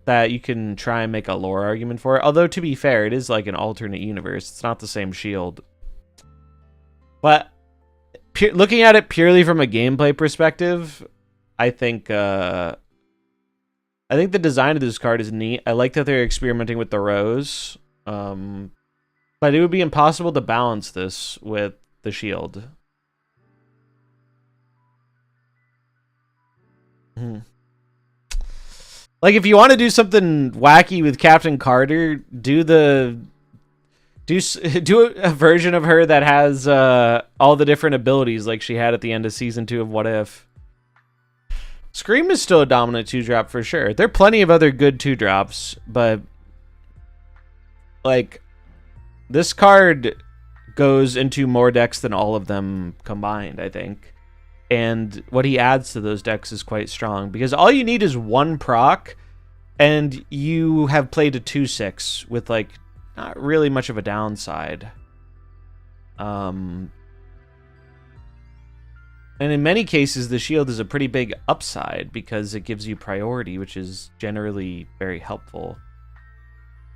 that you can try and make a lore argument for it. Although, to be fair, it is like an alternate universe. It's not the same shield. But looking at it purely from a gameplay perspective, I think the design of this card is neat. I like that they're experimenting with the rose. But it would be impossible to balance this with the shield. Like, if you want to do something wacky with Captain Carter, do a version of her that has all the different abilities like she had at the end of season 2 of What If. Scream is still a dominant 2-drop for sure. There are plenty of other good 2-drops, but like this card goes into more decks than all of them combined, I think. And what he adds to those decks is quite strong, because all you need is one proc and you have played a 2/6 with like not really much of a downside. And in many cases, the shield is a pretty big upside because it gives you priority, which is generally very helpful.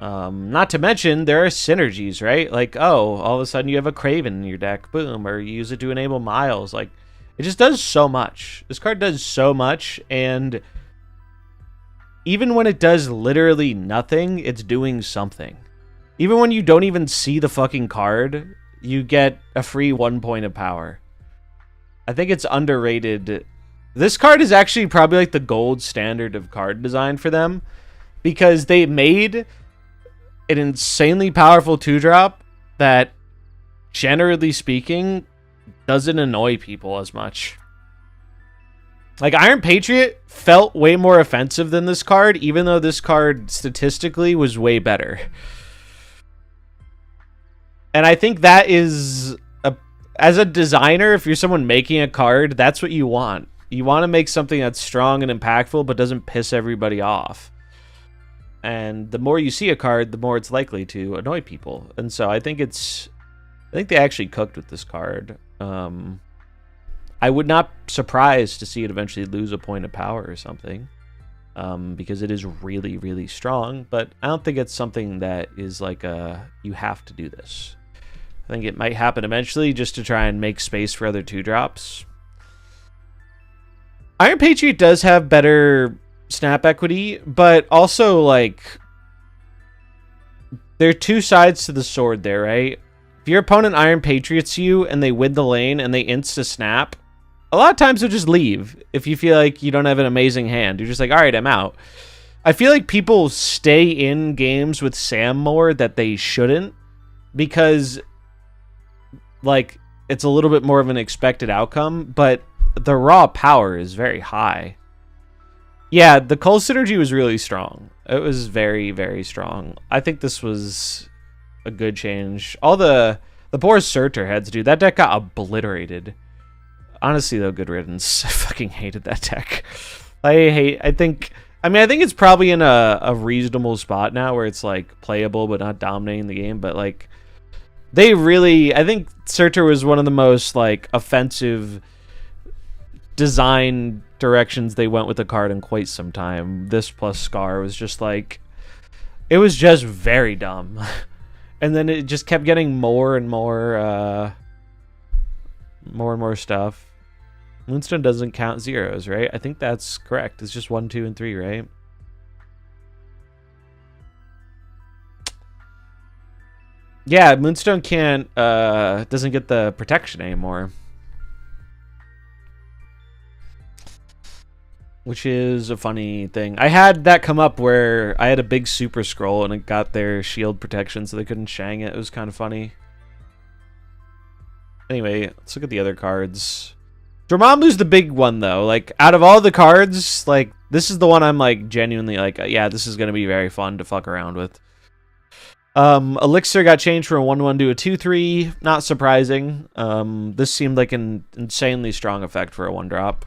Not to mention, there are synergies, right? Like, oh, all of a sudden you have a Kraven in your deck, boom, or you use it to enable Miles. Like, it just does so much. This card does so much, and even when it does literally nothing, it's doing something. Even when you don't even see the fucking card, you get a free 1 point of power. I think it's underrated. This card is actually probably like the gold standard of card design for them, because they made an insanely powerful 2-drop that, generally speaking, doesn't annoy people as much. Like, Iron Patriot felt way more offensive than this card, even though this card statistically was way better. And I think that is, as a designer, if you're someone making a card, that's what you want. You want to make something that's strong and impactful, but doesn't piss everybody off. And the more you see a card, the more it's likely to annoy people. And so I think they actually cooked with this card. I would not be surprised to see it eventually lose a point of power or something, because it is really, really strong. But I don't think it's something that is like you have to do this. I think it might happen eventually just to try and make space for other 2-drops. Iron Patriot does have better snap equity, but also, like, there are two sides to the sword there, right? If your opponent Iron Patriots you and they win the lane and they insta-snap, a lot of times they'll just leave if you feel like you don't have an amazing hand. You're just like, all right, I'm out. I feel like people stay in games with Sam more that they shouldn't, because, like, it's a little bit more of an expected outcome, but the raw power is very high. Yeah, the Cole synergy was really strong. It was very, very strong. I think this was a good change. All the Boris Surtur heads, dude, that deck got obliterated. Honestly, though, good riddance. I fucking hated that deck. I think it's probably in a reasonable spot now where it's like playable but not dominating the game, but like I think Surtur was one of the most like offensive design directions they went with the card in quite some time. This plus Scar was just like, it was just very dumb. And then it just kept getting more and more stuff. Moonstone doesn't count zeros, right? I think that's correct. It's just 1, 2, and 3, right? Yeah, Moonstone doesn't get the protection anymore. Which is a funny thing. I had that come up where I had a big super scroll and it got their shield protection so they couldn't shang it. It was kind of funny. Anyway, let's look at the other cards. Dormammu's the big one, though. Like, out of all the cards, like, this is the one I'm, like, genuinely like, yeah, this is going to be very fun to fuck around with. Elixir got changed from a 1/1 to a 2/3. Not surprising. This seemed like an insanely strong effect for a 1-drop.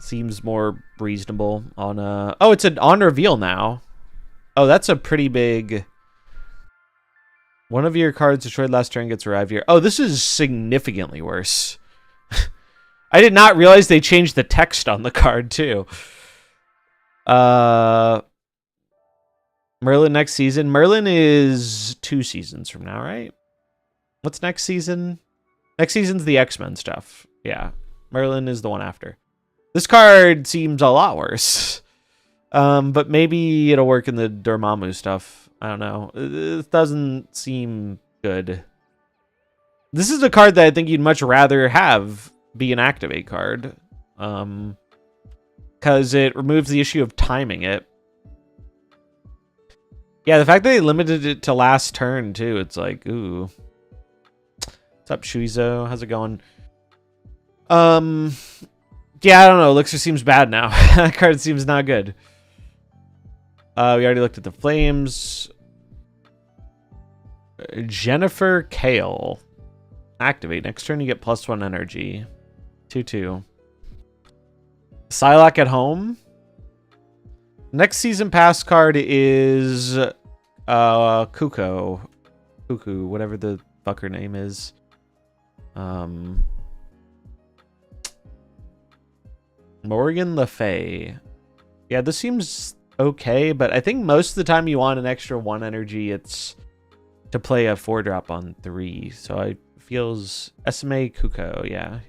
Seems more reasonable on oh, it's on reveal now. Oh, that's a pretty big. One of your cards destroyed last turn gets revived here. Oh, this is significantly worse. I did not realize they changed the text on the card too. Merlin next season. Merlin is 2 seasons from now, right? What's next season? Next season's the X-Men stuff. Yeah. Merlin is the one after. This card seems a lot worse. But maybe it'll work in the Dormammu stuff. I don't know. It doesn't seem good. This is a card that I think you'd much rather have be an activate card. because it removes the issue of timing it. Yeah, the fact that they limited it to last turn, too, it's like, ooh. What's up, Shuizo? How's it going? Yeah, I don't know. Elixir seems bad now. That card seems not good. We already looked at the flames. Jennifer Kale. Activate. Next turn you get +1 energy. 2/2. Psylocke at home. Next season pass card is Cuckoo, whatever the fuck her name is. Morgan Le Fay. Yeah, this seems okay, but I think most of the time you want an extra 1 energy, it's to play a 4-drop on 3. So it feels SMA Cuckoo, yeah.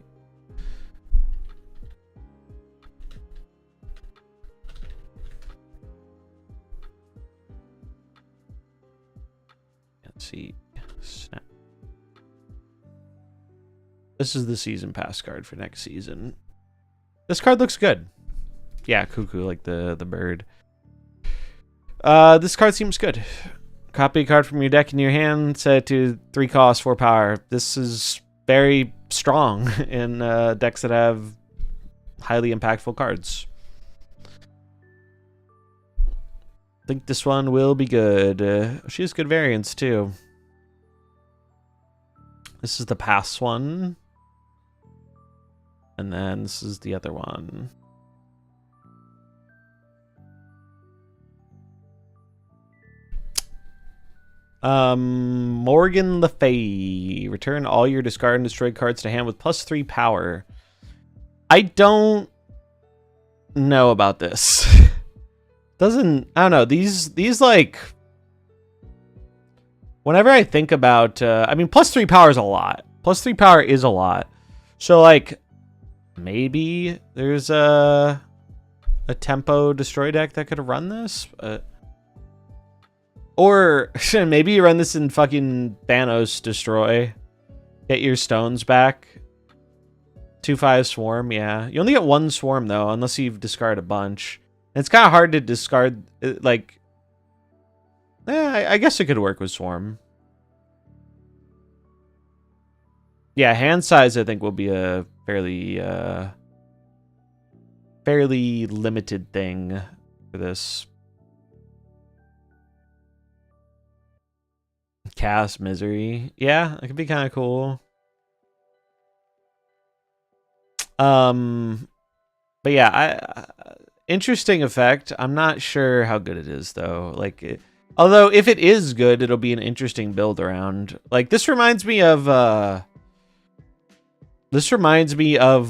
Let's see. Snap. This is the season pass card for next season. This card looks good. Yeah, Cuckoo, like the bird. This card seems good. Copy a card from your deck in your hand, set it to 3 cost, 4 power. This is very strong in decks that have highly impactful cards. I think this one will be good. She has good variants too. This is the pass one. And then this is the other one. Morgan Le Fay. Return all your discard and destroyed cards to hand with +3 power. I don't know about this. I don't know. These like, whenever I think about, I mean, +3 power is a lot. +3 power is a lot. So like, maybe there's a tempo destroy deck that could run this. Or maybe you run this in fucking Thanos destroy. Get your stones back. 2/5 swarm, yeah. You only get 1 swarm though, unless you've discarded a bunch. And it's kind of hard to discard, like... I guess it could work with swarm. Yeah, hand size I think will be a fairly limited thing for this. Cast Misery. Yeah, it could be kind of cool. But yeah, interesting effect. I'm not sure how good it is though. Like, although if it is good, it'll be an interesting build around. Like this reminds me of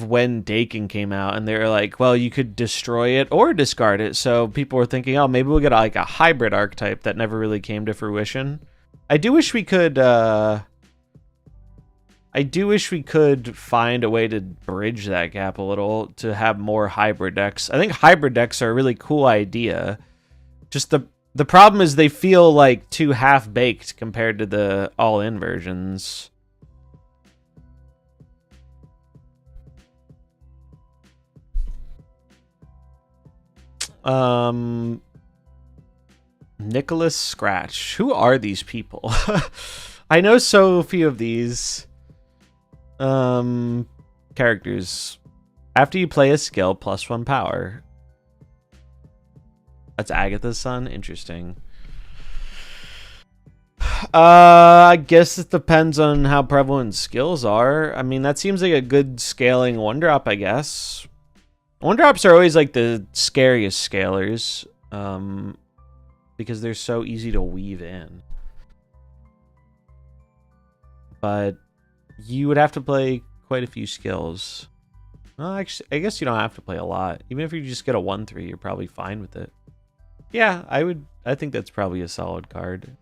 when Dakin came out, and they were like, well, you could destroy it or discard it. So people were thinking, oh, maybe we'll get like a hybrid archetype that never really came to fruition. I do wish we could find a way to bridge that gap a little to have more hybrid decks. I think hybrid decks are a really cool idea. Just the problem is they feel like too half-baked compared to the all-in versions. Nicholas Scratch. Who are these people? I know so few of these characters. After you play a skill, +1 power. That's Agatha's son? Interesting. I guess it depends on how prevalent skills are. I mean, that seems like a good scaling 1-drop, I guess. 1-drops are always like the scariest scalers. Because they're so easy to weave in. But you would have to play quite a few skills. Well, actually, I guess you don't have to play a lot. Even if you just get a 1/3, you're probably fine with it. Yeah, I think that's probably a solid card.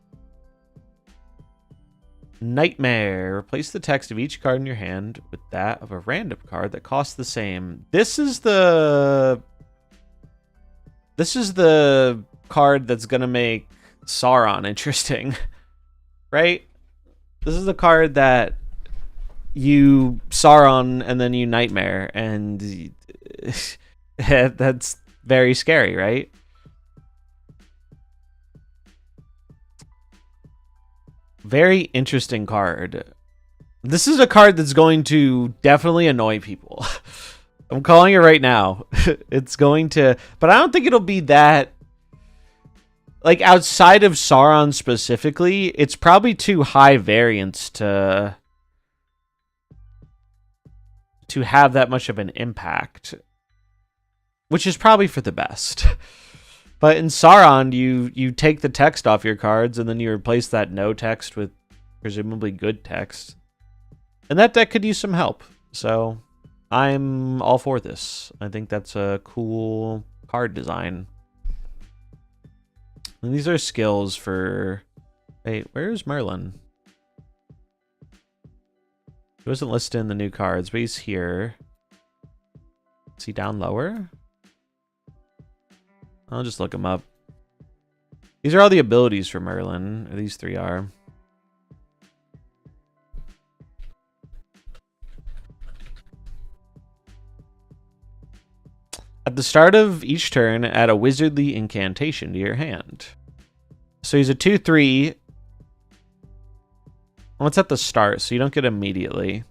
Nightmare. Replace the text of each card in your hand with that of a random card that costs the same. This is the card that's gonna make Sauron interesting, right? This is the card that you Sauron and then you Nightmare, and That's very scary, right? Very interesting card. This is a card that's going to definitely annoy people. I'm calling it right now. It's going to, but I don't think it'll be that, like, outside of Sauron specifically, it's probably too high variance to have that much of an impact, which is probably for the best. But in Sauron, you take the text off your cards, and then you replace that no text with presumably good text. And that deck could use some help. So I'm all for this. I think that's a cool card design. And these are skills for... Wait, where's Merlin? He wasn't listed in the new cards, but he's here. Is he down lower? I'll just look him up. These are all the abilities for Merlin. Or these three are. At the start of each turn, add a wizardly incantation to your hand. So he's a 2/3. Well, it's at the start, so you don't get it immediately.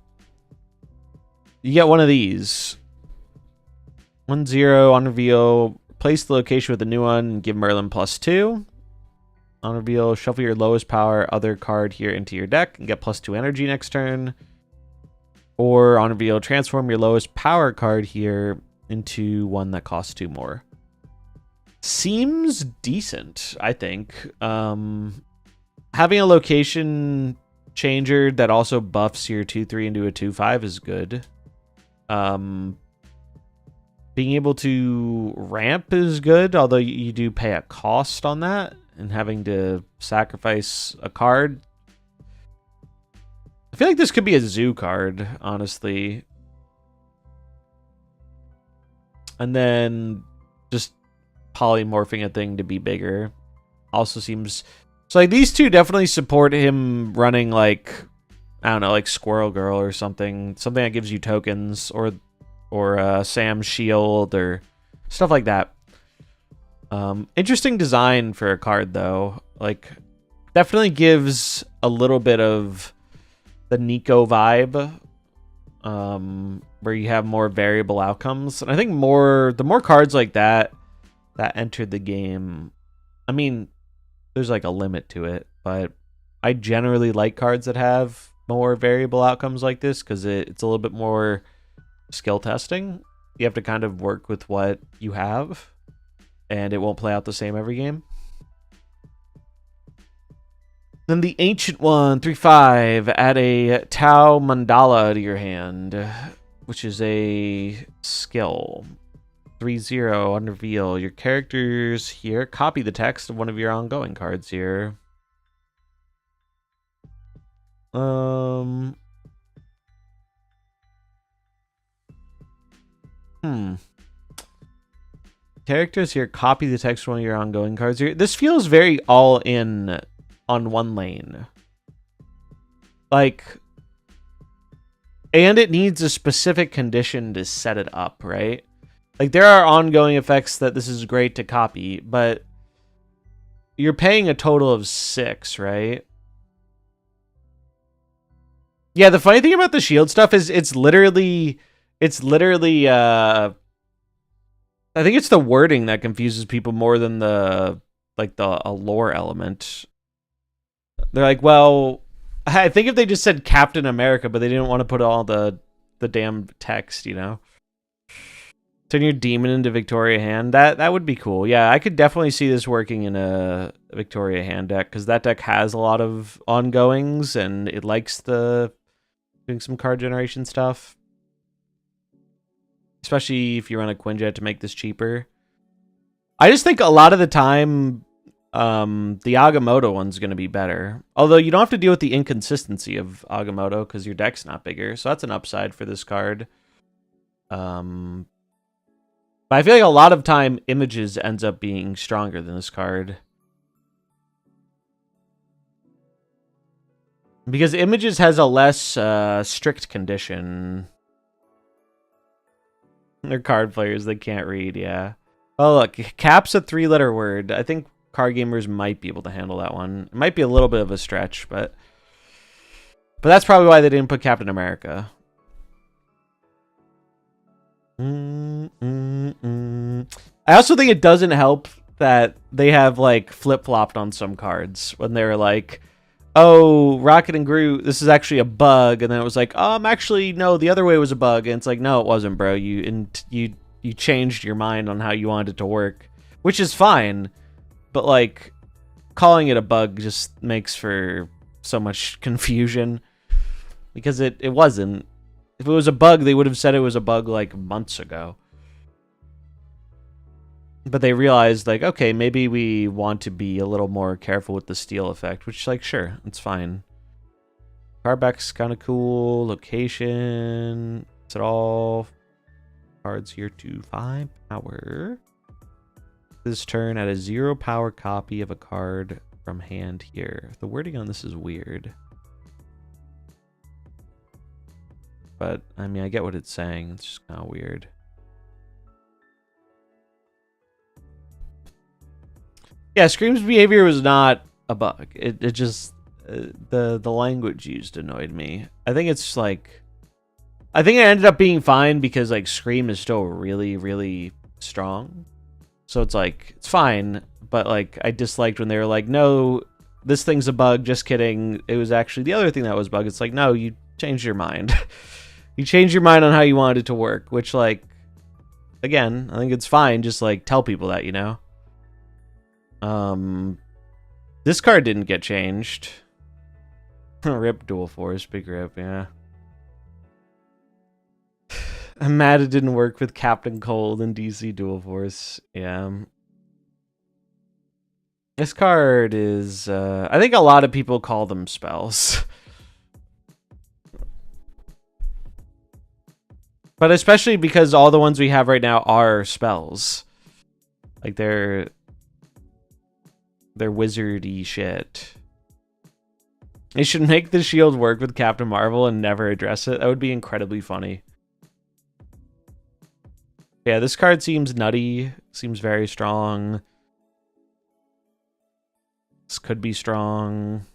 You get one of these. 1/0 on reveal. Place the location with a new one and give Merlin +2. On reveal, shuffle your lowest power other card here into your deck and get +2 energy next turn. Or on reveal, transform your lowest power card here into one that costs 2 more. Seems decent, I think. Having a location changer that also buffs your 2/3 into a 2/5 is good. Being able to ramp is good, although you do pay a cost on that, and having to sacrifice a card. I feel like this could be a zoo card, honestly. And then just polymorphing a thing to be bigger also seems... So like these two definitely support him running like, I don't know, like Squirrel Girl or something. Something that gives you tokens, or Sam's Shield or stuff like that. Interesting design for a card though. Like definitely gives a little bit of the Nico vibe. Where you have more variable outcomes. And I think the more cards like that entered the game, I mean, there's like a limit to it, but I generally like cards that have more variable outcomes like this because it's a little bit more skill testing. You have to kind of work with what you have, and it won't play out the same every game. Then the Ancient One, 3/5, add a Tau Mandala to your hand, which is a skill. 3/0 on reveal. Your characters here copy the text of one of your ongoing cards here. Characters here copy the text of one of your ongoing cards here. This feels very all in on one lane. Like, and it needs a specific condition to set it up, right? Like, there are ongoing effects that this is great to copy, but you're paying a total of 6, right? Yeah, the funny thing about the shield stuff is it's literally I think it's the wording that confuses people more than a lore element. They're like, well, I think if they just said Captain America, but they didn't want to put all the damn text, you know? Turn your demon into Victoria hand. That would be cool. Yeah, I could definitely see this working in a Victoria hand deck, because that deck has a lot of ongoings, and it likes doing some card generation stuff. Especially if you run a Quinjet to make this cheaper. I just think a lot of the time, the Agamotto one's going to be better. Although you don't have to deal with the inconsistency of Agamotto because your deck's not bigger. So that's an upside for this card. But I feel like a lot of time Images ends up being stronger than this card. Because Images has a less strict condition. They're card players. They can't read. Yeah. Oh, look. Cap's a 3-letter word. I think card gamers might be able to handle that one. It might be a little bit of a stretch, but that's probably why they didn't put Captain America. I also think it doesn't help that they have like flip-flopped on some cards when they're like, oh, Rocket and Groot, this is actually a bug, and then it was like, actually no, the other way was a bug, and it's like, no, it wasn't, bro. You changed your mind on how you wanted it to work, which is fine, but like calling it a bug just makes for so much confusion because it wasn't. If it was a bug, they would have said it was a bug like months ago. But they realized, like, okay, maybe we want to be a little more careful with the steal effect, which, like, sure, it's fine. Cardback's kind of cool. Location. Is it all? Cards here to 5 power. This turn, add a 0 power copy of a card from hand here. The wording on this is weird. But, I mean, I get what it's saying. It's just kind of weird. Yeah, Scream's behavior was not a bug. It just... the language used annoyed me. I think it's, like... I think it ended up being fine because, like, Scream is still really, really strong. So it's, like, it's fine. But, like, I disliked when they were like, no, this thing's a bug. Just kidding. It was actually the other thing that was bug. It's like, no, you changed your mind. You changed your mind on how you wanted it to work, which, like, again, I think it's fine. Just, like, tell people that, you know? This card didn't get changed. Rip Dual Force, big rip, yeah. I'm mad it didn't work with Captain Cold and DC Dual Force, yeah. This card is, I think a lot of people call them spells. But especially because all the ones we have right now are spells. Like, they're wizardy shit. They should make the shield work with Captain Marvel and never address it. That would be incredibly funny. Yeah, this card seems nutty. Seems very strong. This could be strong.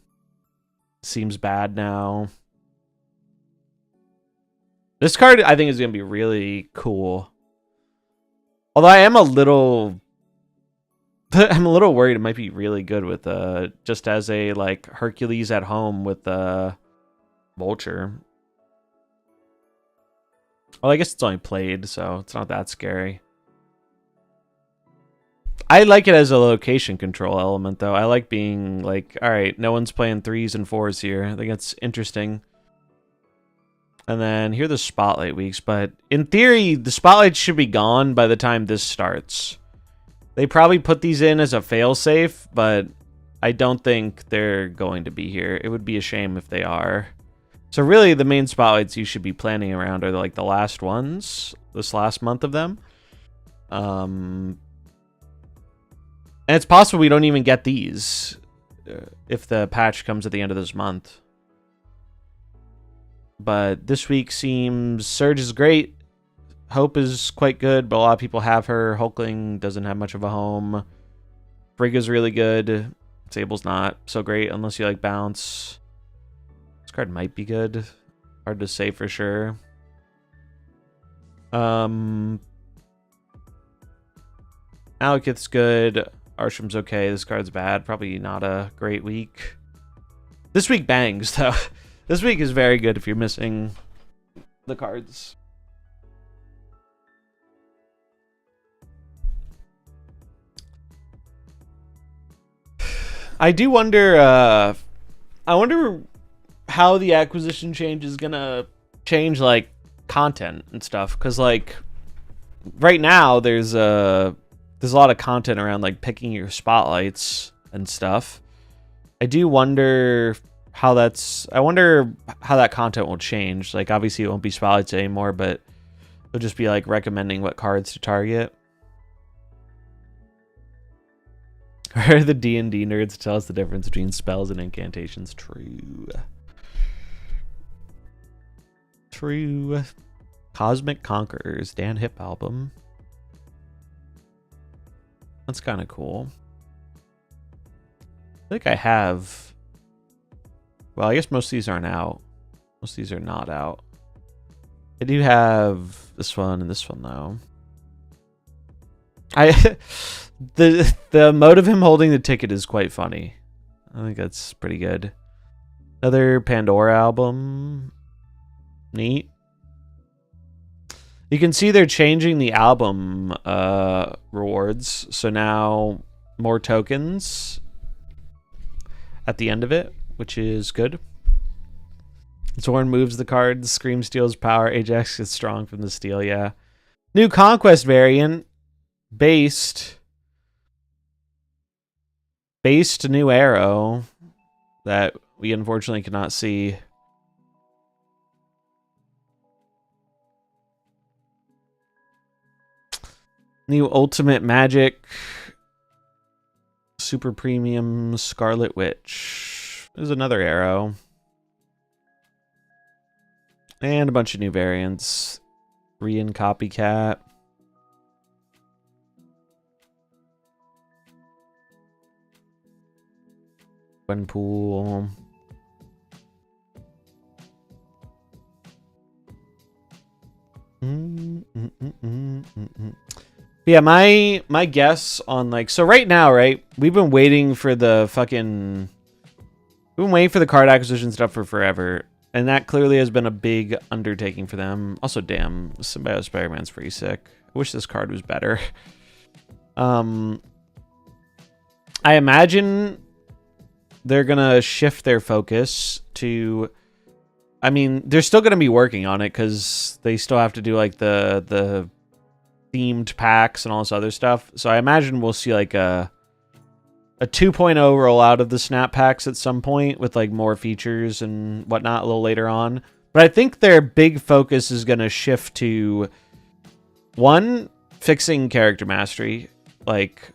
Seems bad now. This card, I think, is going to be really cool. Although I am a little... I'm a little worried it might be really good with, just as a, like, Hercules at home with, Vulture. Well, I guess it's only played, so it's not that scary. I like it as a location control element, though. I like being, like, alright, no one's playing 3s and 4s here. I think it's interesting. And then here are the spotlight weeks, but in theory, the spotlights should be gone by the time this starts. They probably put these in as a failsafe, but I don't think they're going to be here. It would be a shame if they are. So really, the main spotlights you should be planning around are like the last ones, this last month of them. And it's possible we don't even get these if the patch comes at the end of this month. But this week seems... Surge is great. Hope is quite good, but a lot of people have her. Hulkling doesn't have much of a home. Frigga's really good. Sable's not so great unless you like bounce. This card might be good. Hard to say for sure. Malekith's good. Arsham's okay. This card's bad. Probably not a great week. This week bangs, though. This week is very good if you're missing the cards. I do wonder, I wonder how the acquisition change is gonna change, like, content and stuff. Because, like, right now there's a lot of content around, like, picking your spotlights and stuff. I do wonder how I wonder how that content will change. Like, obviously it won't be spotlights anymore, but it'll just be, like, recommending what cards to target. Are the D&D nerds tell us the difference between spells and incantations? True. True. Cosmic Conquerors, Dan Hip album. That's kind of cool. I think I have... Well, I guess most of these aren't out. Most of these are not out. I do have this one and this one, though. The mode of him holding the ticket is quite funny. I think that's pretty good. Another Pandora album. Neat. You can see they're changing the album rewards. So now more tokens at the end of it, which is good. Zorn moves the cards. Scream steals power. Ajax gets strong from the steal, yeah. New Conquest variant. Based new arrow that we unfortunately cannot see. New Ultimate Magic Super Premium Scarlet Witch. There's another arrow. And a bunch of new variants. Rian Copycat. Pool. Yeah, my guess on like, so right now, right, we've been waiting for the card acquisition stuff for forever, and that clearly has been a big undertaking for them. Also, damn, Symbiote Spider-Man's pretty sick. I wish this card was better. I imagine they're gonna shift their focus to, I mean, they're still gonna be working on it because they still have to do like the themed packs and all this other stuff. So I imagine we'll see like a 2.0 rollout of the snap packs at some point with like more features and whatnot a little later on. But I think their big focus is gonna shift to, one, fixing character mastery. Like,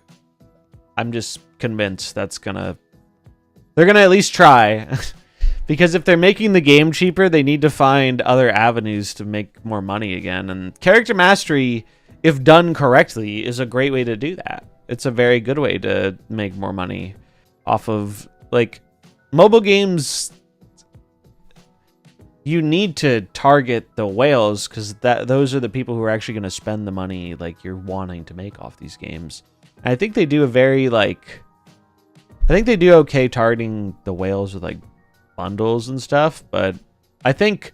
I'm just convinced that's gonna... They're going to at least try. Because if they're making the game cheaper, they need to find other avenues to make more money again. And character mastery, if done correctly, is a great way to do that. It's a very good way to make more money off of, like, mobile games. You need to target the whales because those are the people who are actually going to spend the money like you're wanting to make off these games. And I think they do a very, like... I think they do okay targeting the whales with like bundles and stuff, but I think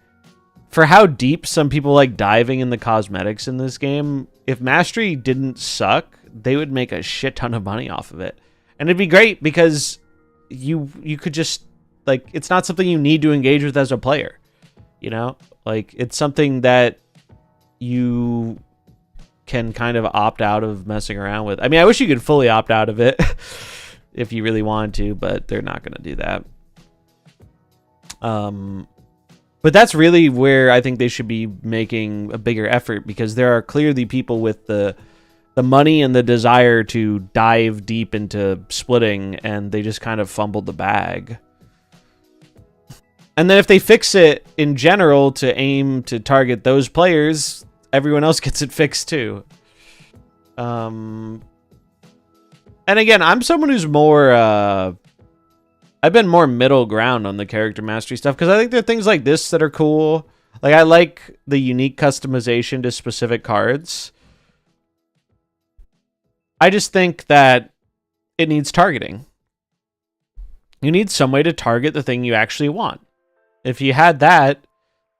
for how deep some people like diving in the cosmetics in this game, if Mastery didn't suck, they would make a shit ton of money off of it. And it'd be great because you could just, like, it's not something you need to engage with as a player, you know? Like, it's something that you can kind of opt out of messing around with. I mean, I wish you could fully opt out of it. If you really wanted to, but they're not going to do that. But that's really where I think they should be making a bigger effort, because there are clearly people with the money and the desire to dive deep into splitting, and they just kind of fumbled the bag. And then if they fix it in general to aim to target those players, everyone else gets it fixed too. And again, I'm someone who's more, I've been more middle ground on the character mastery stuff, because I think there are things like this that are cool. Like, I like the unique customization to specific cards. I just think that it needs targeting. You need some way to target the thing you actually want. If you had that,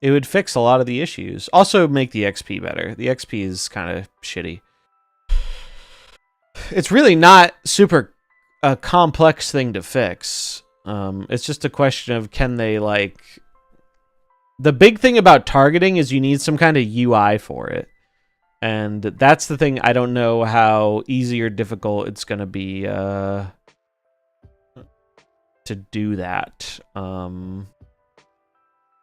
it would fix a lot of the issues. Also make the XP better. The XP is kind of shitty. It's really not super a complex thing to fix. It's just a question of, can they, like... The big thing about targeting is you need some kind of UI for it. And that's the thing. I don't know how easy or difficult it's going to be to do that.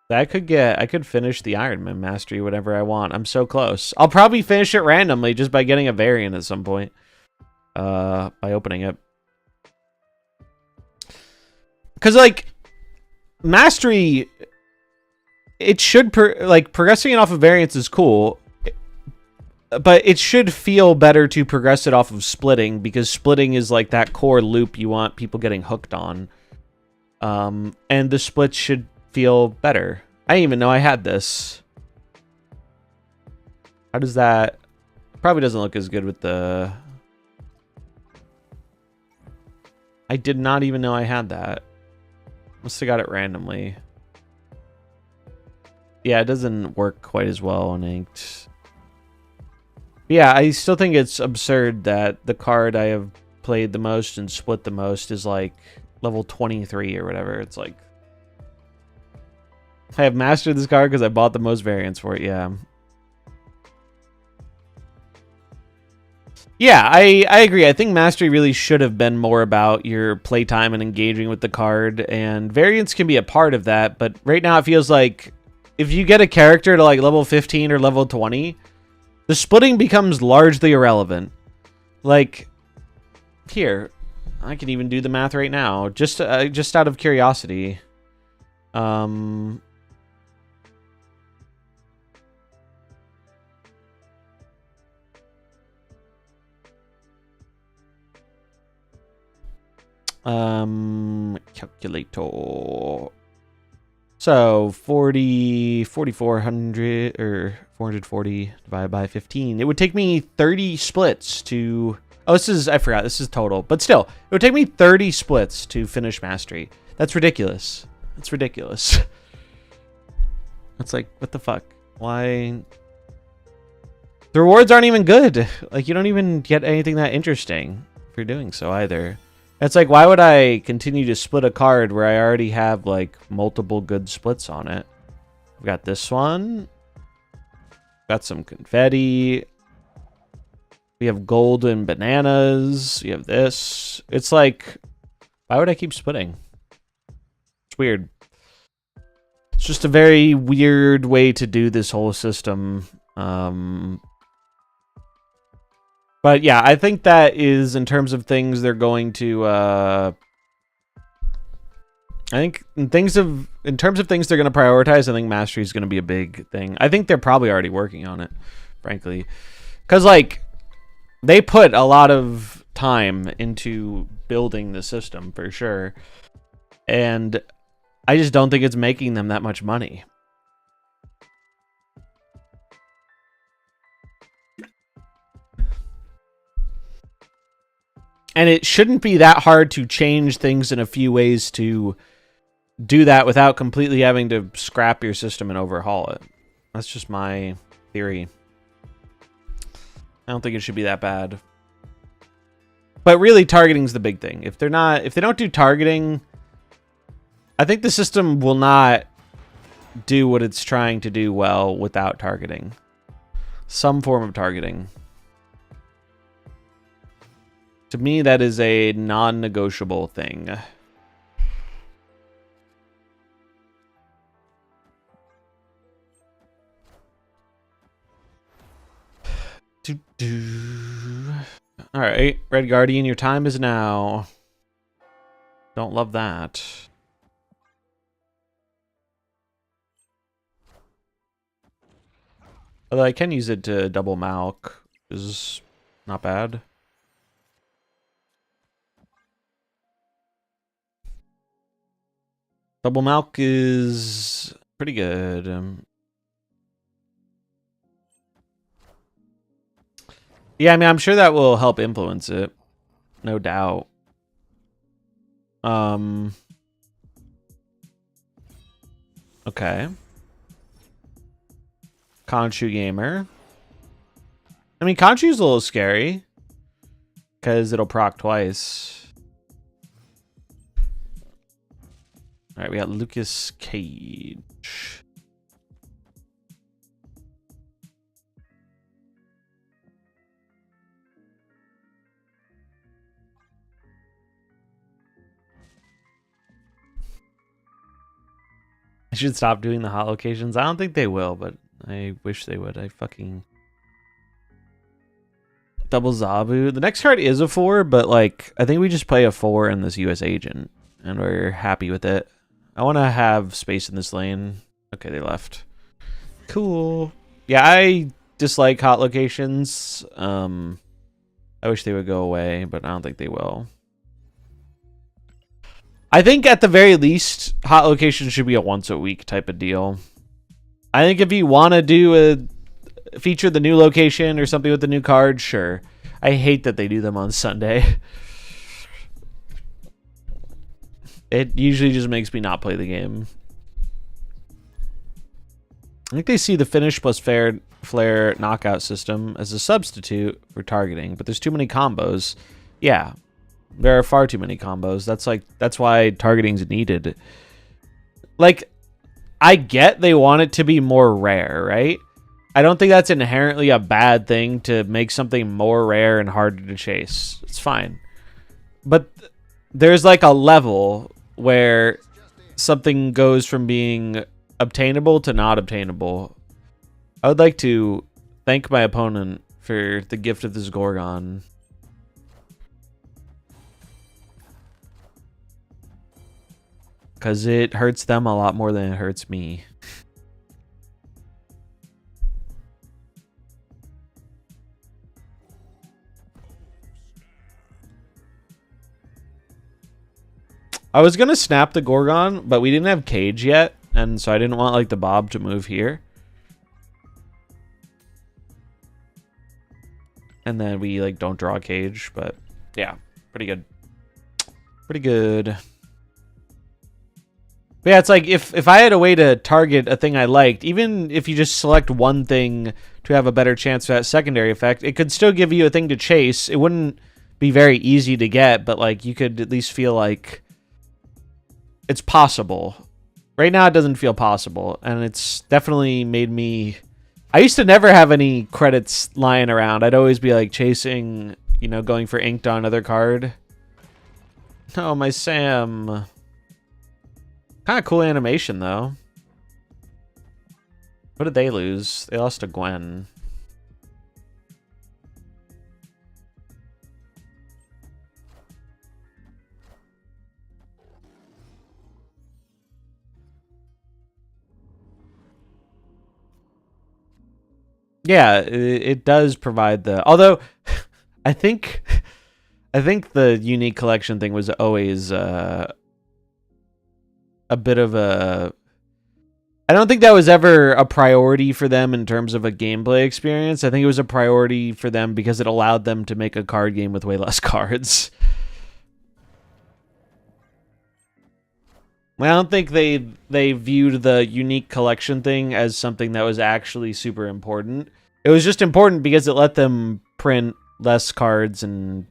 I could finish the Iron Man Mastery whatever I want. I'm so close. I'll probably finish it randomly just by getting a variant at some point. By opening it. Because, like, Mastery it should progressing it off of variants is cool, but it should feel better to progress it off of splitting, because splitting is like that core loop you want people getting hooked on. And the splits should feel better. I didn't even know I had this. How does that? Probably doesn't look as good with the... I did not even know I had that. Must have got it randomly. Yeah, it doesn't work quite as well on inked. Yeah, I still think it's absurd that the card I have played the most and split the most is like level 23 or whatever. It's like, I have mastered this card because I bought the most variants for it. Yeah. Yeah, I agree. I think Mastery really should have been more about your playtime and engaging with the card, and variants can be a part of that, but right now it feels like if you get a character to like level 15 or level 20, the splitting becomes largely irrelevant. Like, here, I can even do the math right now, just out of curiosity. Calculator. So 4,400 or 440 divided by 15. It would take me 30 splits to... Oh, I forgot. This is total. But still, it would take me 30 splits to finish Mastery. That's ridiculous. That's ridiculous. It's like, what the fuck? Why? The rewards aren't even good. Like, you don't even get anything that interesting for doing so either. It's like, why would I continue to split a card where I already have, like, multiple good splits on it? We've got this one. Got some confetti. We have golden bananas. You have this. It's like, why would I keep splitting? It's weird. It's just a very weird way to do this whole system. But yeah, I think that is, in terms of things they're going to, I think in terms of things they're going to prioritize, I think Mastery is going to be a big thing. I think they're probably already working on it, frankly. Because, like, they put a lot of time into building the system, for sure. And I just don't think it's making them that much money. And it shouldn't be that hard to change things in a few ways to do that without completely having to scrap your system and overhaul it. That's just my theory. I don't think it should be that bad. But really, targeting's the big thing. If they don't do targeting, I think the system will not do what it's trying to do well without targeting. Some form of targeting. To me, that is a non-negotiable thing. Alright, Red Guardian, your time is now. Don't love that. Although I can use it to double Malk, which is not bad. Double Malk is pretty good. Yeah, I mean, I'm sure that will help influence it. No doubt. Okay. Conchu Gamer. I mean, Conchu's a little scary, because it'll proc twice. All right, we got Lucas Cage. I should stop doing the hot locations. I don't think they will, but I wish they would. I fucking... Double Zabu. The next card is a 4, but, like, I think we just play a 4 in this US Agent, and we're happy with it. I want to have space in this lane. Okay, they left. Cool. Yeah, I dislike hot locations. I wish they would go away, but I don't think they will. I think at the very least, hot locations should be a once a week type of deal. I think if you want to do a feature the new location or something with the new card, sure. I hate that they do them on Sunday. It usually just makes me not play the game. I think they see the finish plus flare knockout system as a substitute for targeting, but there's too many combos. Yeah, there are far too many combos. That's why targeting's needed. Like, I get they want it to be more rare, right? I don't think that's inherently a bad thing to make something more rare and harder to chase. It's fine. But there's like a level where something goes from being obtainable to not obtainable. I would like to thank my opponent for the gift of this Gorgon. Because it hurts them a lot more than it hurts me. I was going to snap the Gorgon, but we didn't have cage yet. And so I didn't want like the Bob to move here. And then we like don't draw a cage, but yeah, pretty good. Pretty good. But yeah, it's like if I had a way to target a thing I liked, even if you just select one thing to have a better chance for that secondary effect, it could still give you a thing to chase. It wouldn't be very easy to get, but like you could at least feel like it's possible. Right now it doesn't feel possible, and it's definitely made me... I used to never have any credits lying around. I'd always be like chasing, you know, going for inked on another card. Oh, my Sam. Kind of cool animation, though. What did they lose? They lost to Gwen. Yeah, it does provide the... Although, I think the unique collection thing was always a bit of a... I don't think that was ever a priority for them in terms of a gameplay experience. I think it was a priority for them because it allowed them to make a card game with way less cards. I don't think they viewed the unique collection thing as something that was actually super important. It was just important because it let them print less cards and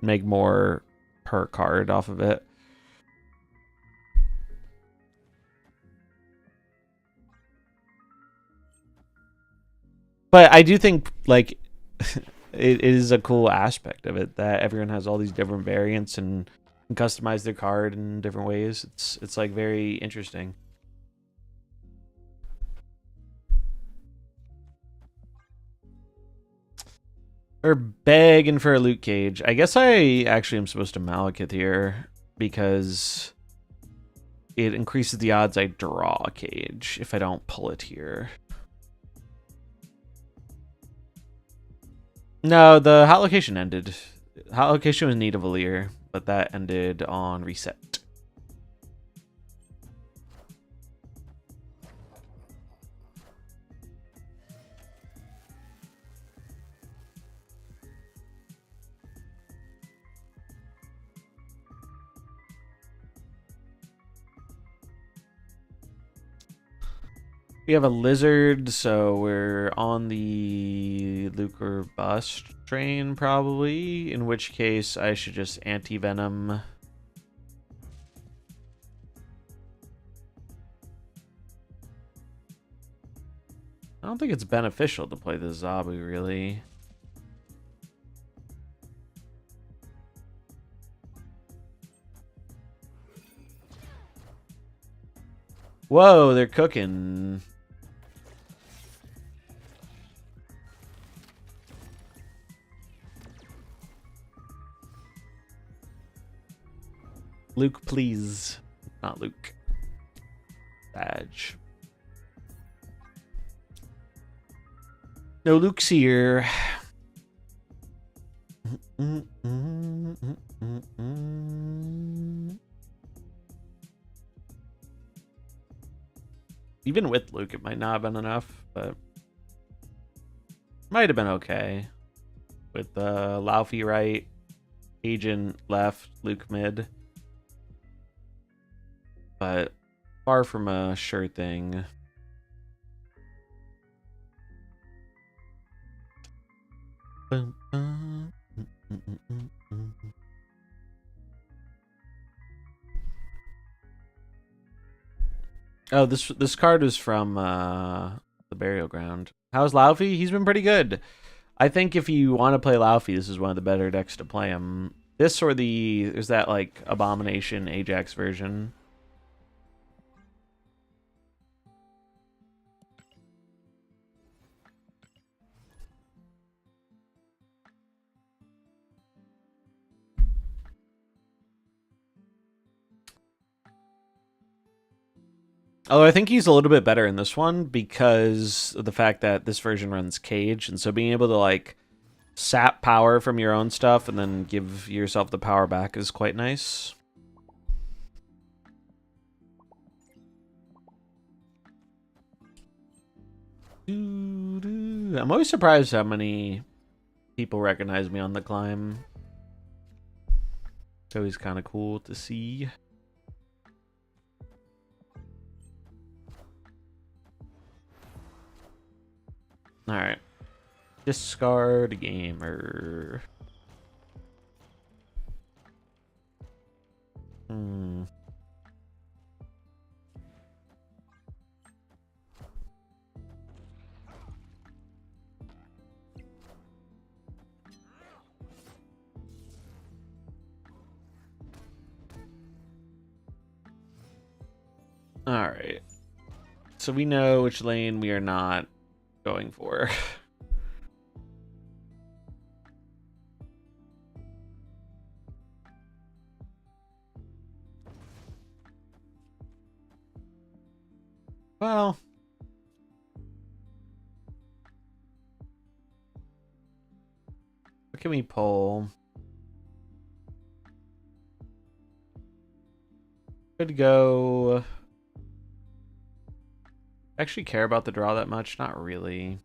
make more per card off of it. But I do think, like, it is a cool aspect of it that everyone has all these different variants and can customize their card in different ways. It's like very interesting. Or begging for a loot cage. I guess I actually am supposed to Malekith here because it increases the odds I draw a cage if I don't pull it here. No, the hot location ended. Hot location was Nidavellir, but that ended on reset. We have a lizard, so we're on the Lucre Bust train, probably. In which case, I should just anti-venom. I don't think it's beneficial to play the Zabu, really. Whoa, they're cooking. Luke, please. Not Luke. Badge. No Luke's here. Even with Luke, it might not have been enough, but might have been okay. With Laufey right, Agent left, Luke mid. But far from a sure thing. Oh, this card is from the Burial Ground. How's Laufey? He's been pretty good. I think if you want to play Laufey, this is one of the better decks to play him. This or there's that like Abomination Ajax version. Although I think he's a little bit better in this one because of the fact that this version runs Cage, and so being able to like sap power from your own stuff and then give yourself the power back is quite nice. I'm always surprised how many people recognize me on the climb. It's always kind of cool to see. Alright. Discard gamer. Alright. So we know which lane we are not going for. Well, what can we pull? Could go. Actually care about the draw that much? Not really.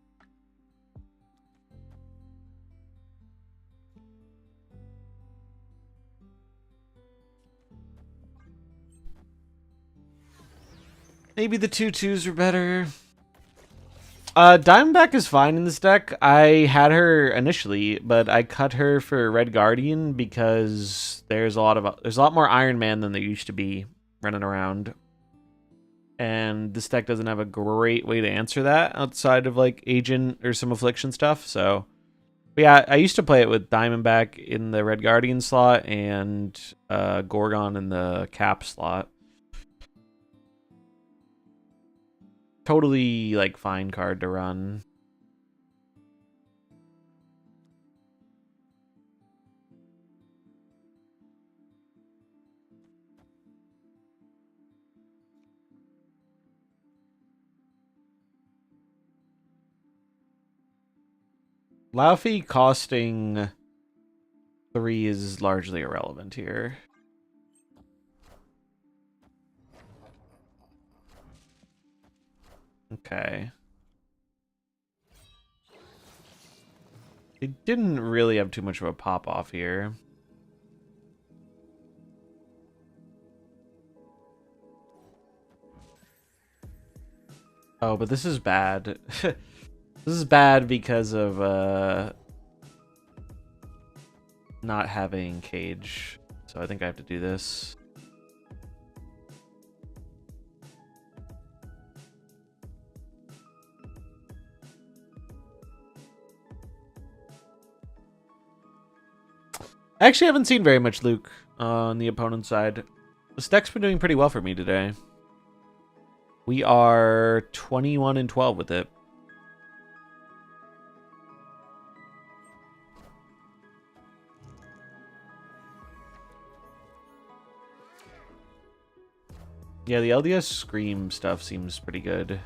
Maybe the 2/2s are better. Diamondback is fine in this deck. I had her initially, but I cut her for Red Guardian because there's a lot more Iron Man than there used to be running around. And this deck doesn't have a great way to answer that outside of like Agent or some Affliction stuff. So, but yeah, I used to play it with Diamondback in the Red Guardian slot and Gorgon in the Cap slot. Totally like fine card to run. Laufey costing 3 is largely irrelevant here. Okay. They didn't really have too much of a pop-off here. Oh, but this is bad. This is bad because of not having Cage. So I think I have to do this. I actually haven't seen very much Luke on the opponent's side. This deck's been doing pretty well for me today. We are 21-12 with it. Yeah, the LDS Scream stuff seems pretty good.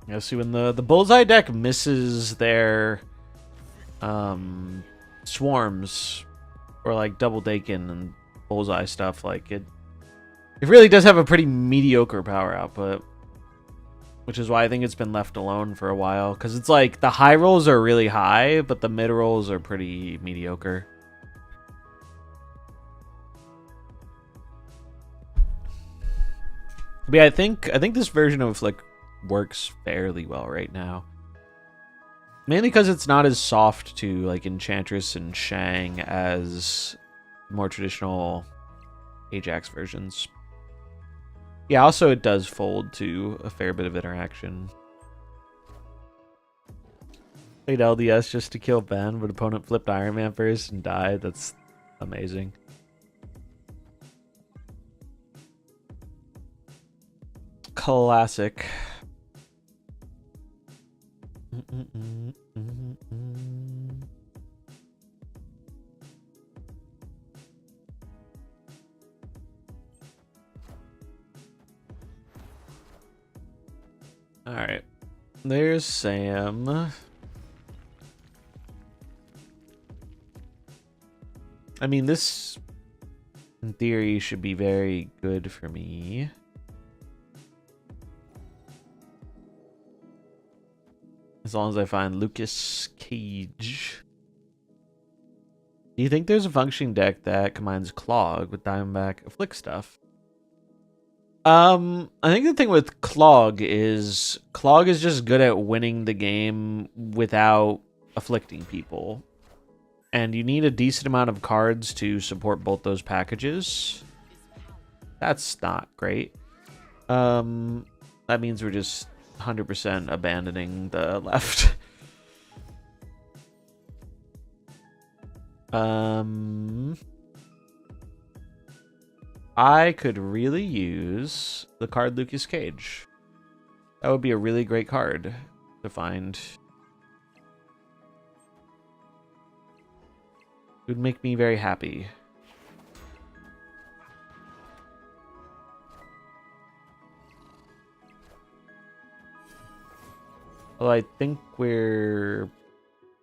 Yeah, see, when the bullseye deck misses their swarms or like double Dakin and bullseye stuff, like it really does have a pretty mediocre power output, which is why I think it's been left alone for a while, because it's like the high rolls are really high, but the mid rolls are pretty mediocre. But yeah, I think this version of Afflict works fairly well right now. Mainly because it's not as soft to like Enchantress and Shang as more traditional Ajax versions. Yeah, also it does fold to a fair bit of interaction. Played LDS just to kill Ben, but opponent flipped Iron Man first and died. That's amazing. Classic. All right, there's Sam. I mean, this in theory should be very good for me. As long as I find Lucas Cage. Do you think there's a functioning deck that combines Clog with Diamondback Afflict stuff? I think the thing with Clog is just good at winning the game without afflicting people. And you need a decent amount of cards to support both those packages. That's not great. That means we're just 100% abandoning the left. I could really use the card Lucas Cage. That would be a really great card to find. It would make me very happy. Well, I think we're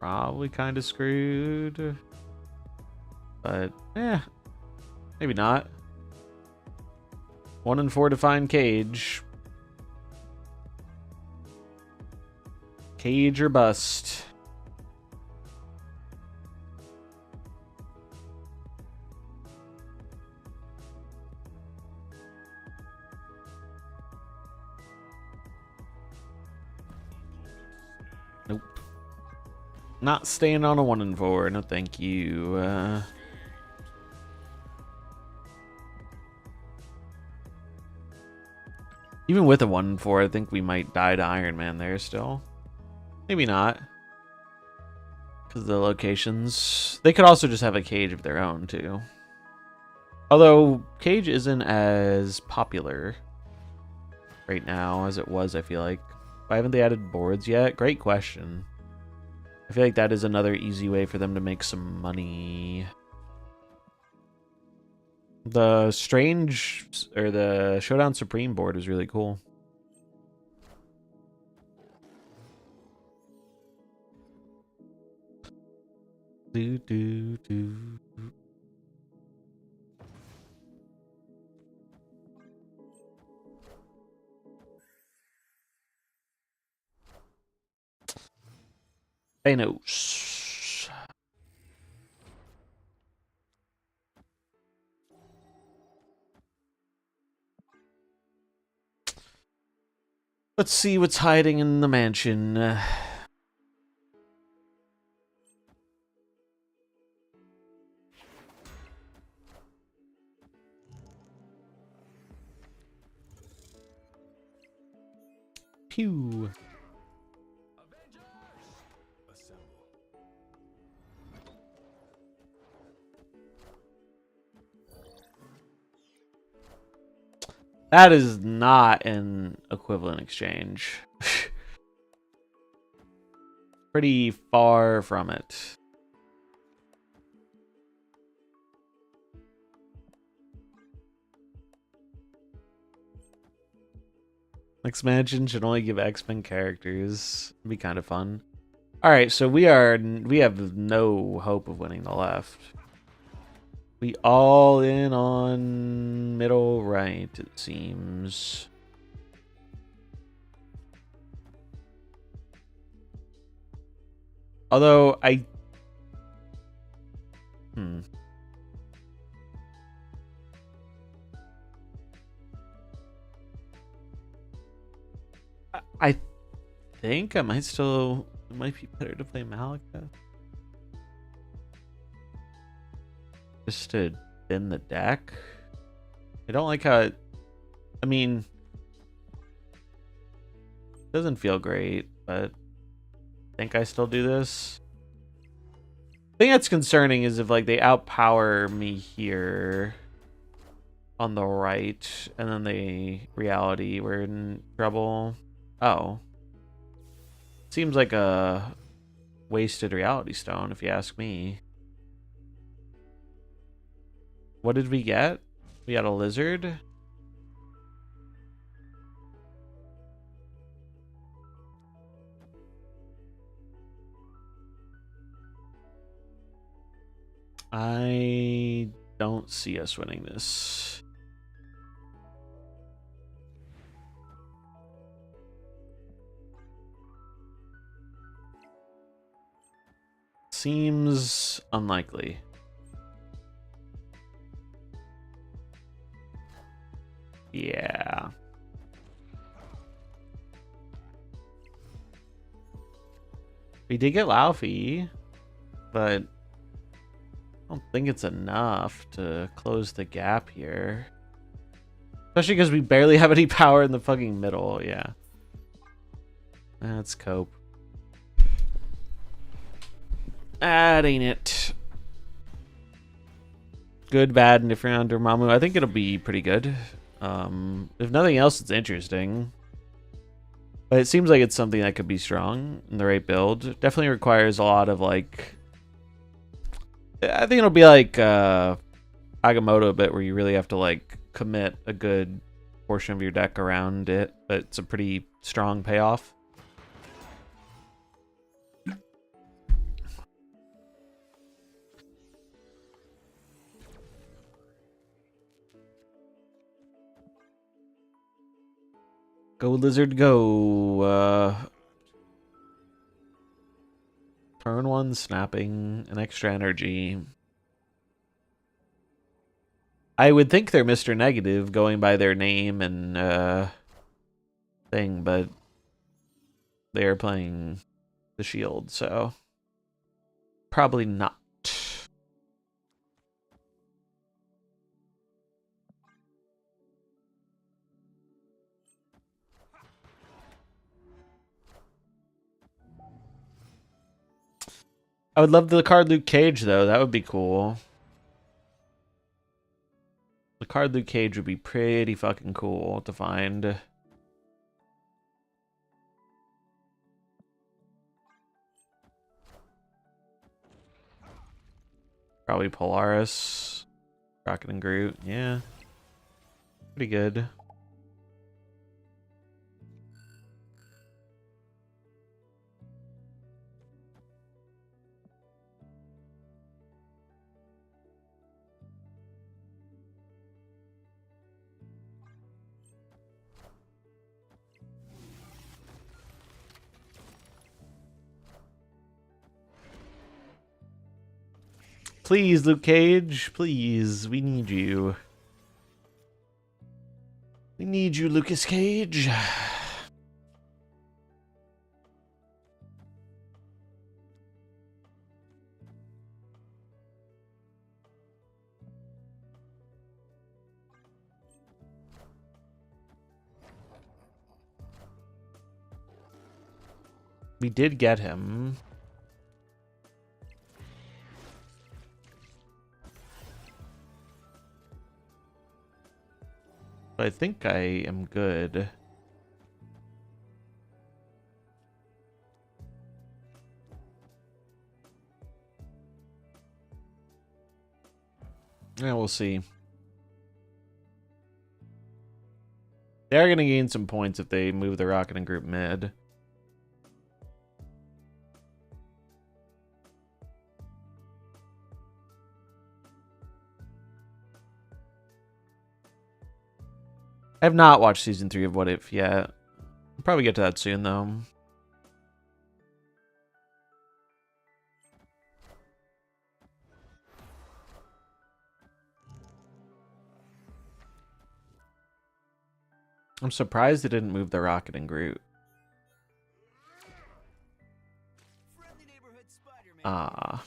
probably kind of screwed. But, maybe not. 1 and 4 to find Cage. Cage or bust. Nope. Not staying on a 1 and 4. No, thank you. Even with a 1 and 4, I think we might die to Iron Man there still. Maybe not. Because of the locations. They could also just have a Cage of their own, too. Although, Cage isn't as popular right now as it was, I feel like. Why haven't they added boards yet? Great question. I feel like that is another easy way for them to make some money. The Strange, or the Showdown Supreme board is really cool. Do, do, do. Thanos. Let's see what's hiding in the mansion. Pew. That is not an equivalent exchange. Pretty far from it. Expansion should only give X-Men characters. It'd be kind of fun. Alright, so we have no hope of winning the left. We all in on middle right, it seems. Although I I think I might still, it might be better to play Malika. Just to thin the deck. I don't like how it, I mean, it doesn't feel great, but I think I still do this. The thing that's concerning is if like they outpower me here on the right, and then they reality, we're in trouble. Oh. Seems like a wasted reality stone, if you ask me. What did we get? We got a lizard. I don't see us winning this. Seems unlikely. Yeah. We did get Laufey, but I don't think it's enough to close the gap here. Especially because we barely have any power in the fucking middle, yeah. That's cope. That ain't it. Good, bad, and different under Mamu. I think it'll be pretty good. If nothing else, it's interesting. But it seems like it's something that could be strong in the right build. It definitely requires a lot of, like... I think it'll be like Agamotto a bit, where you really have to, like, commit a good portion of your deck around it. But it's a pretty strong payoff. Go, lizard, go. Turn one, snapping, an extra energy. I would think they're Mr. Negative, going by their name and thing, but they are playing the shield, so probably not. I would love the card Luke Cage, though. That would be cool. The card Luke Cage would be pretty fucking cool to find. Probably Polaris. Rocket and Groot. Yeah. Pretty good. Please, Luke Cage. Please. We need you. We need you, Lucas Cage. We did get him. But I think I am good. Yeah, we'll see. They are going to gain some points if they move the rocket and group mid. I have not watched season 3 of What If yet. I'll probably get to that soon, though. I'm surprised they didn't move the rocket and Groot. Ah.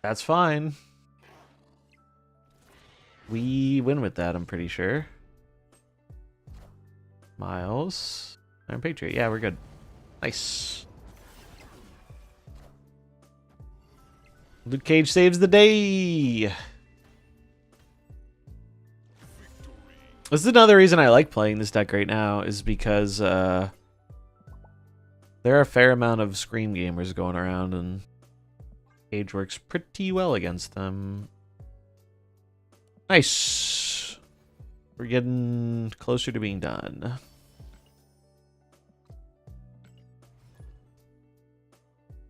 That's fine. We win with that, I'm pretty sure. Miles. Iron Patriot. Yeah, we're good. Nice. Luke Cage saves the day. This is another reason I like playing this deck right now, is because there are a fair amount of Scream gamers going around, and Cage works pretty well against them. Nice. We're getting closer to being done.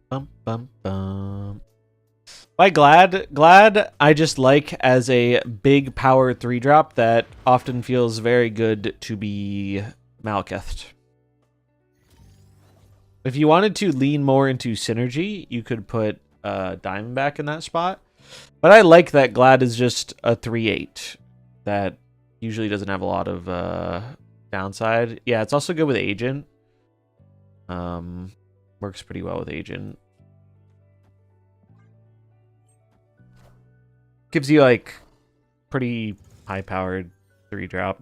Bum, bum, bum. By glad I just like as a big power 3-drop that often feels very good to be Malekithed. If you wanted to lean more into synergy, you could put Diamondback in that spot. But I like that Glad is just a 3/8 that usually doesn't have a lot of downside. Yeah, it's also good with Agent. Works pretty well with Agent. Gives you like pretty high-powered 3-drop.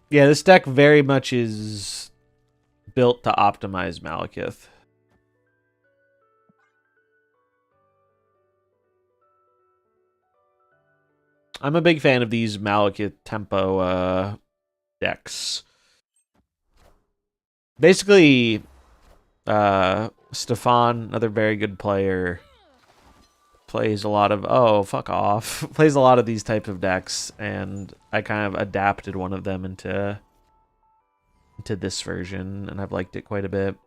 Yeah, this deck very much is built to optimize Malekith. I'm a big fan of these Malekith tempo decks. Basically, Stefan, another very good player, plays a lot of... Oh, fuck off. Plays a lot of these types of decks, and I kind of adapted one of them into this version, and I've liked it quite a bit.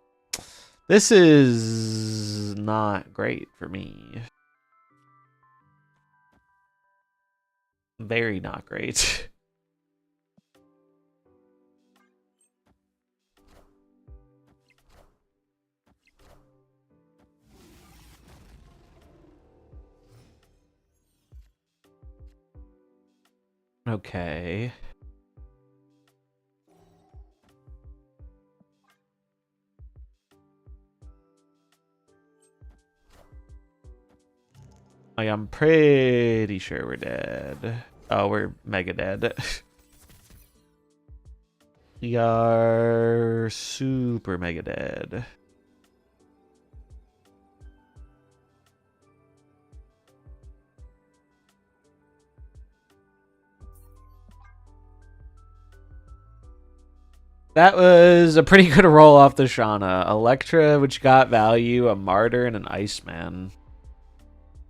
This is not great for me. Very not great. Okay. I'm pretty sure we're dead. Oh, we're mega dead. We are super mega dead. That was a pretty good roll off the Shauna. Electra, which got value, a Martyr, and an Iceman.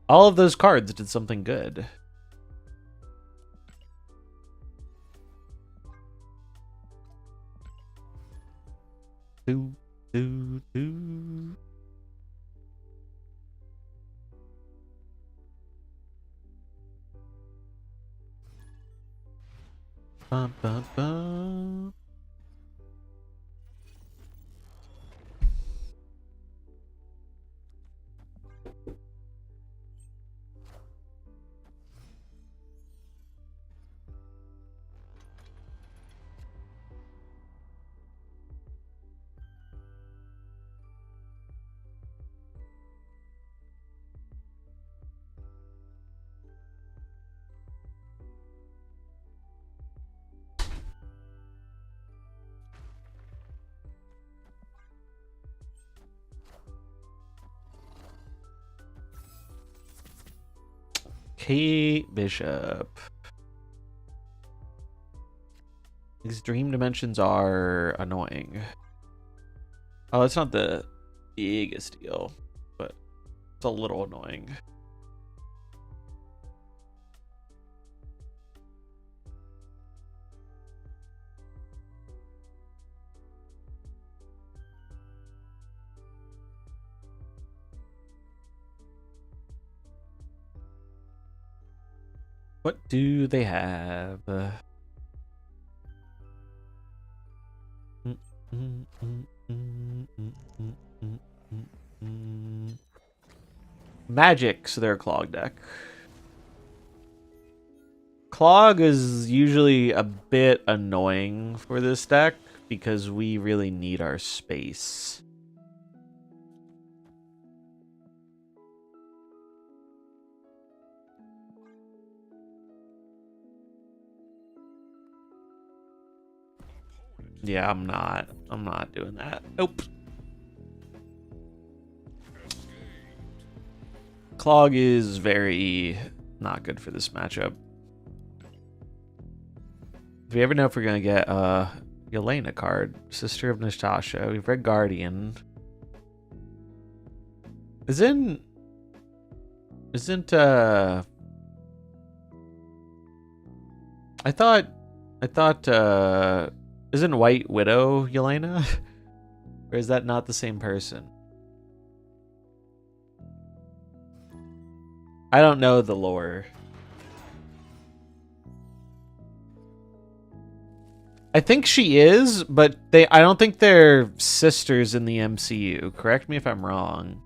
All of those cards did something good. Do, do, do. Bum, bum, bum. Kate Bishop. These dream dimensions are annoying. Oh, it's not the biggest deal, but it's a little annoying. What do they have? Magic, so they're a clog deck. Clog is usually a bit annoying for this deck because we really need our space. Yeah, I'm not doing that. Nope. Clog is very not good for this matchup. If we ever know if we're gonna get Yelena card, Sister of Natasha. We've read Guardian. Isn't I thought isn't White Widow Yelena? Or is that not the same person? I don't know the lore. I think she is, but I don't think they're sisters in the MCU. Correct me if I'm wrong.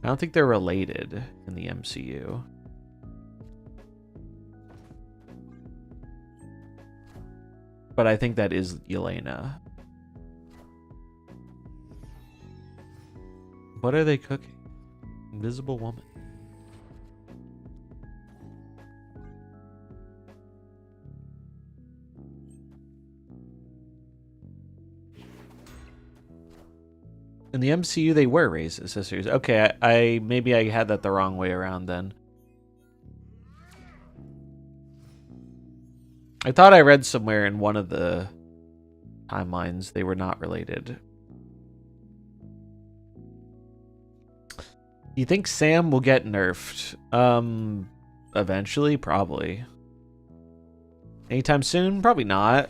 I don't think they're related in the MCU. But I think that is Yelena. What are they cooking? Invisible Woman. In the MCU, they were raised sisters. Okay, I maybe I had that the wrong way around then. I thought I read somewhere in one of the timelines they were not related. You think Sam will get nerfed? Eventually, probably. Anytime soon? Probably not.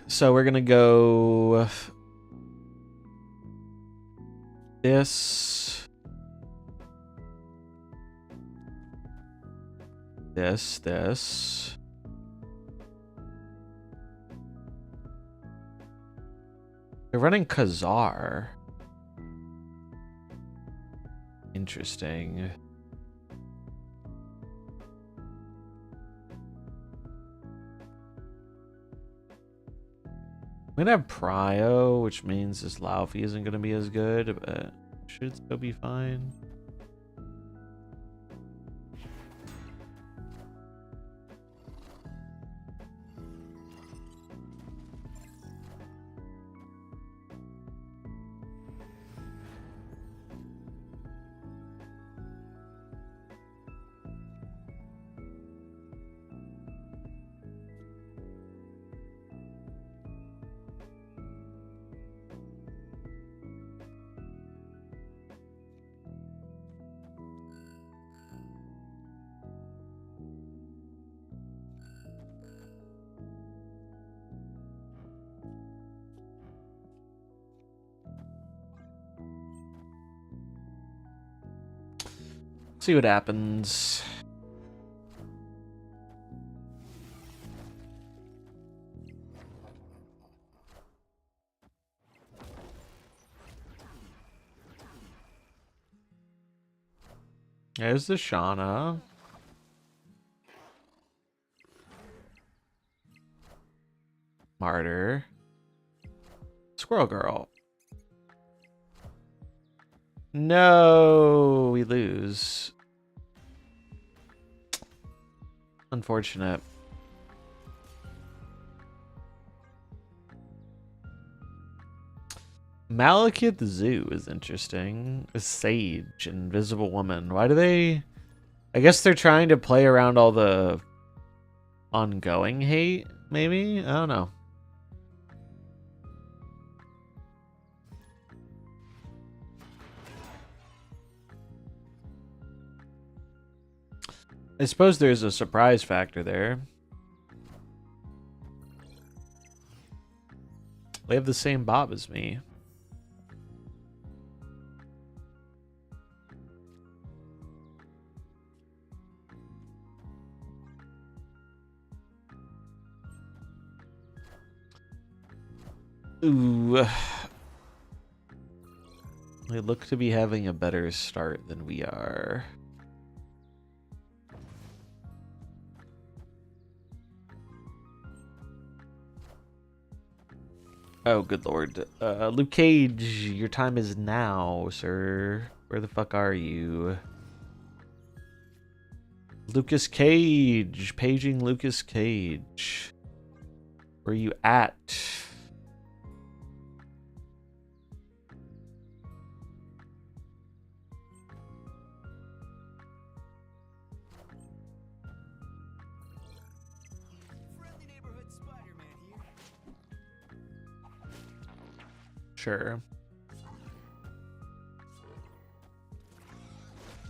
So we're gonna go this. They're running Khazar. Interesting. I'm gonna have Prio, which means this Laufey isn't gonna be as good, but should still be fine. See what happens. There's the Shauna. Martyr. Squirrel Girl. No, we lose. Unfortunate. Malekith Zoo is interesting. A Sage, Invisible Woman. Why do they... I guess they're trying to play around all the ongoing hate, maybe? I don't know. I suppose there's a surprise factor there. They have the same bob as me. Ooh. They look to be having a better start than we are. Oh, good lord. Luke Cage, your time is now, sir. Where the fuck are you? Lucas Cage. Paging Lucas Cage. Where are you at? Sure.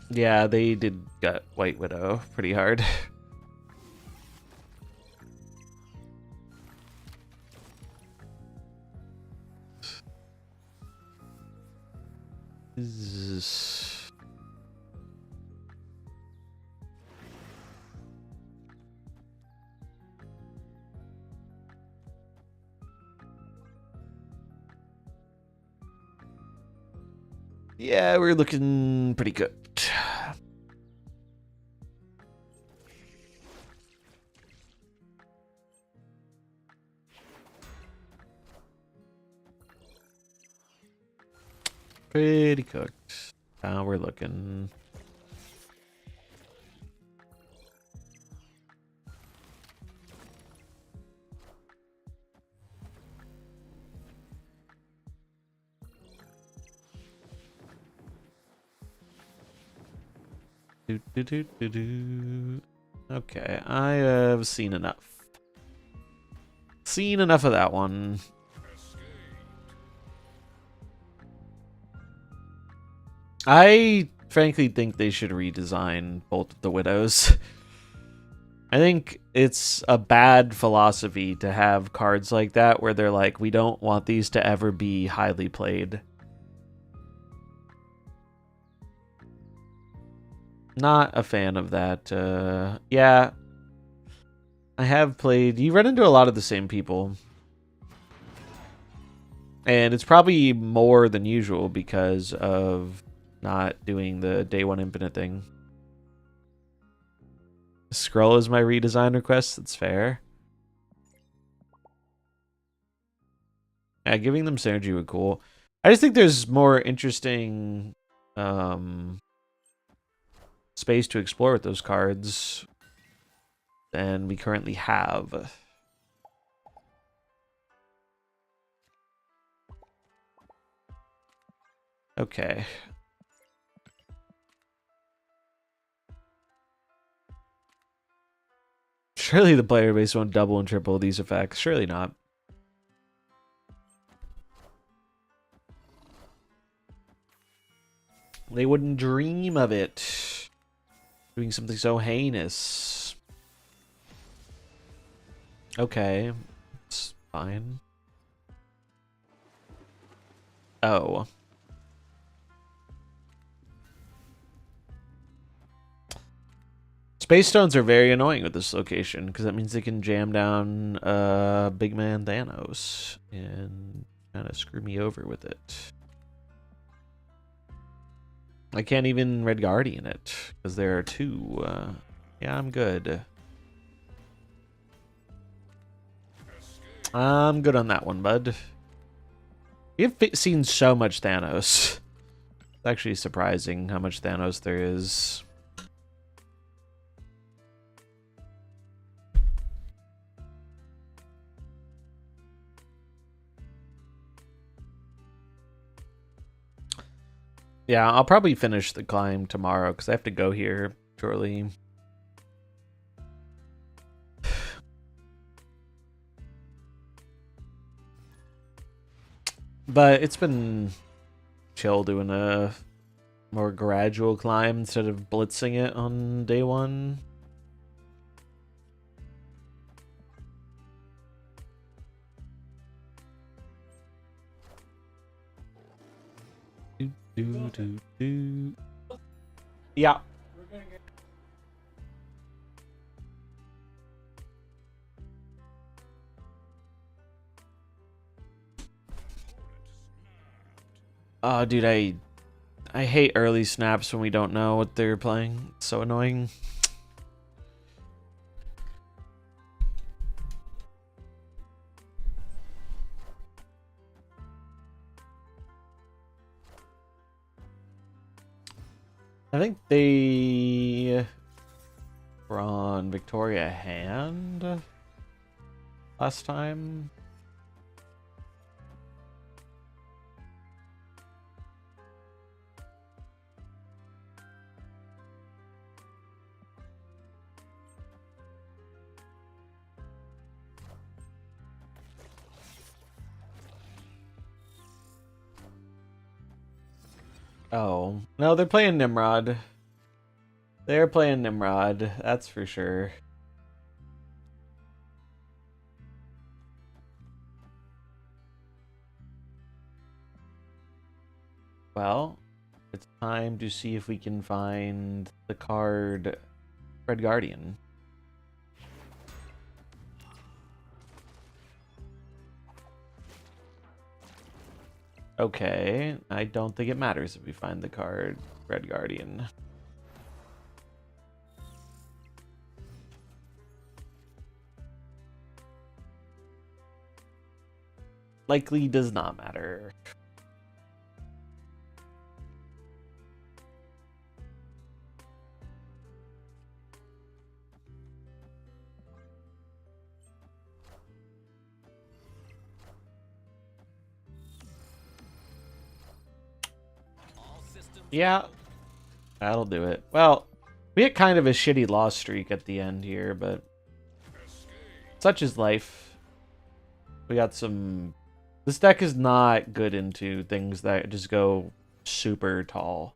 Yeah, they did gut White Widow pretty hard. Yeah, we're looking pretty good. Pretty cooked. Now we're looking. Okay, I have seen enough. Seen enough of that one. I frankly think they should redesign both of the Widows. I think it's a bad philosophy to have cards like that where they're like, we don't want these to ever be highly played. Not a fan of that. Yeah, I have played. You run into a lot of the same people. And it's probably more than usual because of not doing the day one infinite thing. Scroll is my redesign request. That's fair. Yeah, giving them synergy would be cool. I just think there's more interesting space to explore with those cards than we currently have. Okay. Surely the player base won't double and triple these effects. Surely not. They wouldn't dream of it. Doing something so heinous. Okay. It's fine. Oh. Space stones are very annoying with this location because that means they can jam down big man Thanos and kind of screw me over with it. I can't even Red Guardian it because there are two. Yeah, I'm good. I'm good on that one, bud. You've seen so much Thanos. It's actually surprising how much Thanos there is. Yeah, I'll probably finish the climb tomorrow because I have to go here shortly. But it's been chill doing a more gradual climb instead of blitzing it on day one. Yeah. Oh, dude, I hate early snaps when we don't know what they're playing. It's so annoying. I think they were on Victoria Hand last time. Oh, no, they're playing Nimrod. They're playing Nimrod, that's for sure. Well, it's time to see if we can find the card Red Guardian. Okay, I don't think it matters if we find the card Red Guardian. Likely does not matter. Yeah, that'll do it. Well, we had kind of a shitty loss streak at the end here, but such is life. We got some... This deck is not good into things that just go super tall.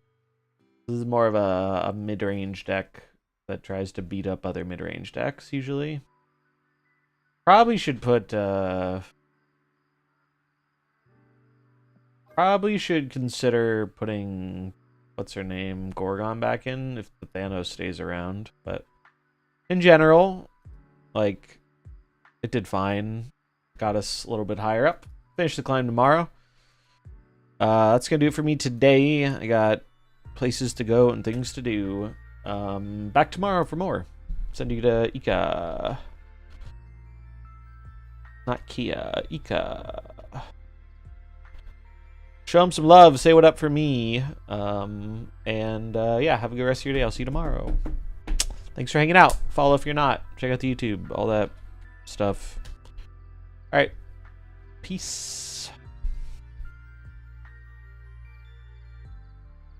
This is more of a mid-range deck that tries to beat up other mid-range decks, usually. Probably should put... Probably should consider putting... What's her name? Gorgon back in if the Thanos stays around. But in general, like, it did fine. Got us a little bit higher up. Finish the climb tomorrow. That's gonna do it for me today. I got places to go and things to do. Back tomorrow for more. Send you to Ika. Not Kia, Ika. Show him some love. Say what up for me. Yeah, have a good rest of your day. I'll see you tomorrow. Thanks for hanging out. Follow if you're not. Check out the YouTube. All that stuff. All right. Peace.